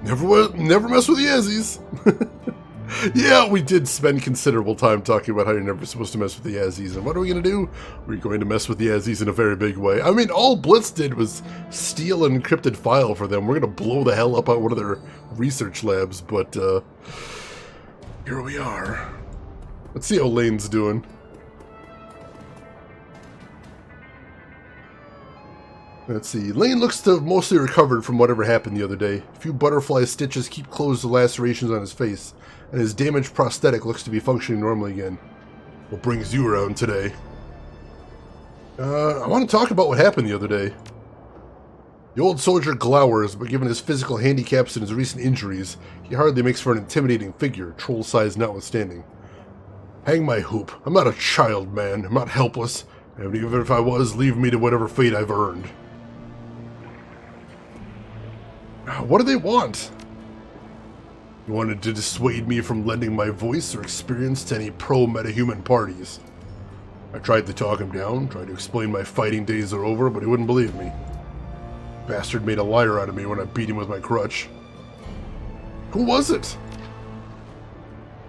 Never mess with the Yazzies. Yeah, we did spend considerable time talking about how you're never supposed to mess with the Yazzies, and what are we going to do? We're going to mess with the Yazzies in a very big way. I mean, all Blitz did was steal an encrypted file for them. We're going to blow the hell up out one of their research labs, but here we are. Let's see how Lane's doing. Let's see. Lane looks to have mostly recovered from whatever happened the other day. A few butterfly stitches keep closed the lacerations on his face, and his damaged prosthetic looks to be functioning normally again. What brings you around today? I want to talk about what happened the other day. The old soldier glowers, but given his physical handicaps and his recent injuries, he hardly makes for an intimidating figure, troll size notwithstanding. Hang my hoop. I'm not a child, man. I'm not helpless. And even if I was, leave me to whatever fate I've earned. What do they want? You wanted to dissuade me from lending my voice or experience to any pro-metahuman parties. I tried to talk him down, tried to explain my fighting days are over, but he wouldn't believe me. Bastard made a liar out of me when I beat him with my crutch. Who was it?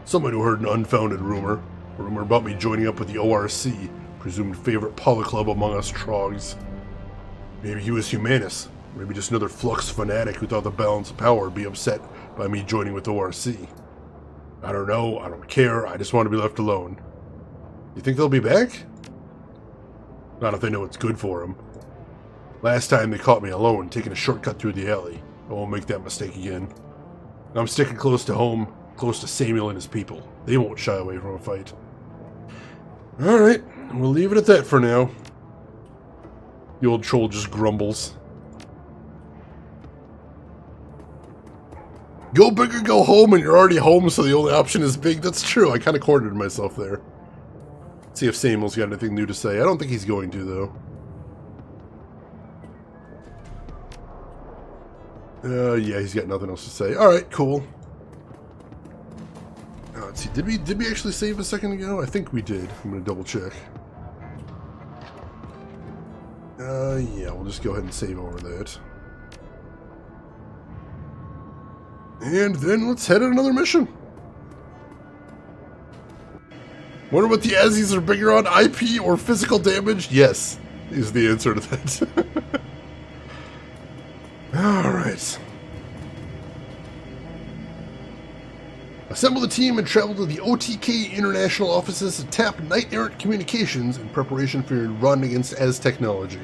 Someone who heard an unfounded rumor. A rumor about me joining up with the ORC, presumed favorite polyclub among us trogs. Maybe he was Humanus. Maybe just another Flux fanatic who thought the balance of power would be upset by me joining with ORC. I don't know, I don't care, I just want to be left alone. You think they'll be back? Not if they know it's good for them. Last time they caught me alone, taking a shortcut through the alley. I won't make that mistake again. I'm sticking close to home, close to Samuel and his people. They won't shy away from a fight. Alright, we'll leave it at that for now. The old troll just grumbles. Go big or go home, and you're already home, so the only option is big. That's true. I kind of cornered myself there. Let's see if Samuel's got anything new to say. I don't think he's going to, though. Yeah, he's got nothing else to say. Alright, cool. Let's see. Did we actually save a second ago? I think we did. I'm going to double check. Yeah, we'll just go ahead and save over that. And then let's head on another mission. Wonder what the Azzies are bigger on, IP or physical damage? Yes, is the answer to that. Alright. Assemble the team and travel to the OTK International offices to tap Knight Errant Communications in preparation for your run against Az Technology.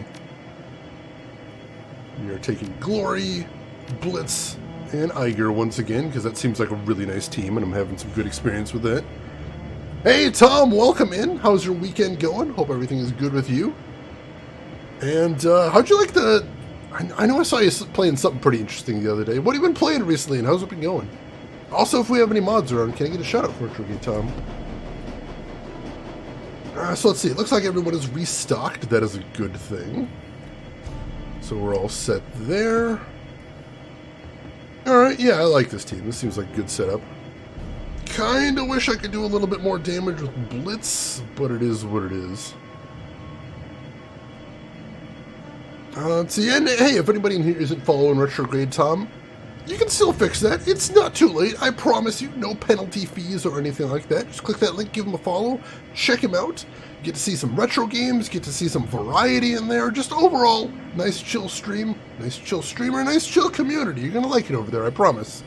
We are taking Glory, Blitz, and Iger once again, because that seems like a really nice team, and I'm having some good experience with that. Hey, Tom, welcome in. How's your weekend going? Hope everything is good with you. And how'd you like the... I know I saw you playing something pretty interesting the other day. What have you been playing recently, and how's it been going? Also, if we have any mods around, can I get a shout-out for it, Tricky Tom? So let's see. It looks like everyone is restocked. That is a good thing. So we're all set there. Alright, yeah, I like this team. This seems like a good setup. Kinda wish I could do a little bit more damage with Blitz, but it is what it is. Let's see, and hey, if anybody in here isn't following Retrograde Tom, you can still fix that. It's not too late. I promise you, no penalty fees or anything like that. Just click that link, give him a follow, check him out. Get to see some retro games, get to see some variety in there. Just overall, nice chill stream, nice chill streamer, nice chill community. You're gonna like it over there, I promise.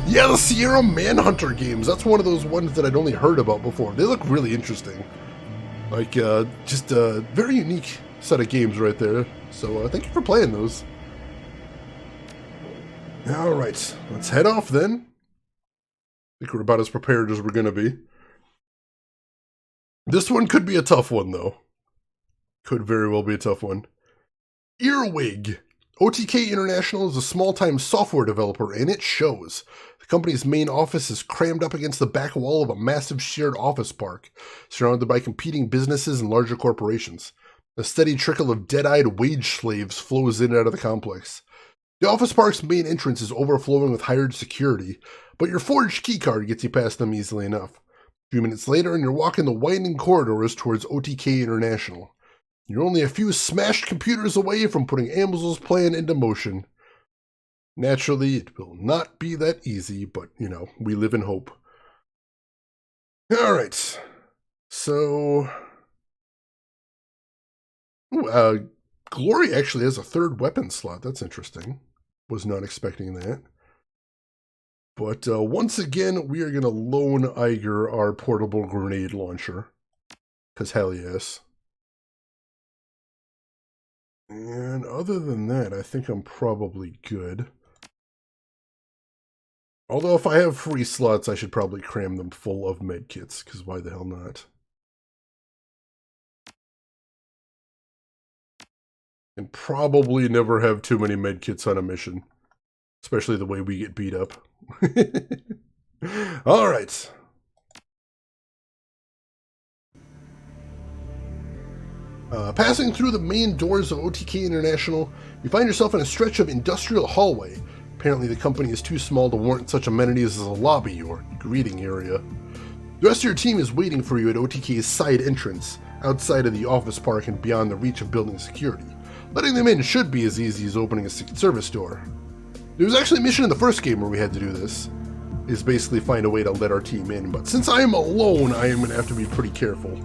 Yeah, the Sierra Manhunter games. That's one of those ones that I'd only heard about before. They look really interesting. Like, just a very unique set of games right there. So, thank you for playing those. Alright, let's head off then. I think we're about as prepared as we're gonna be. This one could be a tough one, though. Could very well be a tough one. Earwig. OTK International is a small-time software developer, and it shows. The company's main office is crammed up against the back wall of a massive shared office park, surrounded by competing businesses and larger corporations. A steady trickle of dead-eyed wage slaves flows in and out of the complex. The office park's main entrance is overflowing with hired security, but your forged keycard gets you past them easily enough. A few minutes later, and you're walking the winding corridors towards OTK International. You're only a few smashed computers away from putting Amsel's plan into motion. Naturally, it will not be that easy, but, we live in hope. Alright. So... Glory actually has a third weapon slot. That's interesting. Was not expecting that. But once again, we are going to loan Iger our portable grenade launcher. Because hell yes. And other than that, I think I'm probably good. Although if I have free slots, I should probably cram them full of medkits, because why the hell not? And probably never have too many medkits on a mission. Especially the way we get beat up. Alright. Passing through the main doors of OTK International, you find yourself in a stretch of industrial hallway. Apparently the company is too small to warrant such amenities as a lobby or greeting area. The rest of your team is waiting for you at OTK's side entrance, outside of the office park and beyond the reach of building security. Letting them in should be as easy as opening a Secret Service door. There was actually a mission in the first game where we had to do this, is basically find a way to let our team in, but since I am alone, I am going to have to be pretty careful.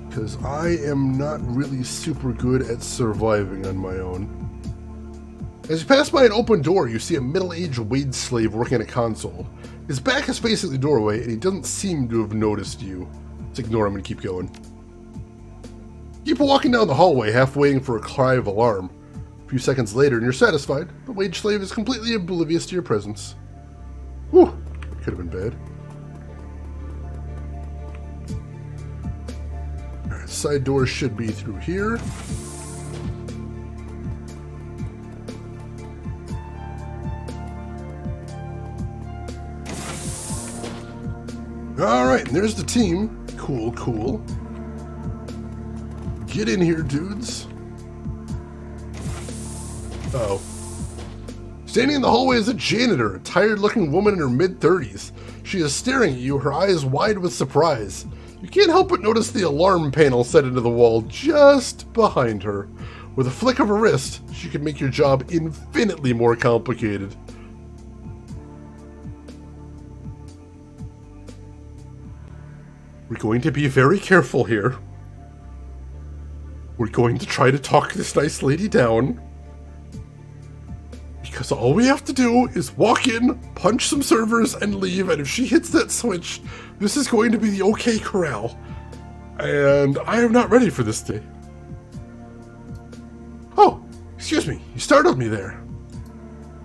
Because I am not really super good at surviving on my own. As you pass by an open door, you see a middle-aged wage slave working at a console. His back is facing the doorway, and he doesn't seem to have noticed you. Let's ignore him and keep going. Keep walking down the hallway, half waiting for a cry of alarm. A few seconds later, and you're satisfied, the wage slave is completely oblivious to your presence. Whew, could have been bad. Alright, side doors should be through here. Alright, and there's the team. Cool, cool. Get in here, dudes. Uh-oh. Standing in the hallway is a janitor, a tired-looking woman in her mid-30s. She is staring at you, her eyes wide with surprise. You can't help but notice the alarm panel set into the wall just behind her. With a flick of her wrist, she can make your job infinitely more complicated. We're going to be very careful here. We're going to try to talk this nice lady down. Because all we have to do is walk in, punch some servers, and leave, and if she hits that switch, this is going to be the OK Corral. And I am not ready for this day. Oh, excuse me, you startled me there.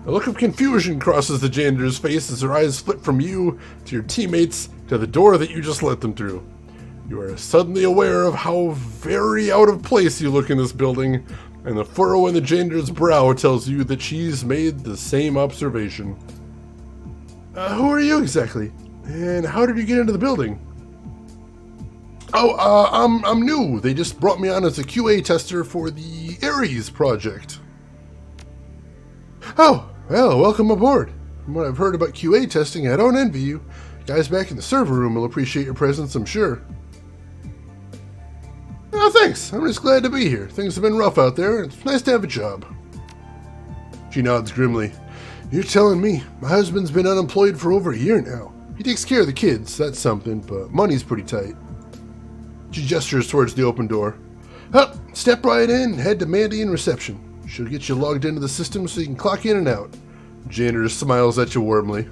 A look of confusion crosses the janitor's face as her eyes flip from you to your teammates to the door that you just let them through. You are suddenly aware of how very out of place you look in this building, and the furrow in the janitor's brow tells you that she's made the same observation. Who are you exactly? And how did you get into the building? Oh, I'm new. They just brought me on as a QA tester for the Ares project. Oh, well, welcome aboard. From what I've heard about QA testing, I don't envy you. Guys back in the server room will appreciate your presence, I'm sure. Oh, thanks. I'm just glad to be here. Things have been rough out there, and it's nice to have a job. She nods grimly. You're telling me. My husband's been unemployed for over a year now. He takes care of the kids, that's something, but money's pretty tight. She gestures towards the open door. Oh, step right in and head to Mandy in reception. She'll get you logged into the system so you can clock in and out. Janitor smiles at you warmly.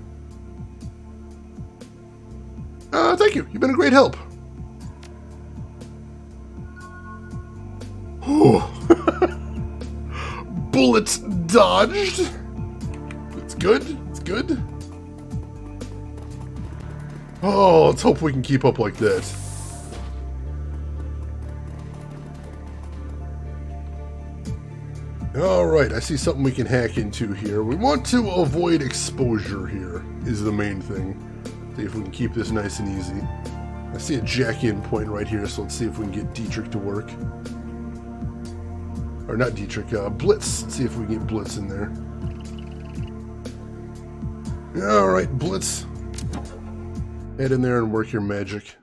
Thank you. You've been a great help. Bullets dodged. It's good. It's good. Oh, let's hope we can keep up like that. Alright, I see something we can hack into here. We want to avoid exposure here, is the main thing. See if we can keep this nice and easy. I see a jack-in point right here, so let's see if we can get Dietrich to work. Or not Dietrich, Blitz. Let's see if we can get Blitz in there. Alright, Blitz. Head in there and work your magic.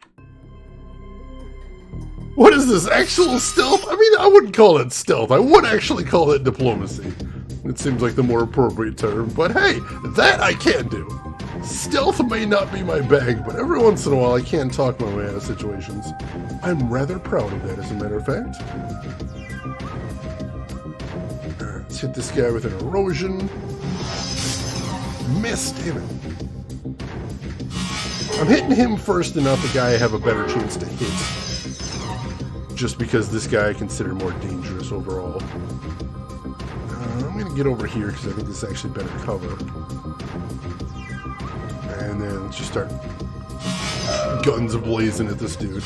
What is this, actual stealth? I mean, I wouldn't call it stealth. I would actually call it diplomacy. It seems like the more appropriate term, but hey, that I can do. Stealth may not be my bag, but every once in a while I can talk my way out of situations. I'm rather proud of that, as a matter of fact. Alright, let's hit this guy with an erosion. Missed, damn it. I'm hitting him first and not the guy I have a better chance to hit. Just because this guy I consider more dangerous overall. I'm going to get over here because I think this is actually better cover. And then let's just start guns blazing at this dude.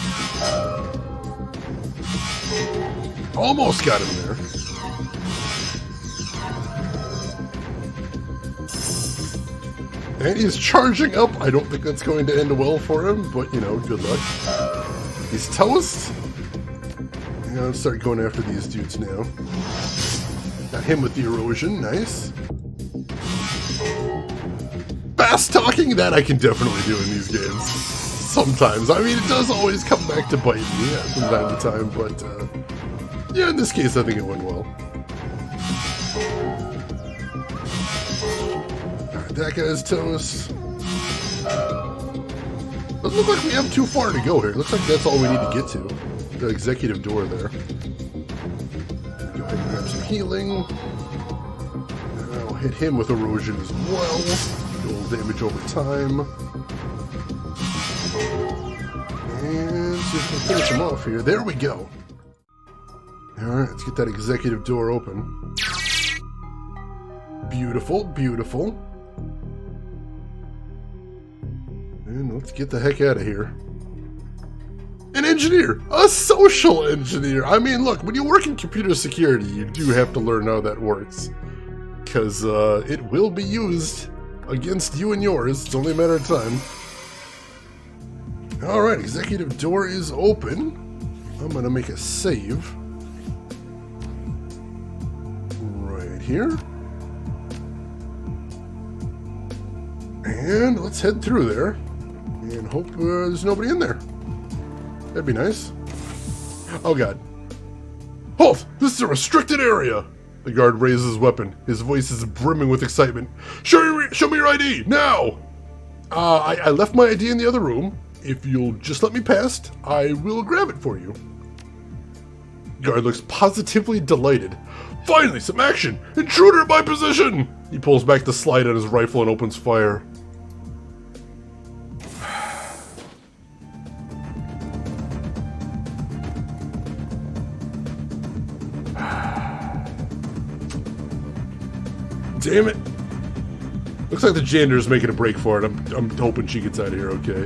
Almost got him there. And he's charging up. I don't think that's going to end well for him, but you know, good luck. He's toast. Let's start going after these dudes now. Got him with the erosion, nice. Fast talking, that I can definitely do in these games. Sometimes. I mean, it does always come back to bite me from time to time, but yeah, in this case I think it went well. Alright, that guy's toast. Doesn't look like we have too far to go here. Looks like that's all we need to get to. The executive door there. Go ahead and grab some healing. And I'll hit him with erosion as well. Do a little damage over time. And see if we can finish him off here. There we go. Alright, let's get that executive door open. Beautiful, beautiful. And let's get the heck out of here. An engineer! A social engineer! I mean, look, when you work in computer security, you do have to learn how that works. Because it will be used against you and yours. It's only a matter of time. Alright, executive door is open. I'm going to make a save. Right here. And let's head through there. And hope there's nobody in there. That'd be nice. Oh god. Halt! This is a restricted area! The guard raises his weapon. His voice is brimming with excitement. Show me your ID, now! I left my ID in the other room. If you'll just let me past, I will grab it for you. Guard looks positively delighted. Finally, some action! Intruder in my position! He pulls back the slide on his rifle and opens fire. Damn it. Looks like the janitor's making a break for it. I'm hoping she gets out of here okay.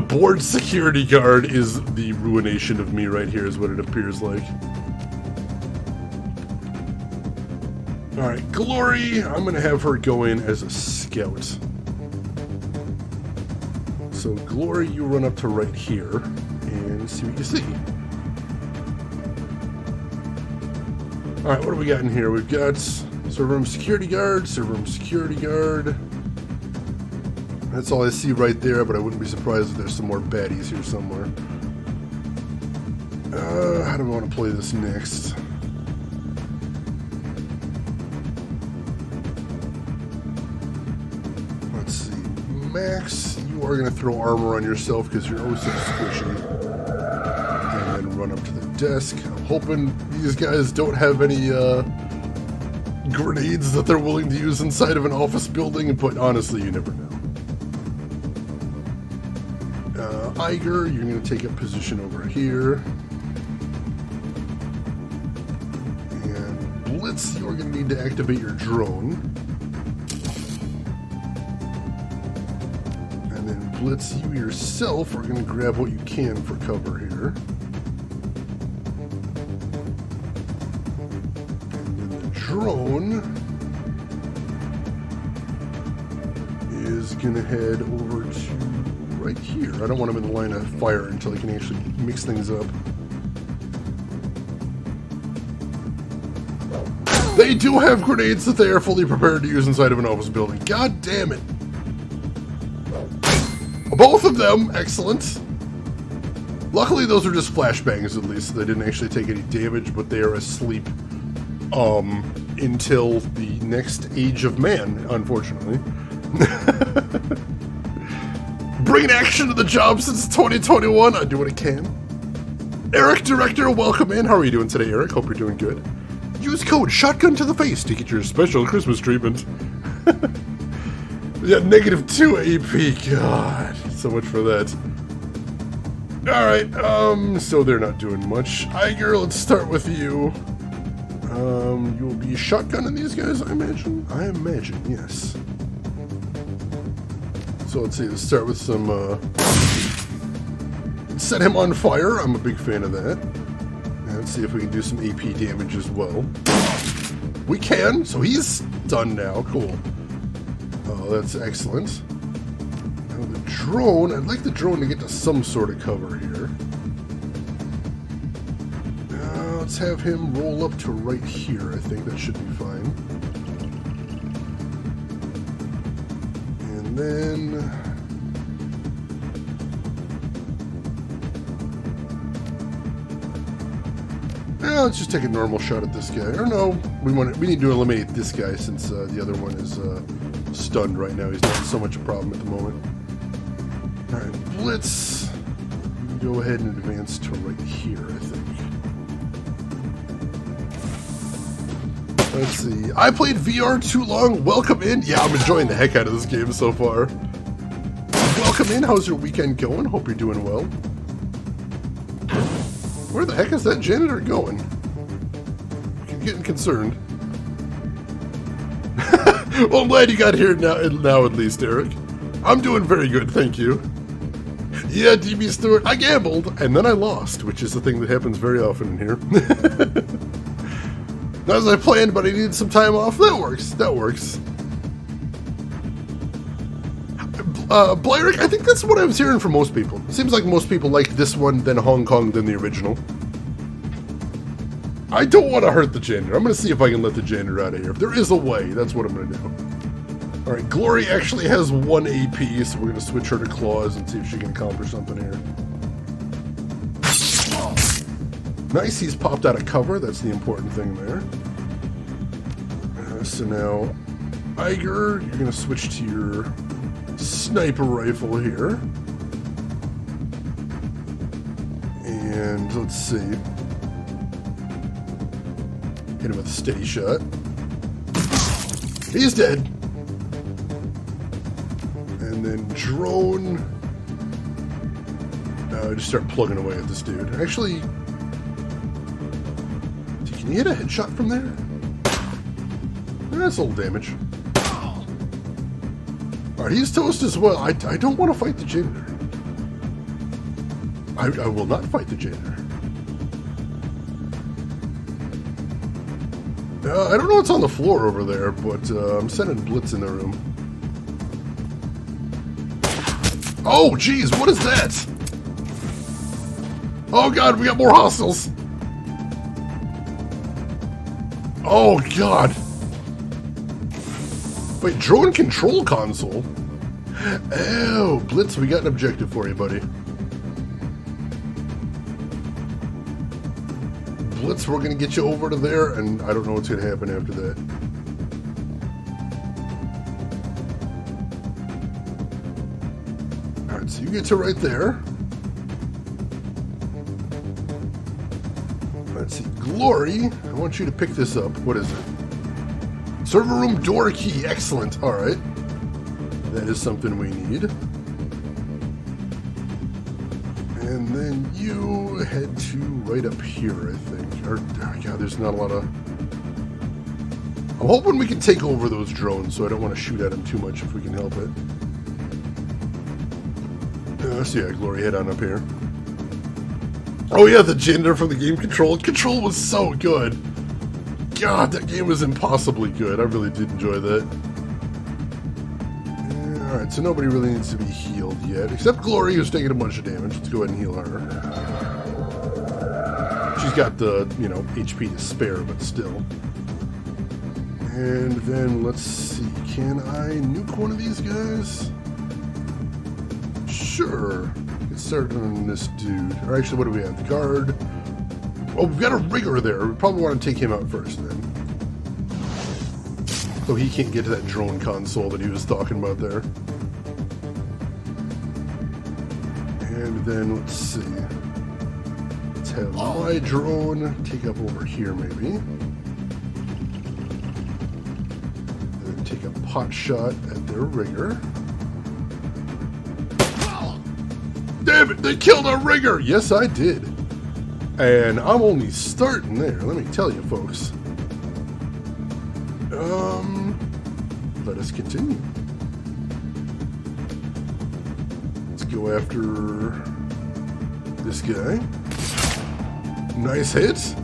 Bored security guard is the ruination of me right here is what it appears like. Alright, Glory, I'm going to have her go in as a scout. So Glory, you run up to right here and see what you see. Alright, what do we got in here? We've got server room security guard, server room security guard. That's all I see right there, but I wouldn't be surprised if there's some more baddies here somewhere. How do we want to play this next? Let's see. Max, you are going to throw armor on yourself because you're always so squishy. And then run up to the desk. I'm hoping these guys don't have any grenades that they're willing to use inside of an office building, but honestly, you never know. Iger, you're going to take up position over here. And Blitz, you're going to need to activate your drone. And then Blitz, you yourself are going to grab what you can for cover here. drone is gonna head over to right here. I don't want him in the line of fire until he can actually mix things up. They do have grenades that they are fully prepared to use inside of an office building. God damn it. Both of them, excellent. Luckily, those are just flashbangs, at least. They didn't actually take any damage, but they are asleep until the next age of man, unfortunately. Bringing action to the job since 2021. I do what I can. Eric, director, welcome in. How are you doing today, Eric? Hope you're doing good. Use code Shotgun to the Face to get your special Christmas treatment. Yeah, -2 AP. God, so much for that. Alright, so they're not doing much. Iger, let's start with you. You'll be shotgunning these guys, I imagine? I imagine, yes. So let's see, let's start with some, set him on fire. I'm a big fan of that. And let's see if we can do some AP damage as well. We can, so he's done now. Cool. Oh, that's excellent. Now the drone, I'd like the drone to get to some sort of cover here. Let's have him roll up to right here. I think that should be fine. And then... let's just take a normal shot at this guy. Or no, we need to eliminate this guy since the other one is stunned right now. He's not so much a problem at the moment. Alright, Blitz. Go ahead and advance to right here, I think. Let's see. I played VR too long. Welcome in. Yeah, I'm enjoying the heck out of this game so far. Welcome in. How's your weekend going? Hope you're doing well. Where the heck is that janitor going? I'm getting concerned. Well, I'm glad you got here now at least, Eric. I'm doing very good, thank you. Yeah, DB Stewart, I gambled, and then I lost, which is the thing that happens very often in here. Not as I planned, but I needed some time off. That works, that works. Blaric, I think that's what I was hearing from most people. It seems like most people like this one, then Hong Kong, then the original. I don't want to hurt the janitor. I'm going to see if I can let the janitor out of here. If there is a way, that's what I'm going to do. Alright, Glory actually has 1 AP, so we're going to switch her to Claws and see if she can accomplish something here. Nice, he's popped out of cover. That's the important thing there. So now, Iger, you're going to switch to your sniper rifle here. And let's see. Hit him with a steady shot. He's dead. And then drone. Just start plugging away at this dude. Actually, can you hit a headshot from there? That's a little damage. Alright, he's toast as well. I don't want to fight the janitor. I will not fight the janitor. I don't know what's on the floor over there, but I'm sending Blitz in the room. Oh, geez, what is that? Oh, God, we got more hostiles. Oh, God. Wait, drone control console? Oh, Blitz, we got an objective for you, buddy. Blitz, we're going to get you over to there, and I don't know what's going to happen after that. Alright, so you get to right there. Let's see, Glory, I want you to pick this up. What is it? Server room door key, excellent. Alright. That is something we need. And then you head to right up here, I think. Or, oh God, there's not a lot of... I'm hoping we can take over those drones, so I don't want to shoot at them too much if we can help it. So yeah, Glory, head on up here. Oh yeah, the janitor from the game Control. Control was so good. God, that game was impossibly good. I really did enjoy that. Alright, so nobody really needs to be healed yet, except Glory, who's taking a bunch of damage. Let's go ahead and heal her. She's got the, you know, HP to spare, but still. And then, let's see, can I nuke one of these guys? Sure. Get started on this dude. Or actually, what do we have? The guard. Oh, we've got a rigger there. We probably want to take him out first, then. So he can't get to that drone console that he was talking about there. And then, let's see. Let's have my drone take up over here, maybe. Then take a pot shot at their rigger. Damn it, they killed our rigger! Yes, I did. And I'm only starting there, let me tell you, folks. Let us continue. Let's go after this guy. Nice hit.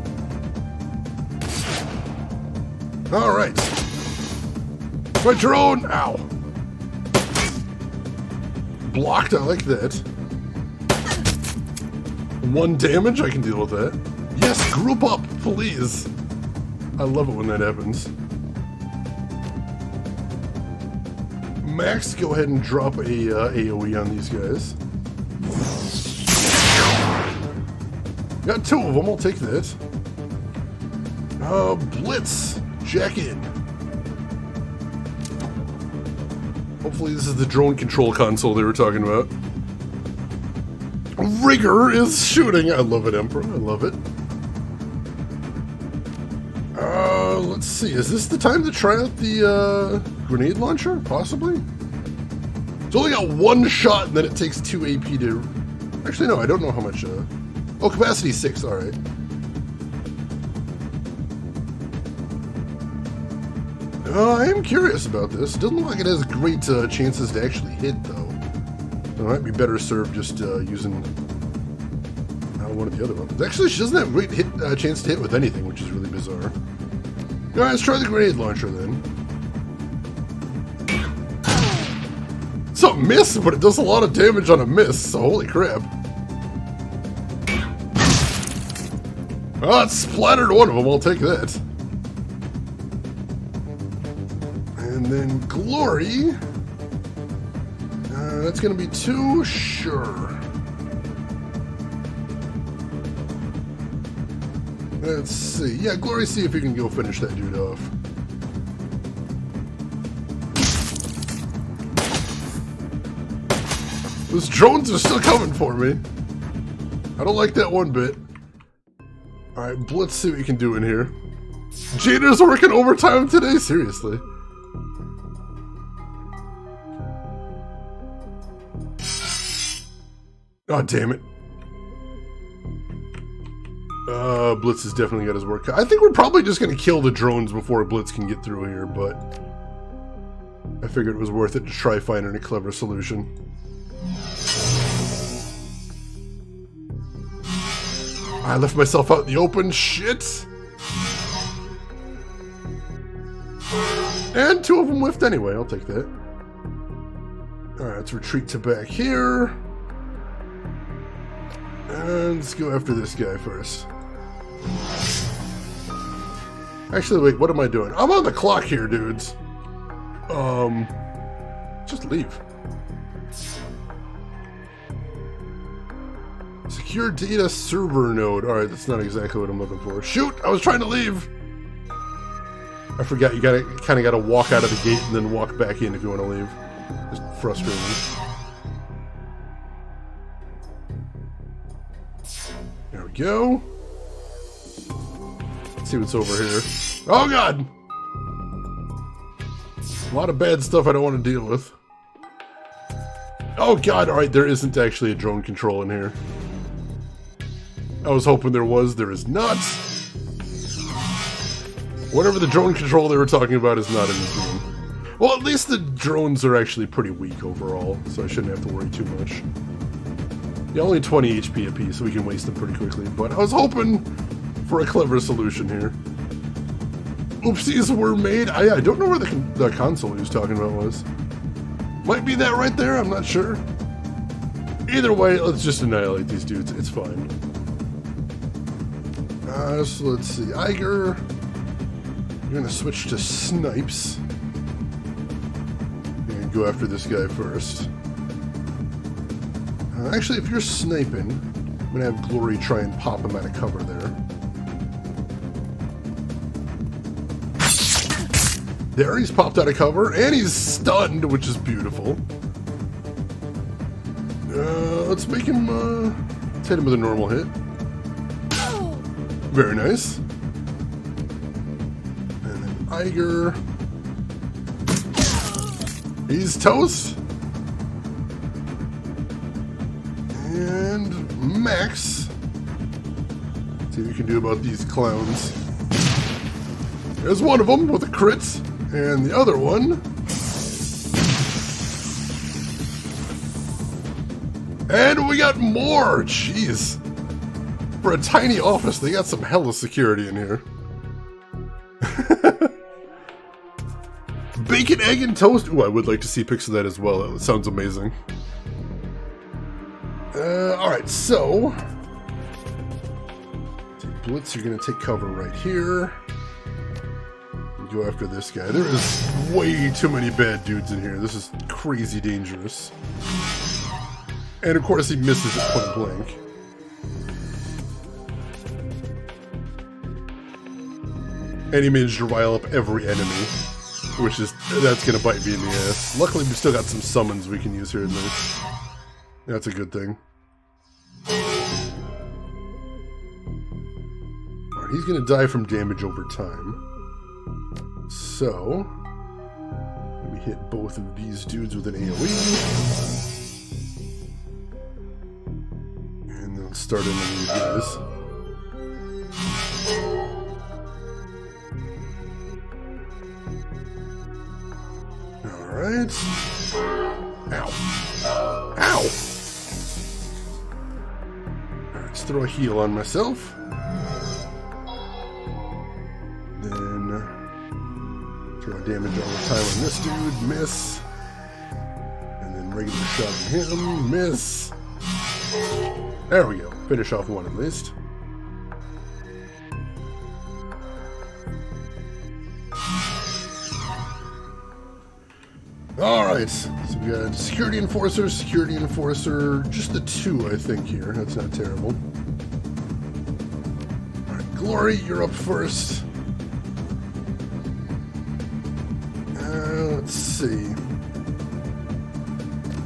Alright. My drone! Ow. Blocked, I like that. 1 damage, I can deal with that. Yes, group up, please. I love it when that happens. Max, go ahead and drop a AoE on these guys. Got 2 of them, I'll take that. Blitz, jack in. Hopefully this is the drone control console they were talking about. Rigger is shooting. I love it, Emperor. I love it. Let's see. Is this the time to try out the grenade launcher? Possibly? It's only got 1 shot and then it takes 2 AP to... Actually, no, I don't know how much... Oh, capacity 6. Alright. I am curious about this. It doesn't look like it has great chances to actually hit, though. So it might be better served just using one of the other ones. Actually, she doesn't have great chance to hit with anything, which is really bizarre. Alright, let's try the grenade launcher then. It's a miss, but it does a lot of damage on a miss, so holy crap. Oh, it splattered one of them, I'll take that. And then Glory. That's gonna be 2, sure. Let's see. Yeah, Glory, see if you can go finish that dude off. Those drones are still coming for me. I don't like that one bit. Alright, let's see what you can do in here. Jada's working overtime today? Seriously. Oh, damn it. Blitz has definitely got his work cut. I think we're probably just going to kill the drones before Blitz can get through here, but I figured it was worth it to try finding a clever solution. I left myself out in the open. Shit! And 2 of them whiffed anyway. I'll take that. Alright, let's retreat to back here. And let's go after this guy first. Actually, wait, what am I doing? I'm on the clock here, dudes. Just leave. Secure data server node. Alright, that's not exactly what I'm looking for. Shoot! I was trying to leave! I forgot you kind of gotta walk out of the gate and then walk back in if you want to leave. Just frustrating. There we go. Let's see what's over here. Oh god! A lot of bad stuff I don't want to deal with. Oh god, alright, there isn't actually a drone control in here. I was hoping there was. There is not. Whatever the drone control they were talking about is not in this room. Well, at least the drones are actually pretty weak overall, so I shouldn't have to worry too much. Yeah, only 20 HP apiece, so we can waste them pretty quickly, but I was hoping for a clever solution here. oopsies were made. I don't know where the console he was talking about was. Might be that right there, I'm not sure. Either way, let's just annihilate these dudes. It's fine. So let's see. Iger. You're going to switch to Snipes. And go after this guy first. Actually, if you're sniping, I'm going to have Glory try and pop him out of cover there. There, he's popped out of cover, and he's stunned, which is beautiful. Let's make him, let's hit him with a normal hit. Very nice. And then Iger. He's toast. And Max. Let's see what we can do about these clowns. There's one of them with a crit. And the other one. And we got more! Jeez. For a tiny office, they got some hella security in here. Bacon, egg, and toast. Ooh, I would like to see pics of that as well. That sounds amazing. Alright, so... Blitz, you're going to take cover right here. Go after this guy. There is way too many bad dudes in here. This is crazy dangerous. And of course he misses at point blank. And he managed to rile up every enemy. Which is, that's gonna bite me in the ass. Luckily we still got some summons we can use here and there. That's a good thing. Alright, he's gonna die from damage over time. So, let me hit both of these dudes with an AoE. And then start in on these guys. Alright. Ow. Ow! Alright, let's throw a heal on myself. Throw damage all the time on this dude, miss. And then regular shot on him, miss. There we go. Finish off one at least. Alright, so we got Security Enforcer, just the two I think here. That's not terrible. Alright, Glory, you're up first. Let's see. Go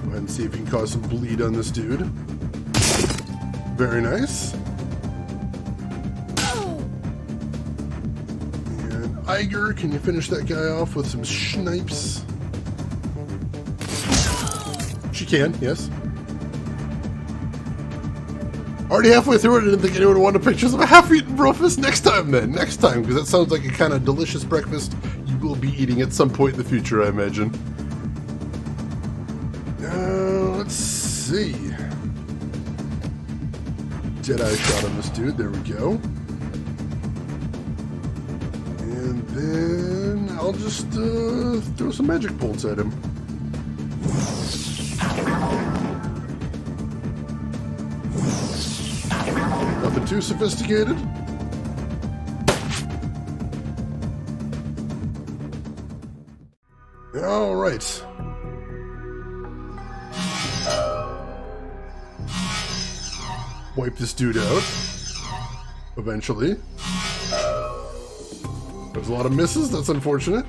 ahead and see if you can cause some bleed on this dude. Very nice. And Iger, can you finish that guy off with some snipes? She can, yes. Already halfway through it, I didn't think anyone wanted pictures of a half-eaten breakfast. Next time, then. Next time, because that sounds like a kind of delicious breakfast you will be eating at some point in the future, I imagine. Let's see. Jedi shot on this dude. There we go. And then I'll just throw some magic bolts at him. Nothing too sophisticated. All right. Wipe this dude out. Eventually. There's a lot of misses. That's unfortunate.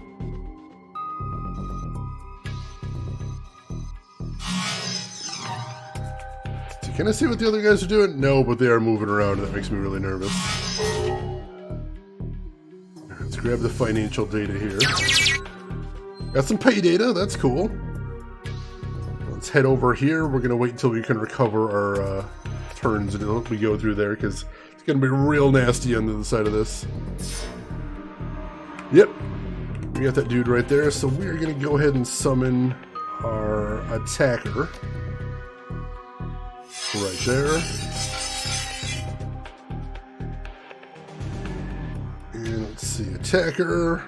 So can I see what the other guys are doing? No, but they are moving around, and that makes me really nervous. Let's grab the financial data here. Got some pay data, that's cool. Let's head over here. We're going to wait until we can recover our turns until we go through there, because it's going to be real nasty on the other side of this. Yep, we got that dude right there, so we're going to go ahead and summon our attacker. Right there. And Let's see, attacker.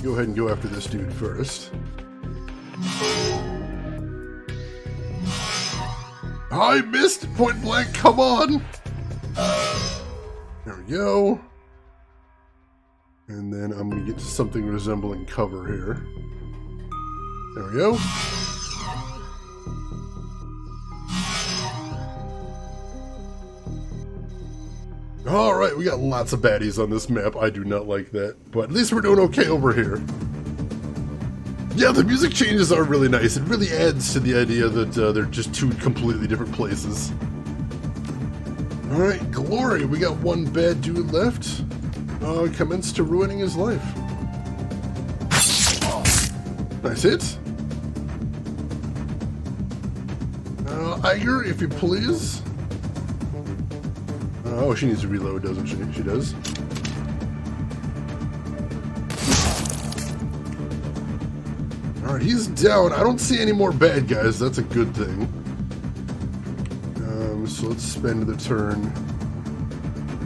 Go ahead and go after this dude first. I missed point blank, come on! There we go. And then I'm going to get to something resembling cover here. There we go. Alright, we got lots of baddies on this map. I do not like that. But at least we're doing okay over here. Yeah, the music changes are really nice. It really adds to the idea that they're just two completely different places. Alright, Glory. We got one bad dude left. Commenced to ruining his life. Nice hit. Iger, if you please. Oh, she needs to reload, doesn't she? She does. Alright, he's down. I don't see any more bad guys. That's a good thing. So let's spend the turn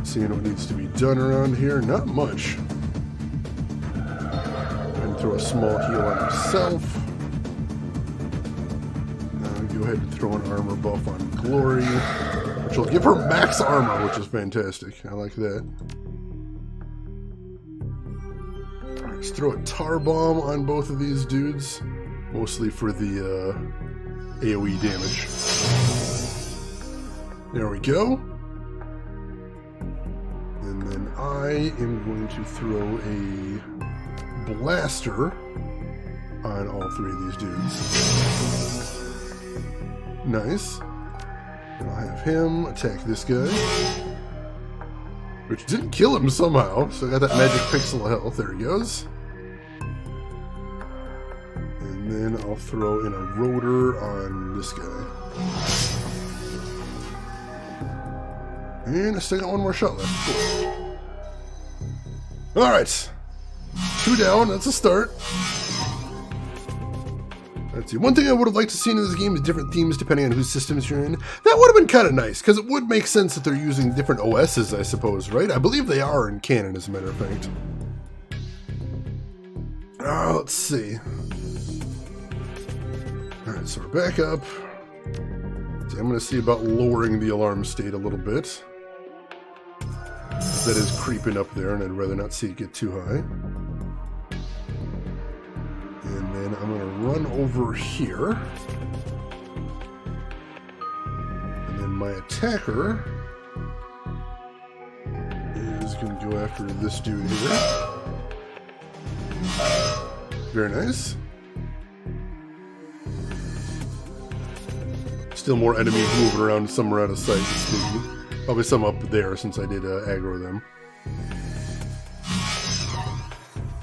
seeing what needs to be done around here. Not much. And throw a small heal on himself. Go ahead and throw an armor buff on Glory, which will give her max armor, which is fantastic. I like that. Alright, let's throw a tar bomb on both of these dudes, mostly for the AoE damage. There we go. And then I am going to throw a blaster on all three of these dudes. Nice. And I'll have him attack this guy. Which didn't kill him somehow, so I got that magic pixel of health. There he goes. And then I'll throw in a rotor on this guy. And I still got one more shot left. Cool. Alright. 2 down, that's a start. Let's see. One thing I would have liked to see in this game is different themes depending on whose systems you're in. That would have been kind of nice, because it would make sense that they're using different OSs, I suppose, right? I believe they are in canon, as a matter of fact. Let's see. Alright, so we're back up. So I'm going to see about lowering the alarm state a little bit. That is creeping up there, and I'd rather not see it get too high. And then I'm going to run over here. And then my attacker is going to go after this dude here. Very nice. Still more enemies moving around, some are out of sight. Probably some up there since I did aggro them.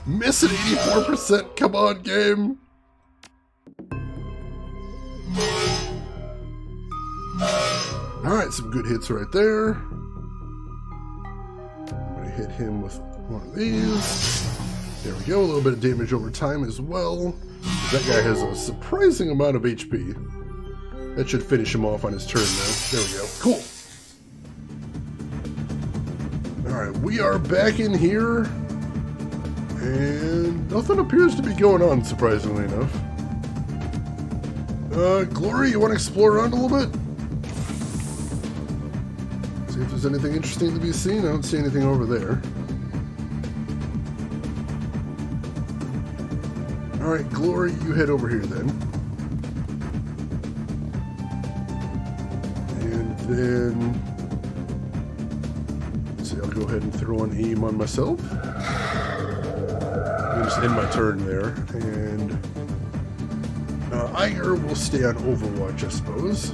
Miss at 84%, come on, game! Alright, some good hits right there. I'm going to hit him with one of these. There we go, a little bit of damage over time as well. That guy has a surprising amount of HP. That should finish him off on his turn now. There we go, cool. Alright, we are back in here. And nothing appears to be going on, surprisingly enough. Glory, you want to explore around a little bit? See if there's anything interesting to be seen. I don't see anything over there. Alright, Glory, you head over here then. And then... let's see, I'll go ahead and throw an aim on myself. I'll just end my turn there, and Iger will stay on Overwatch, I suppose.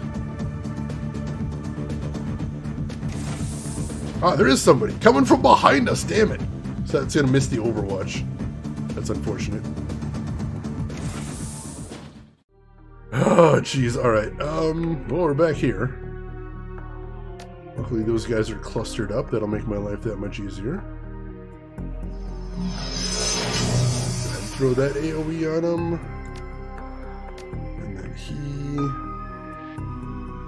Ah, there is somebody coming from behind us, damn it. So that's going to miss the Overwatch. That's unfortunate. Oh, jeez, alright. Well, we're back here. Luckily, those guys are clustered up. That'll make my life that much easier. Throw that AoE on him. And then he...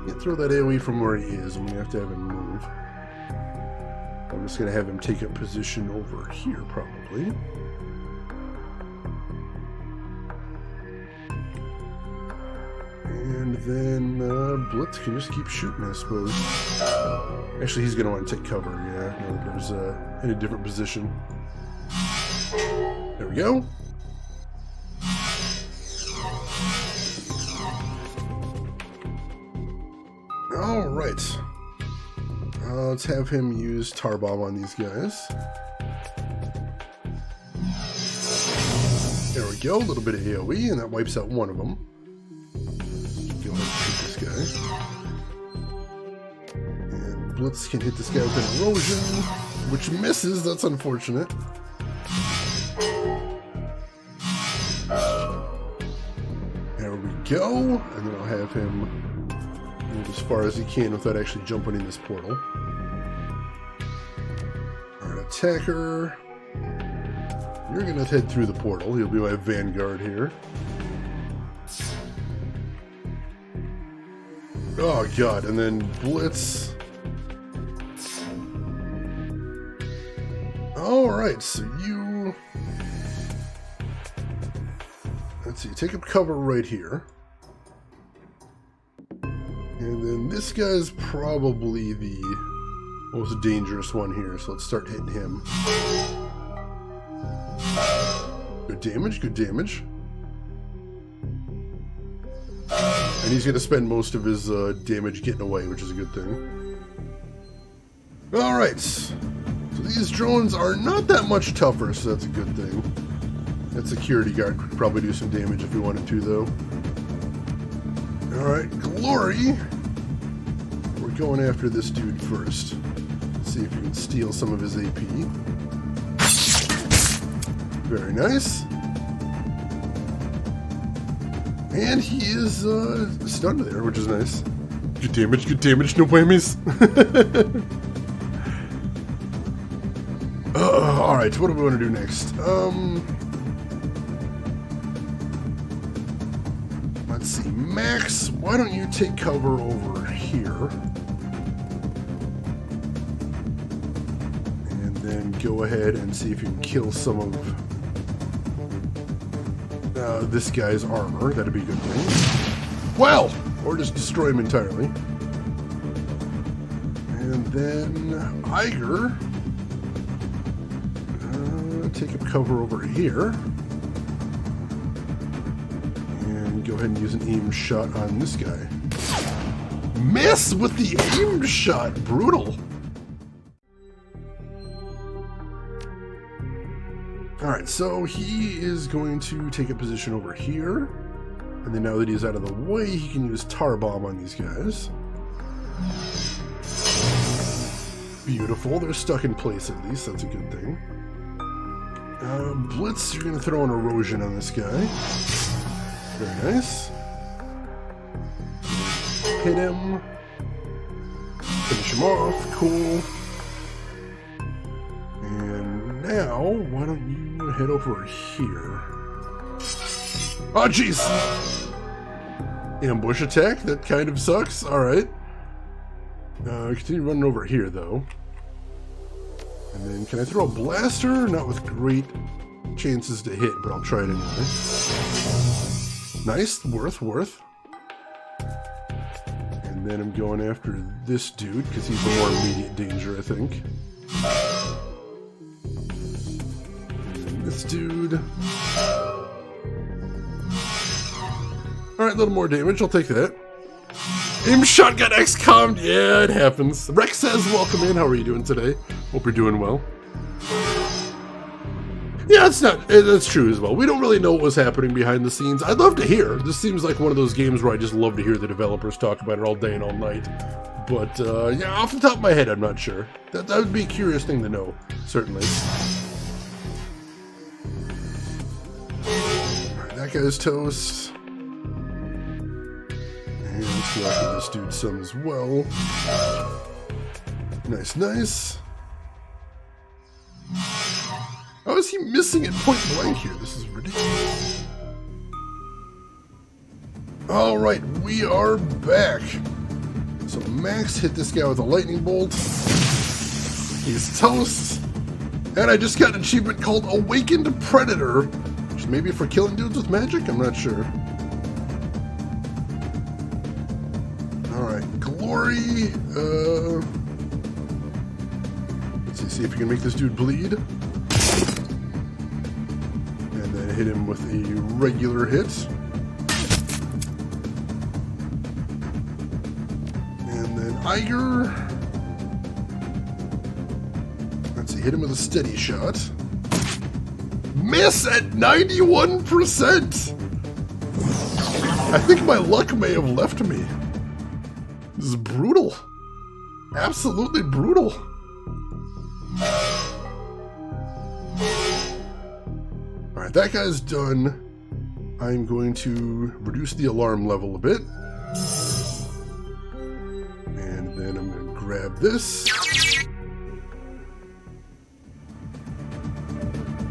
can't throw that AoE from where he is. I'm going to have to have him move. I'm just going to have him take a position over here, probably. And then Blitz can just keep shooting, I suppose. Actually, he's going to want to take cover, yeah. No, there's in a different position. There we go. Alright. Let's have him use Tar Bomb on these guys. There we go, a little bit of AoE, and that wipes out one of them. Go ahead and shoot this guy. And Blitz can hit this guy with an erosion, which misses, that's unfortunate. There we go, and then I'll have him move as far as he can without actually jumping in this portal. Alright, attacker. You're gonna head through the portal. He'll be my vanguard here. Oh god, and then Blitz. Alright, so you... Let's see, take up cover right here. And then this guy's probably the most dangerous one here, so let's start hitting him. Good damage, good damage. And he's going to spend most of his damage getting away, which is a good thing. Alright, so these drones are not that much tougher, so that's a good thing. That security guard could probably do some damage if he wanted to, though. Alright, Glory. We're going after this dude first. Let's see if we can steal some of his AP. Very nice. And he is stunned there, which is nice. Good damage, no whammies. Alright, what do we want to do next? Let's see, Max, why don't you take cover over here? And then go ahead and see if you can kill some of this guy's armor. That'd be a good thing. Well, or just destroy him entirely. And then Iger, take up cover over here. And go ahead and use an aim shot on this guy. Miss with the aim shot! Brutal! Alright, so he is going to take a position over here. And then now that he's out of the way, he can use Tar Bomb on these guys. Beautiful. They're stuck in place at least. That's a good thing. Blitz, you're going to throw an erosion on this guy. Very nice. Hit him. Finish him off. Cool. And now, why don't you head over here? Oh, jeez! Ambush attack? That kind of sucks. Alright. Continue running over here, though. And then, can I throw a blaster? Not with great chances to hit, but I'll try it anyway. Nice. Worth. And then I'm going after this dude, because he's the more immediate danger, I think. And this dude. Alright, a little more damage. I'll take that. Aim shot got XCOM'd. Yeah, it happens. Rex says, welcome in. How are you doing today? Hope you're doing well. Yeah, that's true as well. We don't really know what was happening behind the scenes. I'd love to hear. This seems like one of those games where I just love to hear the developers talk about it all day and all night. But, yeah, off the top of my head, I'm not sure. That would be a curious thing to know, certainly. Alright, that guy's toast. And let's go after this dude some as well. Nice. How is he missing at point blank here? This is ridiculous. Alright, we are back. So Max hit this guy with a lightning bolt. He's toast. And I just got an achievement called Awakened Predator, which may be for killing dudes with magic? I'm not sure. Alright, Glory. Let's see if we can make this dude bleed. And then hit him with a regular hit. And then Iger. Let's see, hit him with a steady shot. Miss at 91%! I think my luck may have left me. This is brutal. Absolutely brutal. Alright, that guy's done. I'm going to reduce the alarm level a bit. And then I'm going to grab this.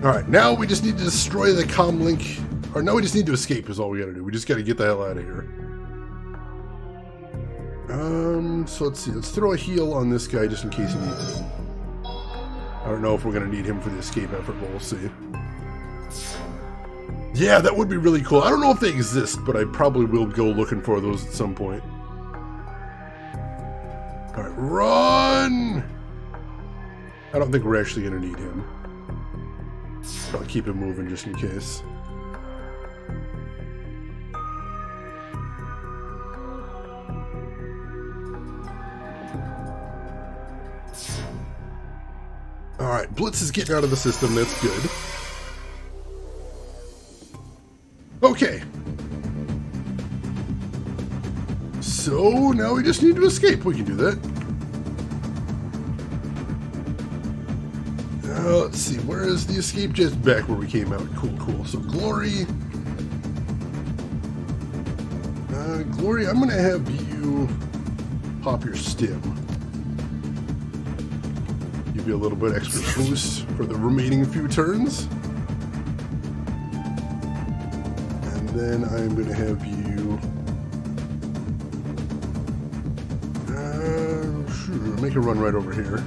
Alright, now we just need to destroy the comm link. Or now we just need to escape is all we gotta do. We just gotta get the hell out of here. So let's see. Let's throw a heal on this guy just in case he needs it. I don't know if we're gonna need him for the escape effort, but we'll see. Yeah, that would be really cool. I don't know if they exist, but I probably will go looking for those at some point. Alright, run! I don't think we're actually gonna need him. But I'll keep him moving just in case. Alright, Blitz is getting out of the system, that's good. Okay. So, now we just need to escape. We can do that. Let's see, where is the escape? Just back where we came out. Cool, cool. So, Glory. Glory, I'm going to have you pop your stim. Give you a little bit extra boost for the remaining few turns. And then I'm going to have you... sure, make a run right over here.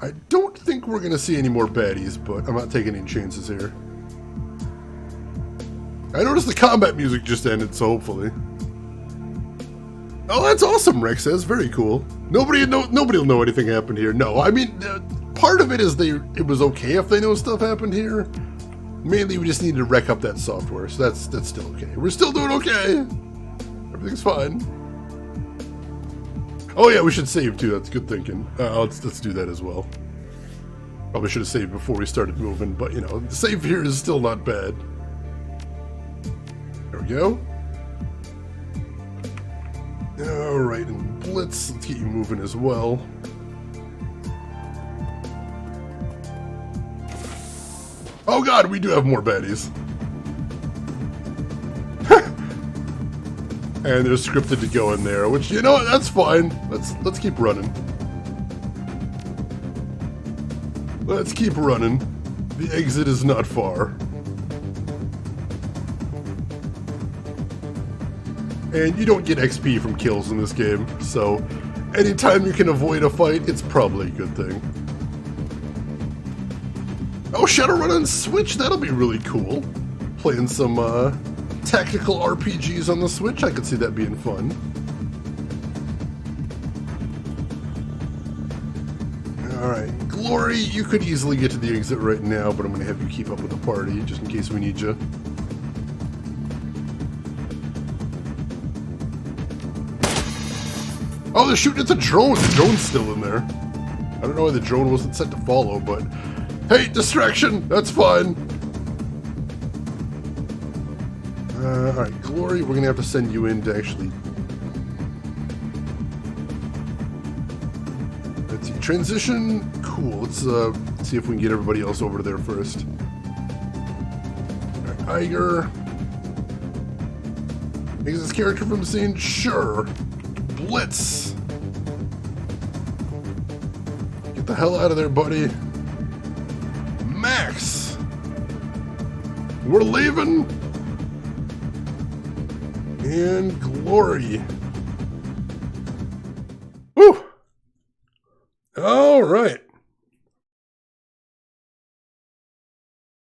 I don't think we're going to see any more baddies, but I'm not taking any chances here. I noticed the combat music just ended, so hopefully. Oh, that's awesome, Rex says. Very cool. Nobody will know anything happened here. No, I mean, part of it is it was okay if they know stuff happened here. Mainly, we just need to wreck up that software, so that's still okay. We're still doing okay. Everything's fine. Oh yeah, we should save too. That's good thinking. Let's do that as well. Probably should have saved before we started moving, but you know, the save here is still not bad. There we go. Alright, and Blitz, let's get you moving as well. Oh god, we do have more baddies. And they're scripted to go in there, which, you know what, that's fine. Let's keep running. Let's keep running. The exit is not far. And you don't get XP from kills in this game, so anytime you can avoid a fight, it's probably a good thing. Oh, Shadowrun on Switch, that'll be really cool. Playing some tactical RPGs on the Switch, I could see that being fun. Alright, Glory, you could easily get to the exit right now, but I'm going to have you keep up with the party, just in case we need you. Oh, they're shooting at the drone. The drone's still in there. I don't know why the drone wasn't set to follow, but... Hey, distraction! That's fine. Alright, Glory, we're gonna have to send you in to actually... Let's see, transition, cool. Let's see if we can get everybody else over to there first. Alright, Iger. Is this character from the scene? Sure. Blitz. Get the hell out of there, buddy. Max. We're leaving. And Glory. All right.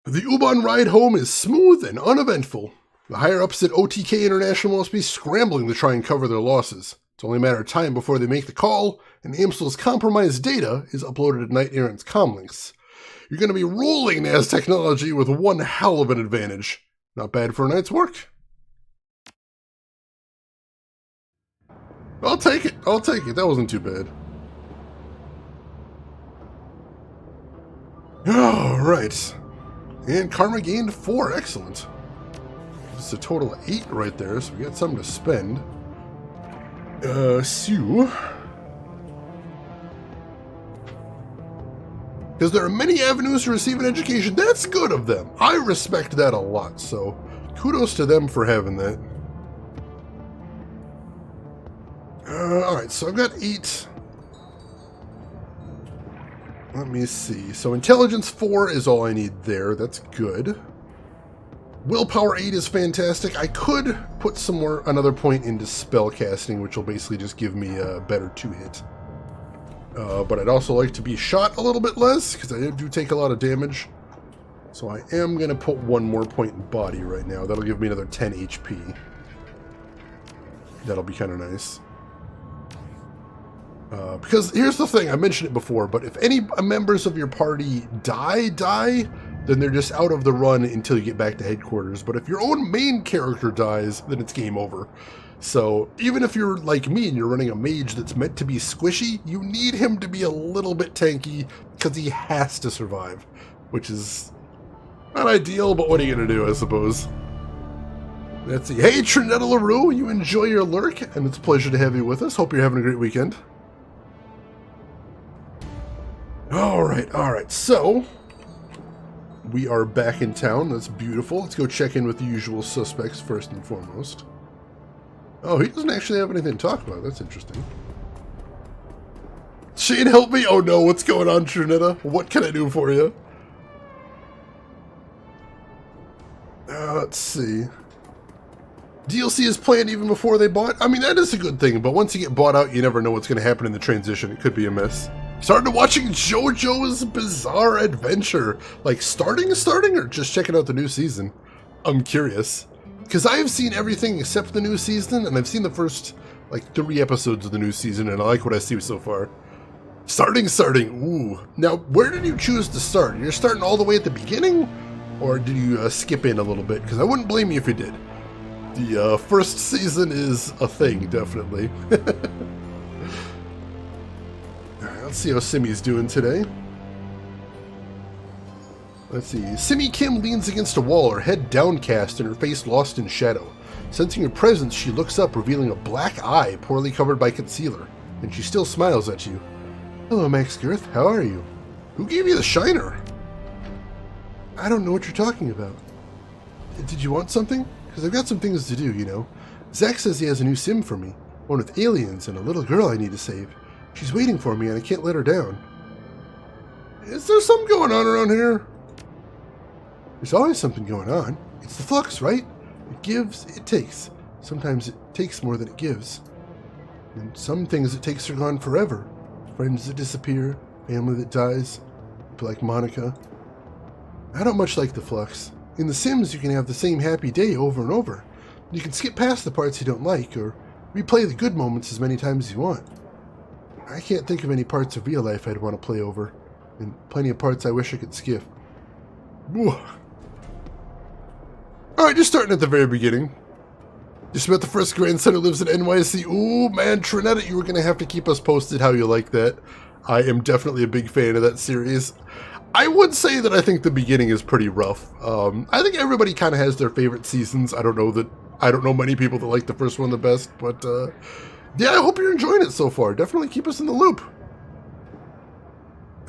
The U-Bahn ride home is smooth and uneventful. The higher-ups at OTK International must be scrambling to try and cover their losses. It's only a matter of time before they make the call, and Amstel's compromised data is uploaded to Knight Errant's comlinks. You're going to be rolling NAS technology with one hell of an advantage. Not bad for a night's work. I'll take it. I'll take it. That wasn't too bad. Alright. And karma gained 4. Excellent. It's a total of 8 right there, so we got something to spend. So... because there are many avenues to receive an education. That's good of them. I respect that a lot, so kudos to them for having that. Alright, so I've got 8. Let me see. So intelligence 4 is all I need there. That's good. Willpower 8 is fantastic. I could put another point into spell casting, which will basically just give me a better 2-hit. But I'd also like to be shot a little bit less, because I do take a lot of damage. So I am going to put 1 more point in body right now. That'll give me another 10 HP. That'll be kind of nice. Because here's the thing, I mentioned it before, but if any members of your party die, then they're just out of the run until you get back to headquarters. But if your own main character dies, then it's game over. So even if you're like me and you're running a mage that's meant to be squishy, you need him to be a little bit tanky because he has to survive, which is not ideal, but what are you going to do, I suppose? Let's see. Hey, Trinetta LaRue, you enjoy your lurk, and it's a pleasure to have you with us. Hope you're having a great weekend. Alright, so we are back in town. That's beautiful. Let's go check in with the usual suspects first and foremost. Oh, he doesn't actually have anything to talk about. That's interesting. Shane, help me! Oh no, what's going on, Trinetta? What can I do for you? Let's see. DLC is planned even before they bought? I mean, that is a good thing, but once you get bought out, you never know what's going to happen in the transition. It could be a mess. Started watching JoJo's Bizarre Adventure. Like, starting, or just checking out the new season? I'm curious. Because I have seen everything except the new season, and I've seen the first, like, 3 episodes of the new season, and I like what I see so far. Starting. Ooh. Now, where did you choose to start? You're starting all the way at the beginning? Or did you skip in a little bit? Because I wouldn't blame you if you did. The first season is a thing, definitely. Alright, let's see how Simi's doing today. Let's see. Simi Kim leans against a wall, her head downcast and her face lost in shadow. Sensing your presence, she looks up, revealing a black eye poorly covered by concealer, and she still smiles at you. Hello, Max Girth. How are you? Who gave you the shiner? I don't know what you're talking about. Did you want something? Because I've got some things to do, you know. Zach says he has a new sim for me, one with aliens and a little girl I need to save. She's waiting for me and I can't let her down. Is there something going on around here? There's always something going on. It's the flux, right? It gives, it takes. Sometimes it takes more than it gives. And some things it takes are gone forever. Friends that disappear, family that dies. People like Monica. I don't much like the flux. In The Sims, you can have the same happy day over and over. You can skip past the parts you don't like, or replay the good moments as many times as you want. I can't think of any parts of real life I'd want to play over, and plenty of parts I wish I could skip. Alright, just starting at the very beginning. Just met the first grandson who lives in NYC. Ooh, man, Trinetta, you were going to have to keep us posted how you like that. I am definitely a big fan of that series. I would say that I think the beginning is pretty rough. I think everybody kind of has their favorite seasons. I don't know many people that like the first one the best, but yeah, I hope you're enjoying it so far. Definitely keep us in the loop.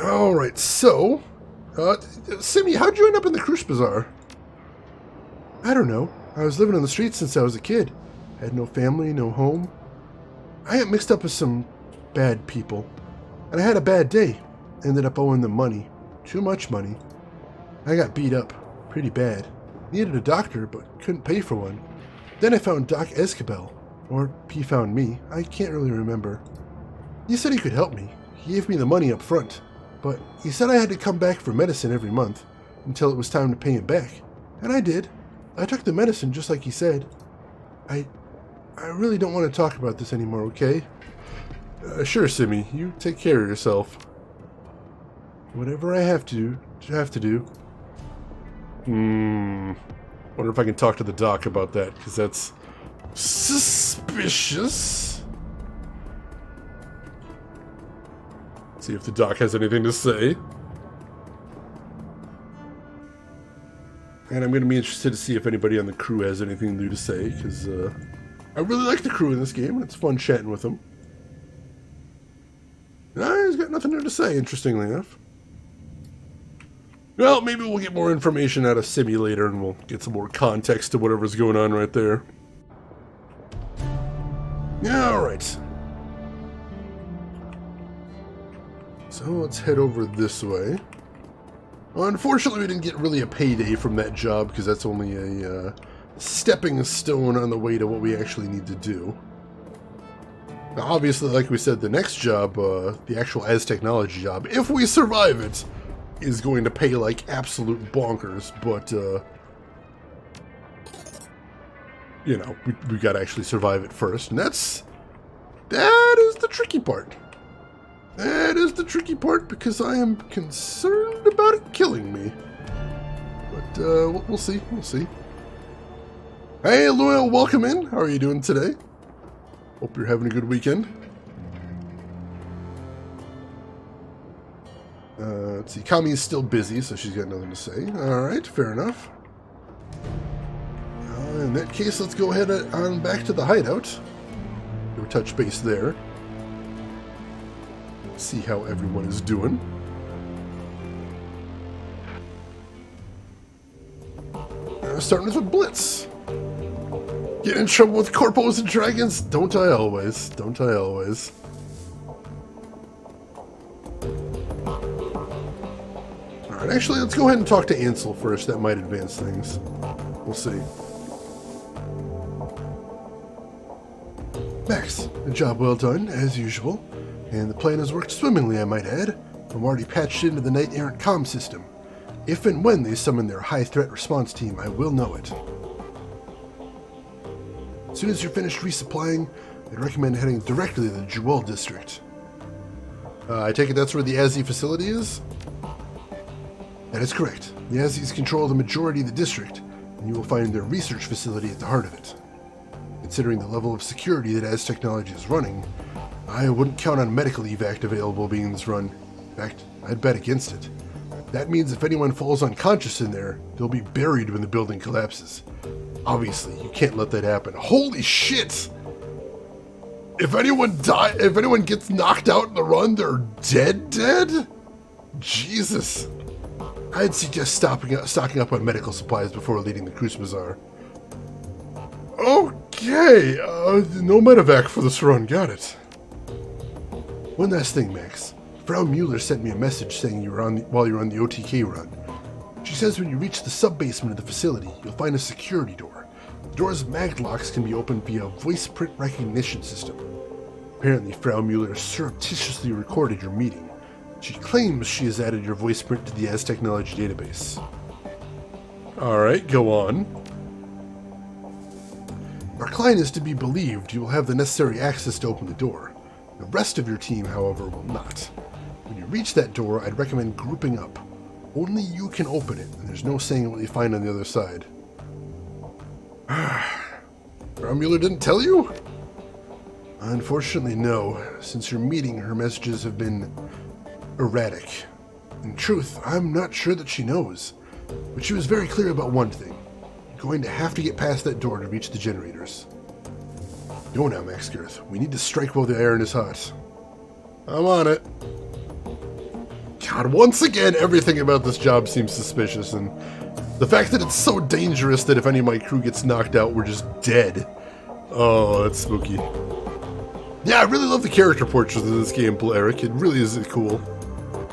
All right, so Simi, how'd you end up in the Cruise Bazaar? I don't know. I was living on the streets since I was a kid. Had no family, no home. I got mixed up with some bad people, and I had a bad day. Ended up owing them money. Too much money. I got beat up pretty bad. Needed a doctor, but couldn't pay for one. Then I found Doc Escabel. Or he found me. I can't really remember. He said he could help me. He gave me the money up front, but he said I had to come back for medicine every month until it was time to pay him back. And I did. I took the medicine just like he said. I really don't want to talk about this anymore, okay? Sure, Simmy. You take care of yourself. Whatever I have to do. Wonder if I can talk to the doc about that, because that's suspicious. See if the doc has anything to say. And I'm going to be interested to see if anybody on the crew has anything new to say, because I really like the crew in this game, and it's fun chatting with them. He's got nothing new to say, interestingly enough. Well, maybe we'll get more information out of Simmy later, and we'll get some more context to whatever's going on right there. Yeah, alright. So let's head over this way. Unfortunately, we didn't get really a payday from that job, because that's only a stepping stone on the way to what we actually need to do. Now, obviously, like we said, the next job, the actual As Technology job, if we survive it, is going to pay like absolute bonkers, but you know, we gotta actually survive it first, and that is the tricky part. That is the tricky part, because I am concerned about it killing me. But we'll see, we'll see. Hey, Loyal, welcome in. How are you doing today? Hope you're having a good weekend. Let's see, Kami's still busy, so she's got nothing to say. Alright, fair enough. In that case, let's go ahead on back to the hideout. We'll touch base there. See how everyone is doing. Starting with a blitz. Get in trouble with corpos and dragons? Don't I always? Don't I always? Alright, actually, let's go ahead and talk to Ansel first. That might advance things. We'll see. Max, a job well done, as usual. And the plan has worked swimmingly, I might add. I'm already patched into the Knight Errant comm system. If and when they summon their high-threat response team, I will know it. As soon as you're finished resupplying, I'd recommend heading directly to the Jewel District. I take it that's where the Azzy facility is? That is correct. The Azzies control the majority of the district, and you will find their research facility at the heart of it. Considering the level of security that Az Technology is running, I wouldn't count on medical evac available being this run. In fact, I'd bet against it. That means if anyone falls unconscious in there, they'll be buried when the building collapses. Obviously, you can't let that happen. Holy shit! If anyone gets knocked out in the run, they're dead? Jesus. I'd suggest stocking up on medical supplies before leading the Cruise Bazaar. Okay, no medevac for this run, got it. One last thing, Max. Frau Mueller sent me a message saying while you're on the OTK run. She says when you reach the sub-basement of the facility, you'll find a security door. The door's maglocks can be opened via a voice print recognition system. Apparently, Frau Mueller surreptitiously recorded your meeting. She claims she has added your voice print to the Az Technology database. Alright, go on. Our client is to be believed you will have the necessary access to open the door. The rest of your team, however, will not. When you reach that door, I'd recommend grouping up. Only you can open it, and there's no saying what you find on the other side. Frau Mueller didn't tell you? Unfortunately, no. Since your meeting, her messages have been erratic. In truth, I'm not sure that she knows. But she was very clear about one thing. You're going to have to get past that door to reach the generators. Go now, Max Girth. We need to strike while the iron is hot. I'm on it. God, once again, everything about this job seems suspicious, and the fact that it's so dangerous that if any of my crew gets knocked out, we're just dead. Oh, that's spooky. Yeah, I really love the character portraits in this game, Eric. It really is cool.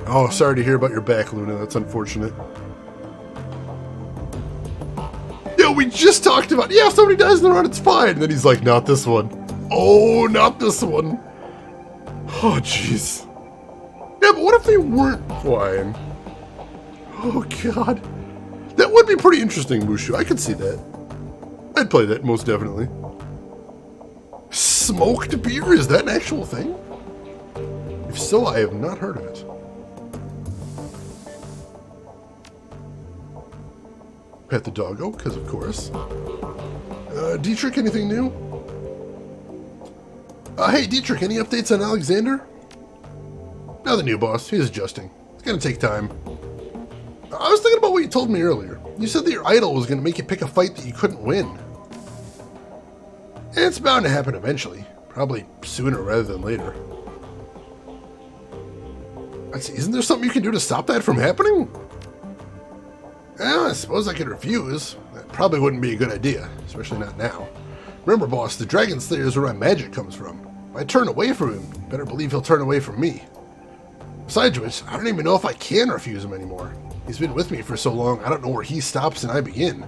Oh, sorry to hear about your back, Luna. That's unfortunate. Yeah, we just talked about, yeah, if somebody dies in the run, it's fine. And then he's like, not this one. Oh, not this one. Oh, jeez. Yeah, but what if they weren't flying? Oh, God. That would be pretty interesting, Mushu. I could see that. I'd play that, most definitely. Smoked beer? Is that an actual thing? If so, I have not heard of it. Pet the doggo, because of course. Dietrich, anything new? Hey, Dietrich, any updates on Alexander? Nothing new, boss. He's adjusting. It's gonna take time. I was thinking about what you told me earlier. You said that your idol was gonna make you pick a fight that you couldn't win. It's bound to happen eventually. Probably sooner rather than later. Let's see, isn't there something you can do to stop that from happening? Well, I suppose I could refuse. That probably wouldn't be a good idea, especially not now. Remember, boss, the Dragon Slayer is where my magic comes from. If I turn away from him, you better believe he'll turn away from me. Besides which, I don't even know if I can refuse him anymore. He's been with me for so long, I don't know where he stops and I begin.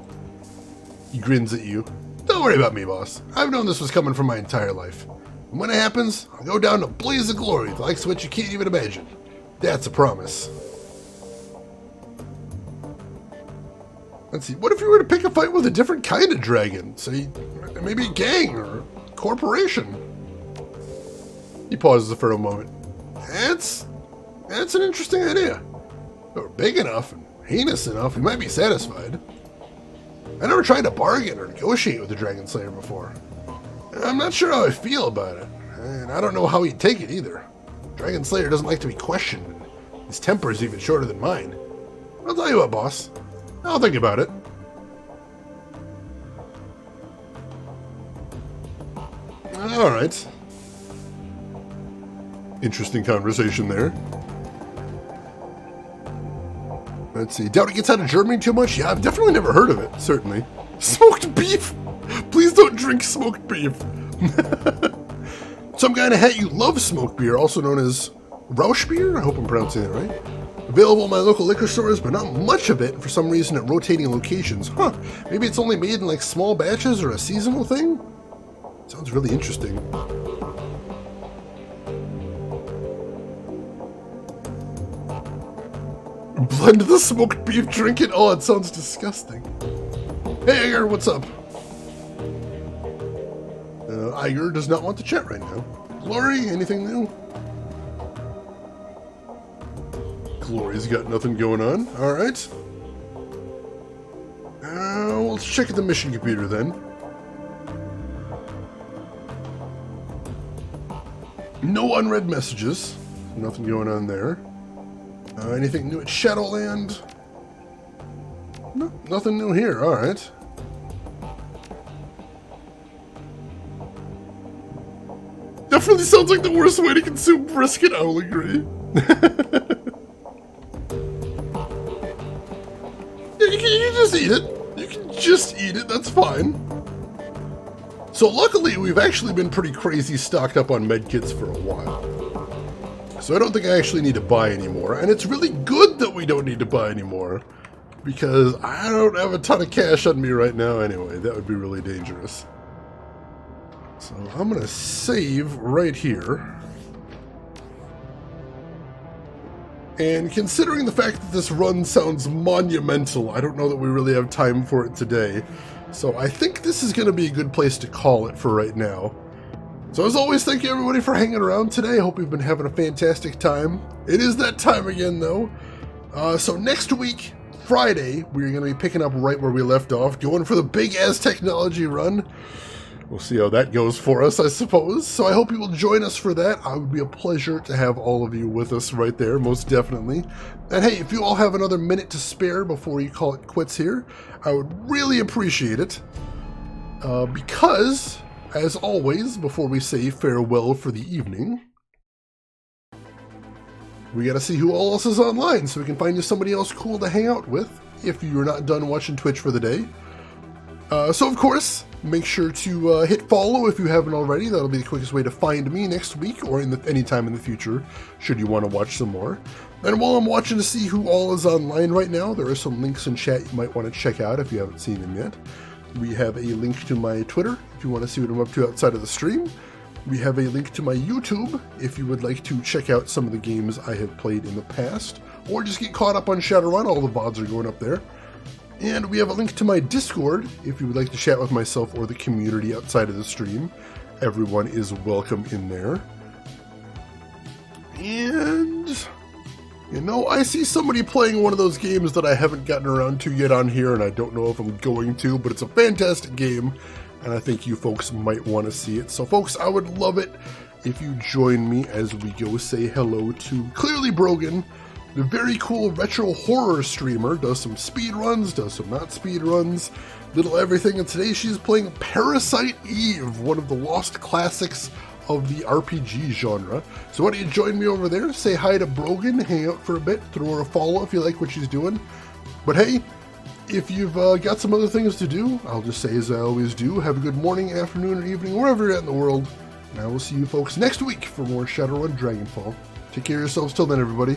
He grins at you. Don't worry about me, boss. I've known this was coming for my entire life. And when it happens, I'll go down to blaze of glory, the likes of which you can't even imagine. That's a promise. Let's see, what if you were to pick a fight with a different kind of dragon? Say, maybe a gang or a corporation? He pauses for a moment. That's an interesting idea. If we're big enough and heinous enough, we might be satisfied. I never tried to bargain or negotiate with the Dragon Slayer before. I'm not sure how I feel about it, and I don't know how he'd take it either. Dragon Slayer doesn't like to be questioned, and his temper is even shorter than mine. I'll tell you what, boss. I'll think about it. Alright. Interesting conversation there. Let's see. Doubt it gets out of Germany too much? Yeah, I've definitely never heard of it, certainly. Smoked beef! Please don't drink smoked beef. Some guy in a hat, you love smoked beer, also known as Rausch beer? I hope I'm pronouncing it right. Available in my local liquor stores, but not much of it, for some reason, at rotating locations. Huh, maybe it's only made in like small batches or a seasonal thing? Sounds really interesting. Blend the smoked beef, drink it. Oh, it sounds disgusting. Hey, Iger, what's up? Iger does not want to chat right now. Glory, anything new? Glory's got nothing going on. Alright. Let's check the mission computer then. No unread messages. Nothing going on there. Anything new at Shadowland? No, nothing new here. Alright. Definitely sounds like the worst way to consume brisket, I will agree. You can just eat it. You can just eat it, that's fine. So luckily, we've actually been pretty crazy stocked up on medkits for a while. So I don't think I actually need to buy anymore. And it's really good that we don't need to buy anymore. Because I don't have a ton of cash on me right now anyway. That would be really dangerous. So I'm going to save right here. And considering the fact that this run sounds monumental, I don't know that we really have time for it today. So I think this is going to be a good place to call it for right now. So as always, thank you everybody for hanging around today. I hope you've been having a fantastic time. It is that time again though. So next week, Friday, we're going to be picking up right where we left off, going for the big ass technology run. We'll see how that goes for us, I suppose. So I hope you will join us for that. It would be a pleasure to have all of you with us right there, most definitely. And hey, if you all have another minute to spare before you call it quits here, I would really appreciate it. Because, as always, before we say farewell for the evening, we gotta see who all else is online so we can find you somebody else cool to hang out with if you're not done watching Twitch for the day. So of course, make sure to hit follow if you haven't already. That'll be the quickest way to find me next week or any time in the future, should you want to watch some more. And while I'm watching to see who all is online right now, there are some links in chat you might want to check out if you haven't seen them yet. We have a link to my Twitter if you want to see what I'm up to outside of the stream. We have a link to my YouTube if you would like to check out some of the games I have played in the past, or just get caught up on Shadowrun. All the VODs are going up there. And we have a link to my Discord if you would like to chat with myself or the community outside of the stream. Everyone is welcome in there. And, you know, I see somebody playing one of those games that I haven't gotten around to yet on here, and I don't know if I'm going to, but it's a fantastic game, and I think you folks might want to see it. So, folks, I would love it if you join me as we go say hello to Clearly Brogan, the very cool retro horror streamer, does some speed runs, does some not speed runs, little everything, and today she's playing Parasite Eve, one of the lost classics of the RPG genre. So why don't you join me over there, say hi to Brogan, hang out for a bit, throw her a follow if you like what she's doing. But hey, if you've got some other things to do, I'll just say as I always do, have a good morning, afternoon, or evening, wherever you're at in the world, and I will see you folks next week for more Shadowrun Dragonfall. Take care of yourselves till then, everybody.